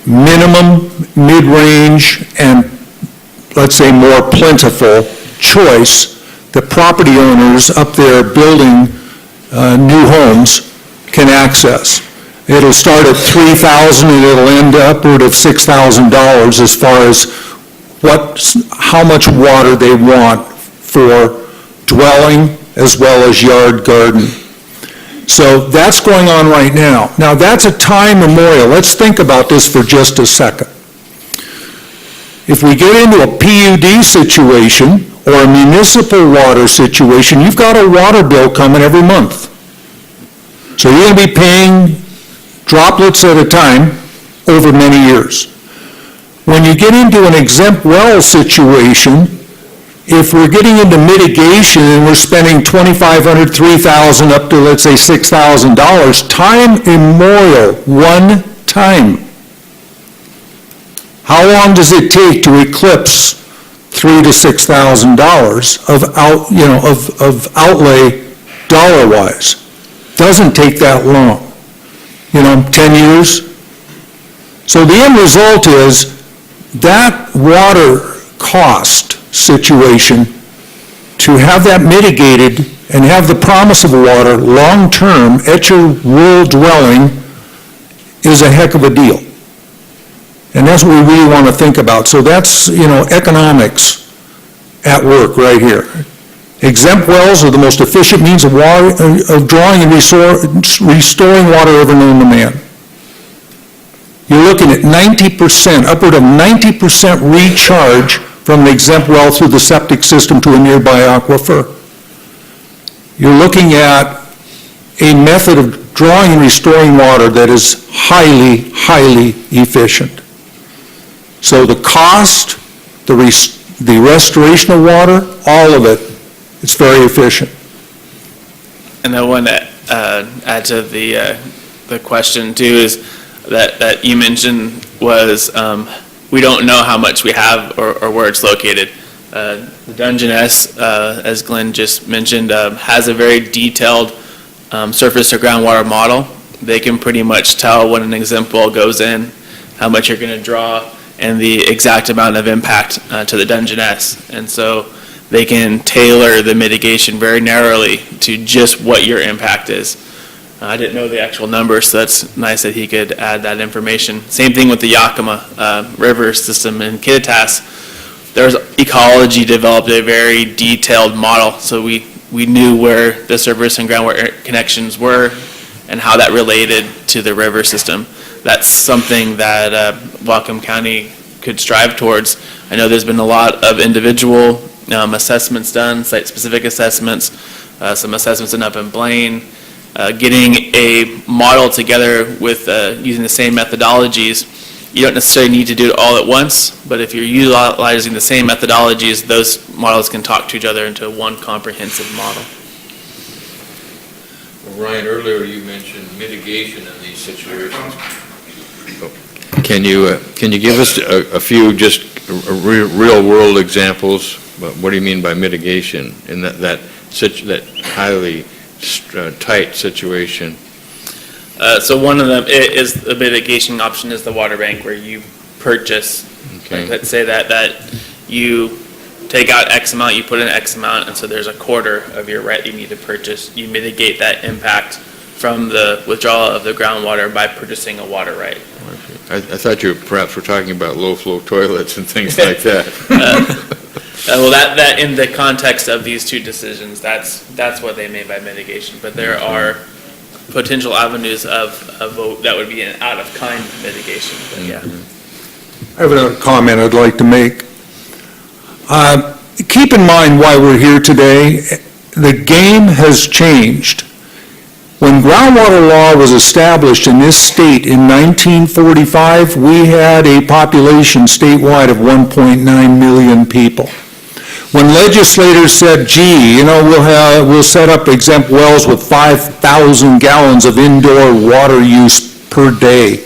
minimum, mid-range, and let's say more plentiful choice that property owners up there building new homes can access. It'll start at $3,000 and it'll end upward of $6,000 as far as how much water they want for dwelling as well as yard garden. So that's going on right now. Now that's a time memorial. Let's think about this for just a second. If we get into a PUD situation or a municipal water situation, you've got a water bill coming every month. So you're going to be paying droplets at a time over many years. When you get into an exempt well situation, if we're getting into mitigation and we're spending $2,500, $3,000 up to, let's say, $6,000, time immemorial, one time. How long does it take to eclipse $3,000 to $6,000 of outlay dollar-wise? Doesn't take that long. 10 years? So the end result is that water cost situation, to have that mitigated and have the promise of water long-term at your rural dwelling is a heck of a deal. And that's what we really want to think about. So that's, economics at work right here. Exempt wells are the most efficient means of drawing and restoring water ever known to man. You're looking at 90%, upward of 90% recharge from the exempt well through the septic system to a nearby aquifer. You're looking at a method of drawing and restoring water that is highly, highly efficient. So the cost, the restoration of water, all of it, it's very efficient. And I want to add to the question too is that you mentioned was we don't know how much we have or where it's located. The Dungeness, as Glen just mentioned, has a very detailed surface to groundwater model. They can pretty much tell when an exempt well goes in, how much you're going to draw, and the exact amount of impact to the Dungeness. And so they can tailor the mitigation very narrowly to just what your impact is. I didn't know the actual number, so that's nice that he could add that information. Same thing with the Yakima River system in Kittitas. There's Ecology developed a very detailed model, so we knew where the surface and groundwater connections were and how that related to the river system. That's something that Whatcom County could strive towards. I know there's been a lot of individual assessments done, site-specific assessments, some assessments done up in Blaine. Getting a model together with using the same methodologies, you don't necessarily need to do it all at once, but if you're utilizing the same methodologies, those models can talk to each other into one comprehensive model. Ryan, earlier you mentioned mitigation in these situations. Can you give us a few just real-world examples? What do you mean by mitigation in that highly tight situation? So one of them is the mitigation option is the water bank where you purchase. Okay. Let's say that you take out X amount, you put in X amount, and so there's a quarter of your right you need to purchase. You mitigate that impact from the withdrawal of the groundwater by purchasing a water right. I thought you perhaps were talking about low-flow toilets and things like that. Well, that in the context of these two decisions, that's what they mean by mitigation. But there are potential avenues of that would be an out-of-kind mitigation. But yeah. I have a comment I'd like to make. Keep in mind why we're here today. The game has changed. When groundwater law was established in this state in 1945, we had a population statewide of 1.9 million people. When legislators said, gee, we'll set up exempt wells with 5,000 gallons of indoor water use per day.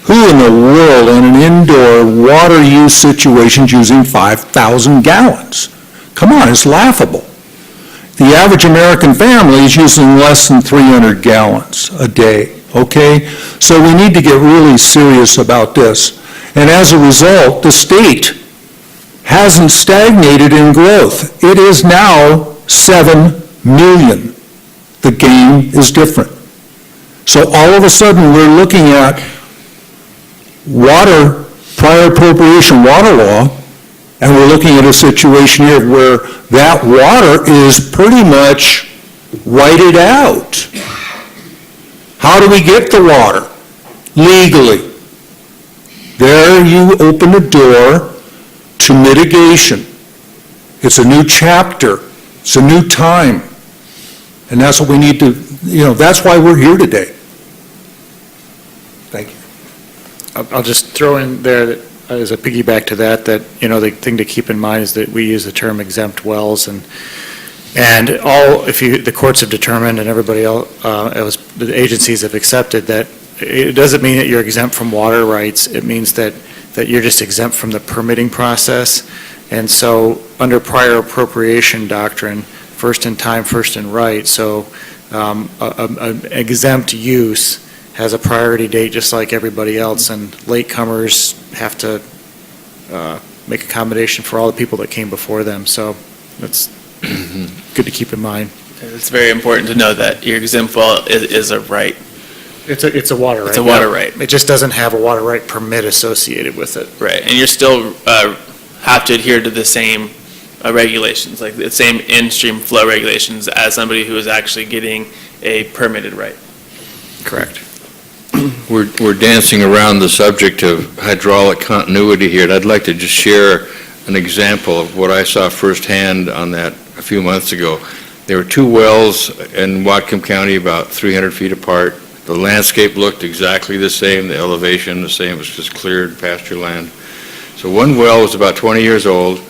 Who in the world in an indoor water use situation is using 5,000 gallons? Come on, it's laughable. The average American family is using less than 300 gallons a day, okay? So we need to get really serious about this. And as a result, the state hasn't stagnated in growth. It is now 7 million. The game is different. So all of a sudden, we're looking at water, prior appropriation water law, and we're looking at a situation here where that water is pretty much whited out. How do we get the water? Legally. There you open the door to mitigation. It's a new chapter. It's a new time. And that's what we need to, that's why we're here today. Thank you. I'll just throw in there that as a piggyback to that, the thing to keep in mind is that we use the term exempt wells, and the courts have determined, and everybody else, the agencies have accepted that it doesn't mean that you're exempt from water rights. It means that you're just exempt from the permitting process. And so under prior appropriation doctrine, first in time, first in right, so an exempt use has a priority date just like everybody else, and latecomers have to make accommodation for all the people that came before them. So that's good to keep in mind. It's very important to know that your exempt well is a right. It's a water right. It's a water right. It just doesn't have a water right permit associated with it. Right, and you're still have to adhere to the same regulations, like the same in-stream flow regulations as somebody who is actually getting a permitted right. Correct. We're dancing around the subject of hydraulic continuity here, and I'd like to just share an example of what I saw firsthand on that a few months ago. There were two wells in Whatcom County about 300 feet apart. The landscape looked exactly the same, the elevation the same, it was just cleared pasture land. So one well was about 20 years old.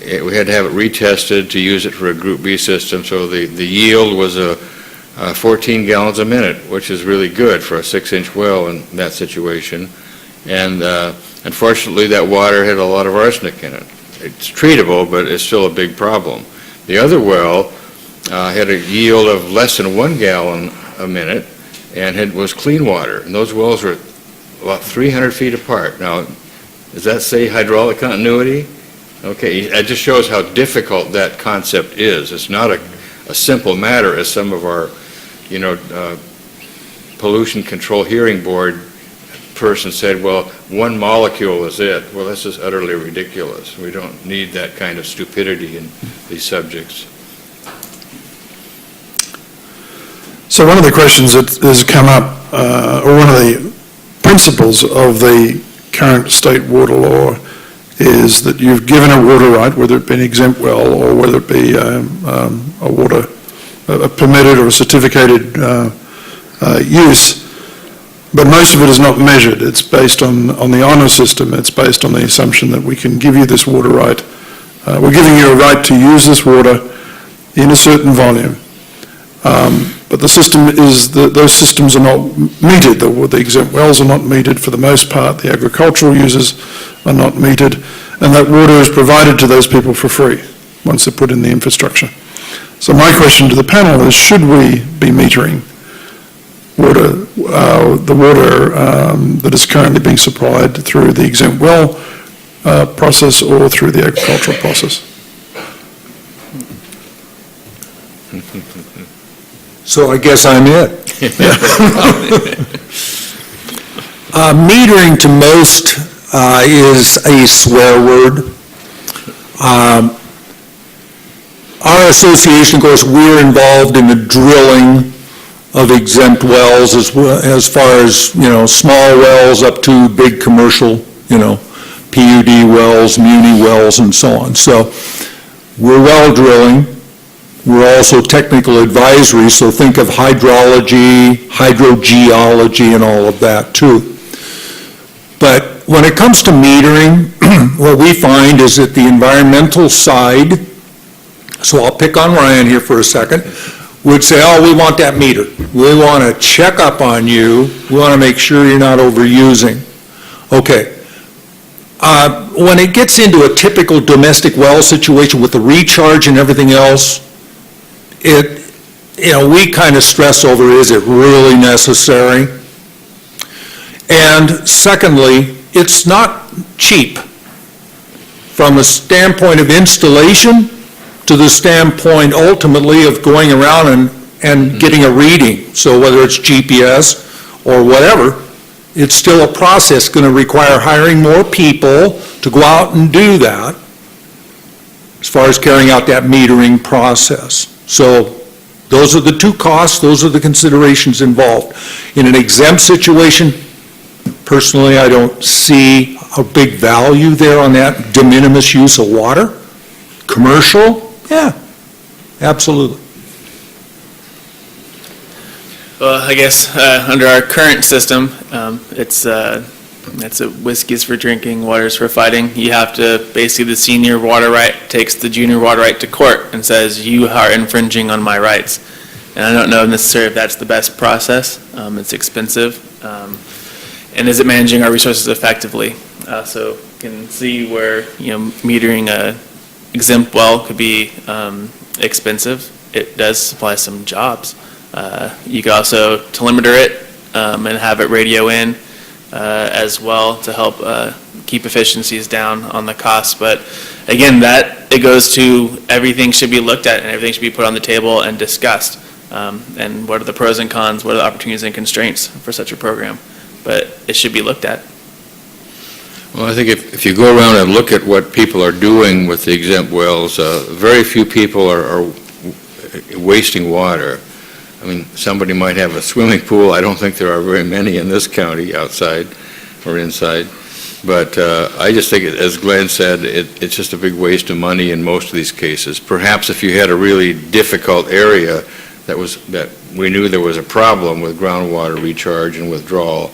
We had to have it retested to use it for a Group B system, so the yield was 14 gallons a minute, which is really good for a 6-inch well in that situation. And unfortunately, that water had a lot of arsenic in it. It's treatable, but it's still a big problem. The other well had a yield of less than 1 gallon a minute, and it was clean water. And those wells were about 300 feet apart. Now, does that say hydraulic continuity? Okay, it just shows how difficult that concept is. It's not a simple matter, as some of our, pollution control hearing board person said, well, one molecule is it. Well, this is utterly ridiculous. We don't need that kind of stupidity in these subjects. So one of the questions that has come up, or one of the principles of the current state water law, is that you've given a water right, whether it be an exempt well or whether it be a permitted or a certificated use, but most of it is not measured. It's based on the honor system. It's based on the assumption that we can give you this water right. We're giving you a right to use this water in a certain volume. But the system is, those systems are not metered. The exempt wells are not metered for the most part. The agricultural users are not metered. And that water is provided to those people for free once they're put in the infrastructure. So my question to the panel is, should we be metering the water that is currently being supplied through the exempt well process or through the agricultural process? So I guess I'm it. Metering to most is a swear word. Our association, of course, we're involved in the drilling of exempt wells as far as, small wells up to big commercial, PUD wells, muni wells, and so on. So we're well drilling. We're also technical advisory, so think of hydrology, hydrogeology, and all of that too. But when it comes to metering, what we find is that the environmental side, so I'll pick on Ryan here for a second, would say, oh, we want that meter. We want to check up on you. We want to make sure you're not overusing. Okay. When it gets into a typical domestic well situation with the recharge and everything else, we kind of stress over, is it really necessary? And secondly, it's not cheap from a standpoint of installation to the standpoint ultimately of going around and getting a reading. So whether it's GPS or whatever, it's still a process going to require hiring more people to go out and do that as far as carrying out that metering process. So those are the two costs, those are the considerations involved. In an exempt situation, personally, I don't see a big value there on that de minimis use of water. Commercial, yeah, absolutely. Well, I guess under our current system, it's That's it. Whiskey's for drinking, water's for fighting. You have to, basically, the senior water right takes the junior water right to court and says, you are infringing on my rights. And I don't know necessarily if that's the best process. It's expensive. And is it managing our resources effectively? So you can see where, metering a exempt well could be expensive. It does supply some jobs. You could also telemeter it and have it radio in as well to help keep efficiencies down on the costs. But again, it goes to everything should be looked at and everything should be put on the table and discussed. And what are the pros and cons, what are the opportunities and constraints for such a program? But it should be looked at. Well, I think if you go around and look at what people are doing with the exempt wells, very few people are wasting water. I mean, somebody might have a swimming pool. I don't think there are very many in this county outside or inside. But I just think, as Glenn said, it's just a big waste of money in most of these cases. Perhaps if you had a really difficult area that we knew there was a problem with groundwater recharge and withdrawal,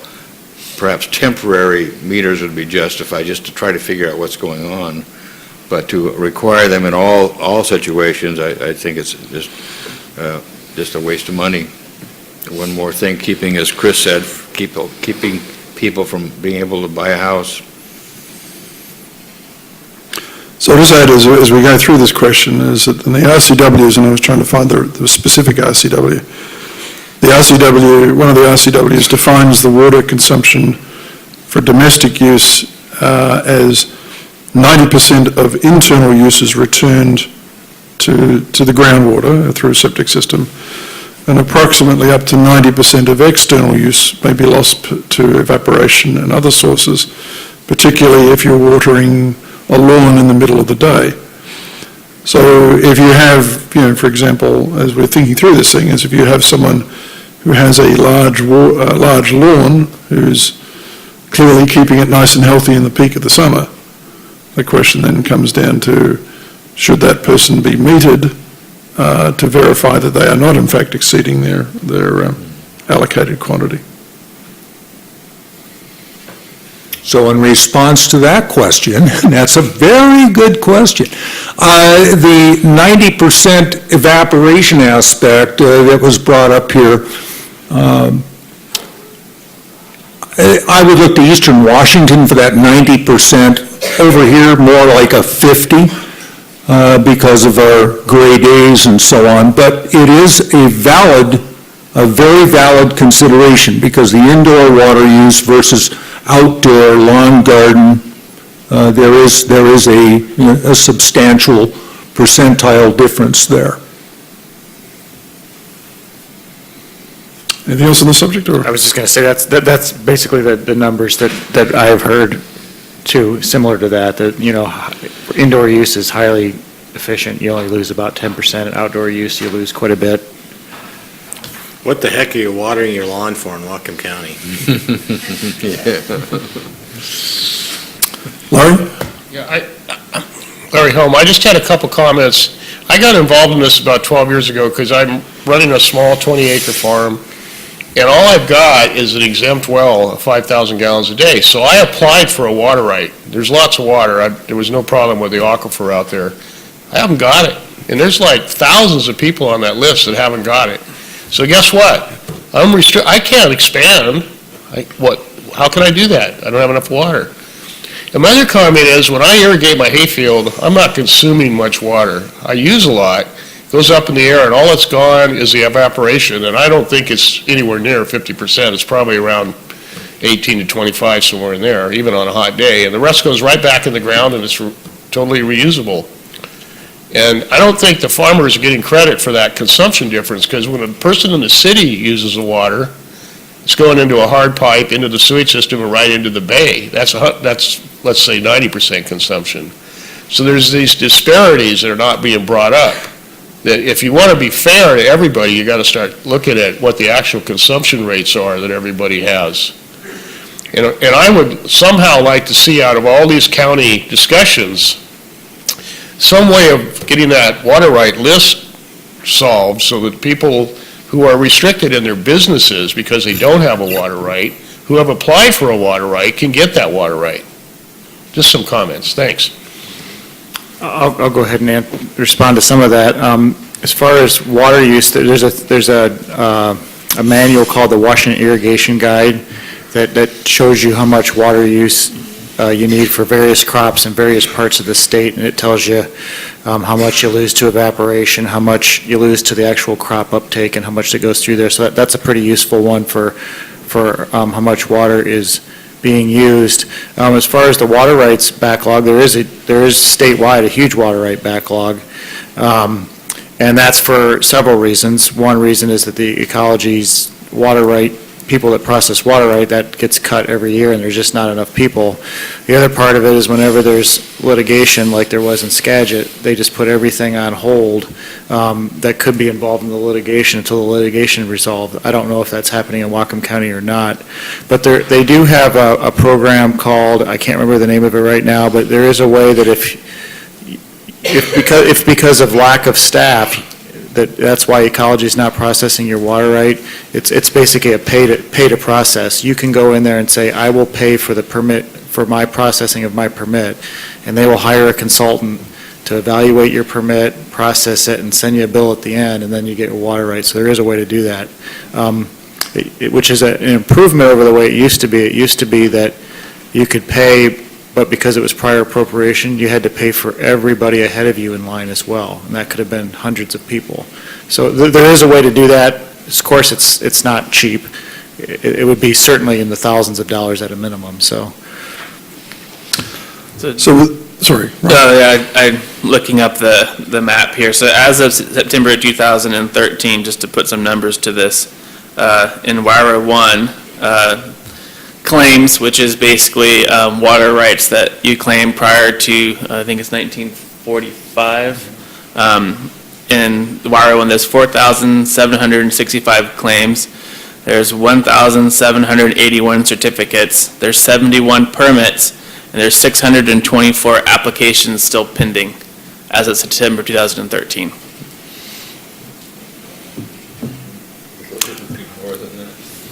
perhaps temporary meters would be justified just to try to figure out what's going on. But to require them in all situations, I think it's just a waste of money. One more thing, keeping, as Chris said, keeping people from being able to buy a house. So just add, as we go through this question, is that in the RCWs, and I was trying to find the specific RCW, one of the RCWs defines the water consumption for domestic use as 90% of internal uses returned to the groundwater through a septic system, and approximately up to 90% of external use may be lost to evaporation and other sources, particularly if you're watering a lawn in the middle of the day. So if you have, for example, as we're thinking through this thing, is if you have someone who has a large lawn who's clearly keeping it nice and healthy in the peak of the summer, the question then comes down to, should that person be metered to verify that they are not in fact exceeding their allocated quantity? So in response to that question, and that's a very good question, the 90% evaporation aspect that was brought up here, I would look to Eastern Washington for that 90%. Over here, more like a 50 because of our gray days and so on. But it is a very valid consideration because the indoor water use versus outdoor lawn garden, there is a substantial percentile difference there. Anything else on the subject? Or? I was just going to say that's basically the numbers that I have heard too, similar to that indoor use is highly efficient. You only lose about 10%. In outdoor use, you lose quite a bit. What the heck are you watering your lawn for in Whatcom County? Larry? Yeah, Larry Helm, I just had a couple comments. I got involved in this about 12 years ago because I'm running a small 20-acre farm, and all I've got is an exempt well of 5,000 gallons a day. So I applied for a water right. There's lots of water. There was no problem with the aquifer out there. I haven't got it. And there's like thousands of people on that list that haven't got it. So guess what? I can't expand. How can I do that? I don't have enough water. And my other comment is, when I irrigate my hayfield, I'm not consuming much water. I use a lot. It goes up in the air, and all that's gone is the evaporation, and I don't think it's anywhere near 50%. It's probably around 18 to 25, somewhere in there, even on a hot day. And the rest goes right back in the ground, and it's totally reusable. And I don't think the farmers are getting credit for that consumption difference, because when a person in the city uses the water, it's going into a hard pipe, into the sewage system, and right into the bay. That's let's say, 90% consumption. So there's these disparities that are not being brought up. That if you want to be fair to everybody, you got to start looking at what the actual consumption rates are that everybody has. And I would somehow like to see, out of all these county discussions, some way of getting that water right list solved so that people who are restricted in their businesses because they don't have a water right, who have applied for a water right can get that water right. Just some comments, thanks. I'll go ahead and respond to some of that. As far as water use, there's a manual called the Washington Irrigation Guide that shows you how much water use you need for various crops in various parts of the state, and it tells you how much you lose to evaporation, how much you lose to the actual crop uptake, and how much that goes through there. So that's a pretty useful one for how much water is being used. As far as the water rights backlog, there is statewide a huge water right backlog, and that's for several reasons. One reason is that the ecology's water right, people that process water right, that gets cut every year, and there's just not enough people. The other part of it is whenever there's litigation, like there was in Skagit, they just put everything on hold that could be involved in the litigation until the litigation resolved. I don't know if that's happening in Whatcom County or not, but they do have a program called, I can't remember the name of it right now, but there is a way that if because of lack of staff, that's why ecology is not processing your water right. It's basically a pay to process. You can go in there and say, I will pay for the permit, for my processing of my permit, and they will hire a consultant to evaluate your permit, process it, and send you a bill at the end, and then you get your water right. So there is a way to do that, which is an improvement over the way it used to be. It used to be that you could pay, but because it was prior appropriation, you had to pay for everybody ahead of you in line as well, and that could have been hundreds of people. So there is a way to do that. Of course, it's not cheap. It would be certainly in the thousands of dollars at a minimum, so. Sorry. I'm looking up the map here. So as of September 2013, just to put some numbers to this, in WIRA 1, claims, which is basically water rights that you claim prior to, I think it's 1945. In the WIRA 1, there's 4,765 claims. There's 1,781 certificates. There's 71 permits, and there's 624 applications still pending as of September 2013.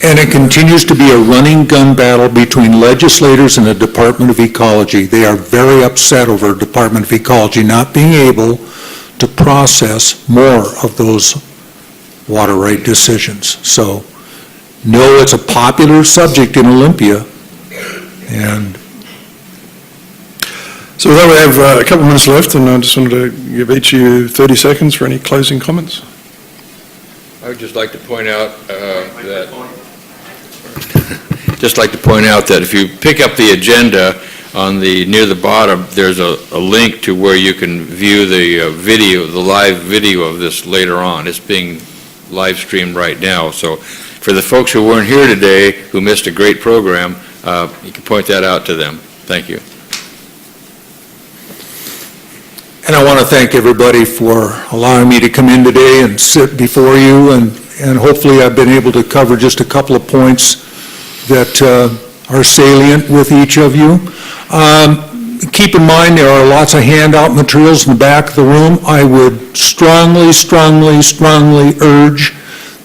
And it continues to be a running gun battle between legislators and the Department of Ecology. They are very upset over the Department of Ecology not being able to process more of those water right decisions. So, no, it's a popular subject in Olympia, and So with that, we have a couple of minutes left, and I just wanted to give each of you 30 seconds for any closing comments. I would just like to point out that if you pick up the agenda near the bottom, there's a link to where you can view the live video of this later on. It's being live streamed right now. So for the folks who weren't here today, who missed a great program, you can point that out to them. Thank you. And I want to thank everybody for allowing me to come in today and sit before you, and hopefully I've been able to cover just a couple of points that are salient with each of you. Keep in mind there are lots of handout materials in the back of the room. I would strongly, strongly, strongly urge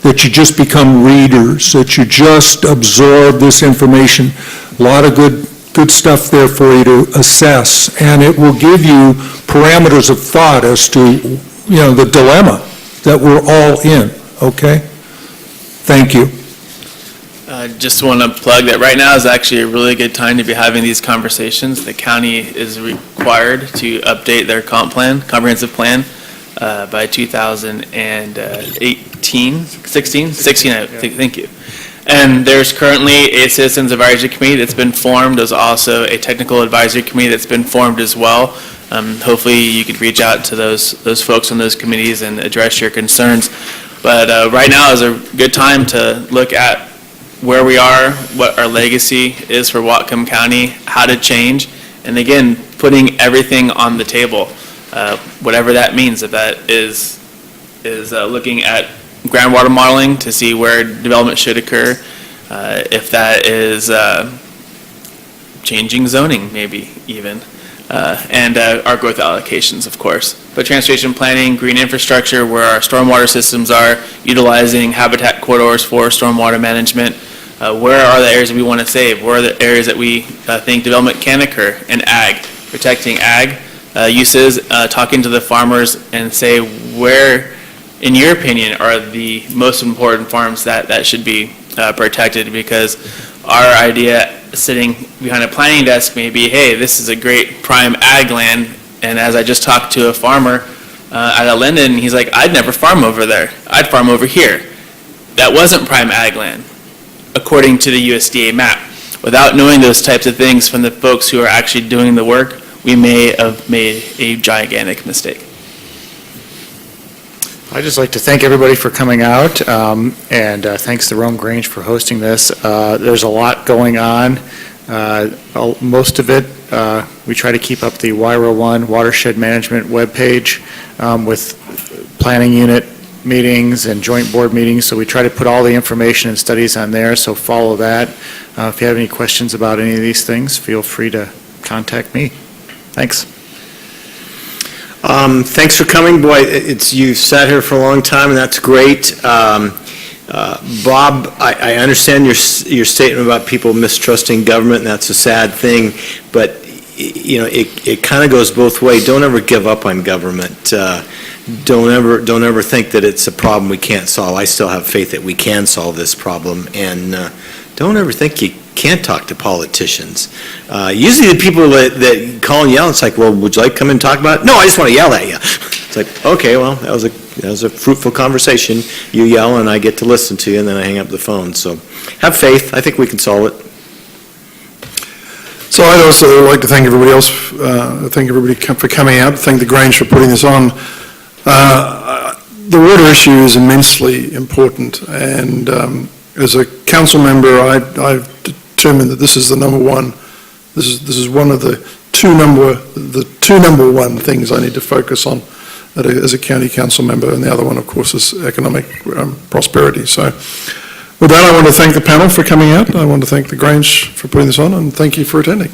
that you just become readers, that you just absorb this information. A lot of good stuff there for you to assess, and it will give you parameters of thought as to, the dilemma that we're all in, okay? Thank you. I just want to plug that right now is actually a really good time to be having these conversations. The county is required to update their comprehensive plan, by 2016, I think, thank you. And there's currently a Citizens Advisory Committee that's been formed. There's also a Technical Advisory Committee that's been formed as well. Hopefully you could reach out to those folks on those committees and address your concerns. But right now is a good time to look at where we are, what our legacy is for Whatcom County, how to change, and again, putting everything on the table, whatever that means. If that is looking at groundwater modeling to see where development should occur, if that is changing zoning maybe even, and our growth allocations, of course. But transportation planning, green infrastructure, where our stormwater systems are, utilizing habitat corridors for stormwater management, Where are the areas that we want to save? Where are the areas that we think development can occur in ag? Protecting ag uses, talking to the farmers and say where, in your opinion, are the most important farms that should be protected, because our idea sitting behind a planning desk may be, hey, this is a great prime ag land, and as I just talked to a farmer out of Linden, he's like, I'd never farm over there. I'd farm over here. That wasn't prime ag land, according to the USDA map. Without knowing those types of things from the folks who are actually doing the work, we may have made a gigantic mistake. I'd just like to thank everybody for coming out, and thanks to Rome Grange for hosting this. There's a lot going on. Most of it, we try to keep up the WIRA 1 Watershed Management webpage with planning unit meetings and joint board meetings, so we try to put all the information and studies on there, so follow that. If you have any questions about any of these things, feel free to contact me. Thanks. Thanks for coming. Boy, you've sat here for a long time, and that's great. Bob, I understand your statement about people mistrusting government, and that's a sad thing, but you know, it kind of goes both ways. Don't ever give up on government. Don't ever think that it's a problem we can't solve. I still have faith that we can solve this problem, and don't ever think you can't talk to politicians. Usually the people that call and yell, it's like, well, would you like to come and talk about it? No, I just want to yell at you. It's like, okay, well, that was a fruitful conversation. You yell and I get to listen to you, and then I hang up the phone. So have faith. I think we can solve it. So I'd also like to thank everybody else, thank everybody for coming out, thank the Grange for putting this on. The water issue is immensely important, and as a council member, I've determined that this is the number one. This is one of the two number one things I need to focus on as a county council member, and the other one, of course, is economic prosperity. So, with that, I want to thank the panel for coming out. I want to thank the Grange for putting this on, and thank you for attending.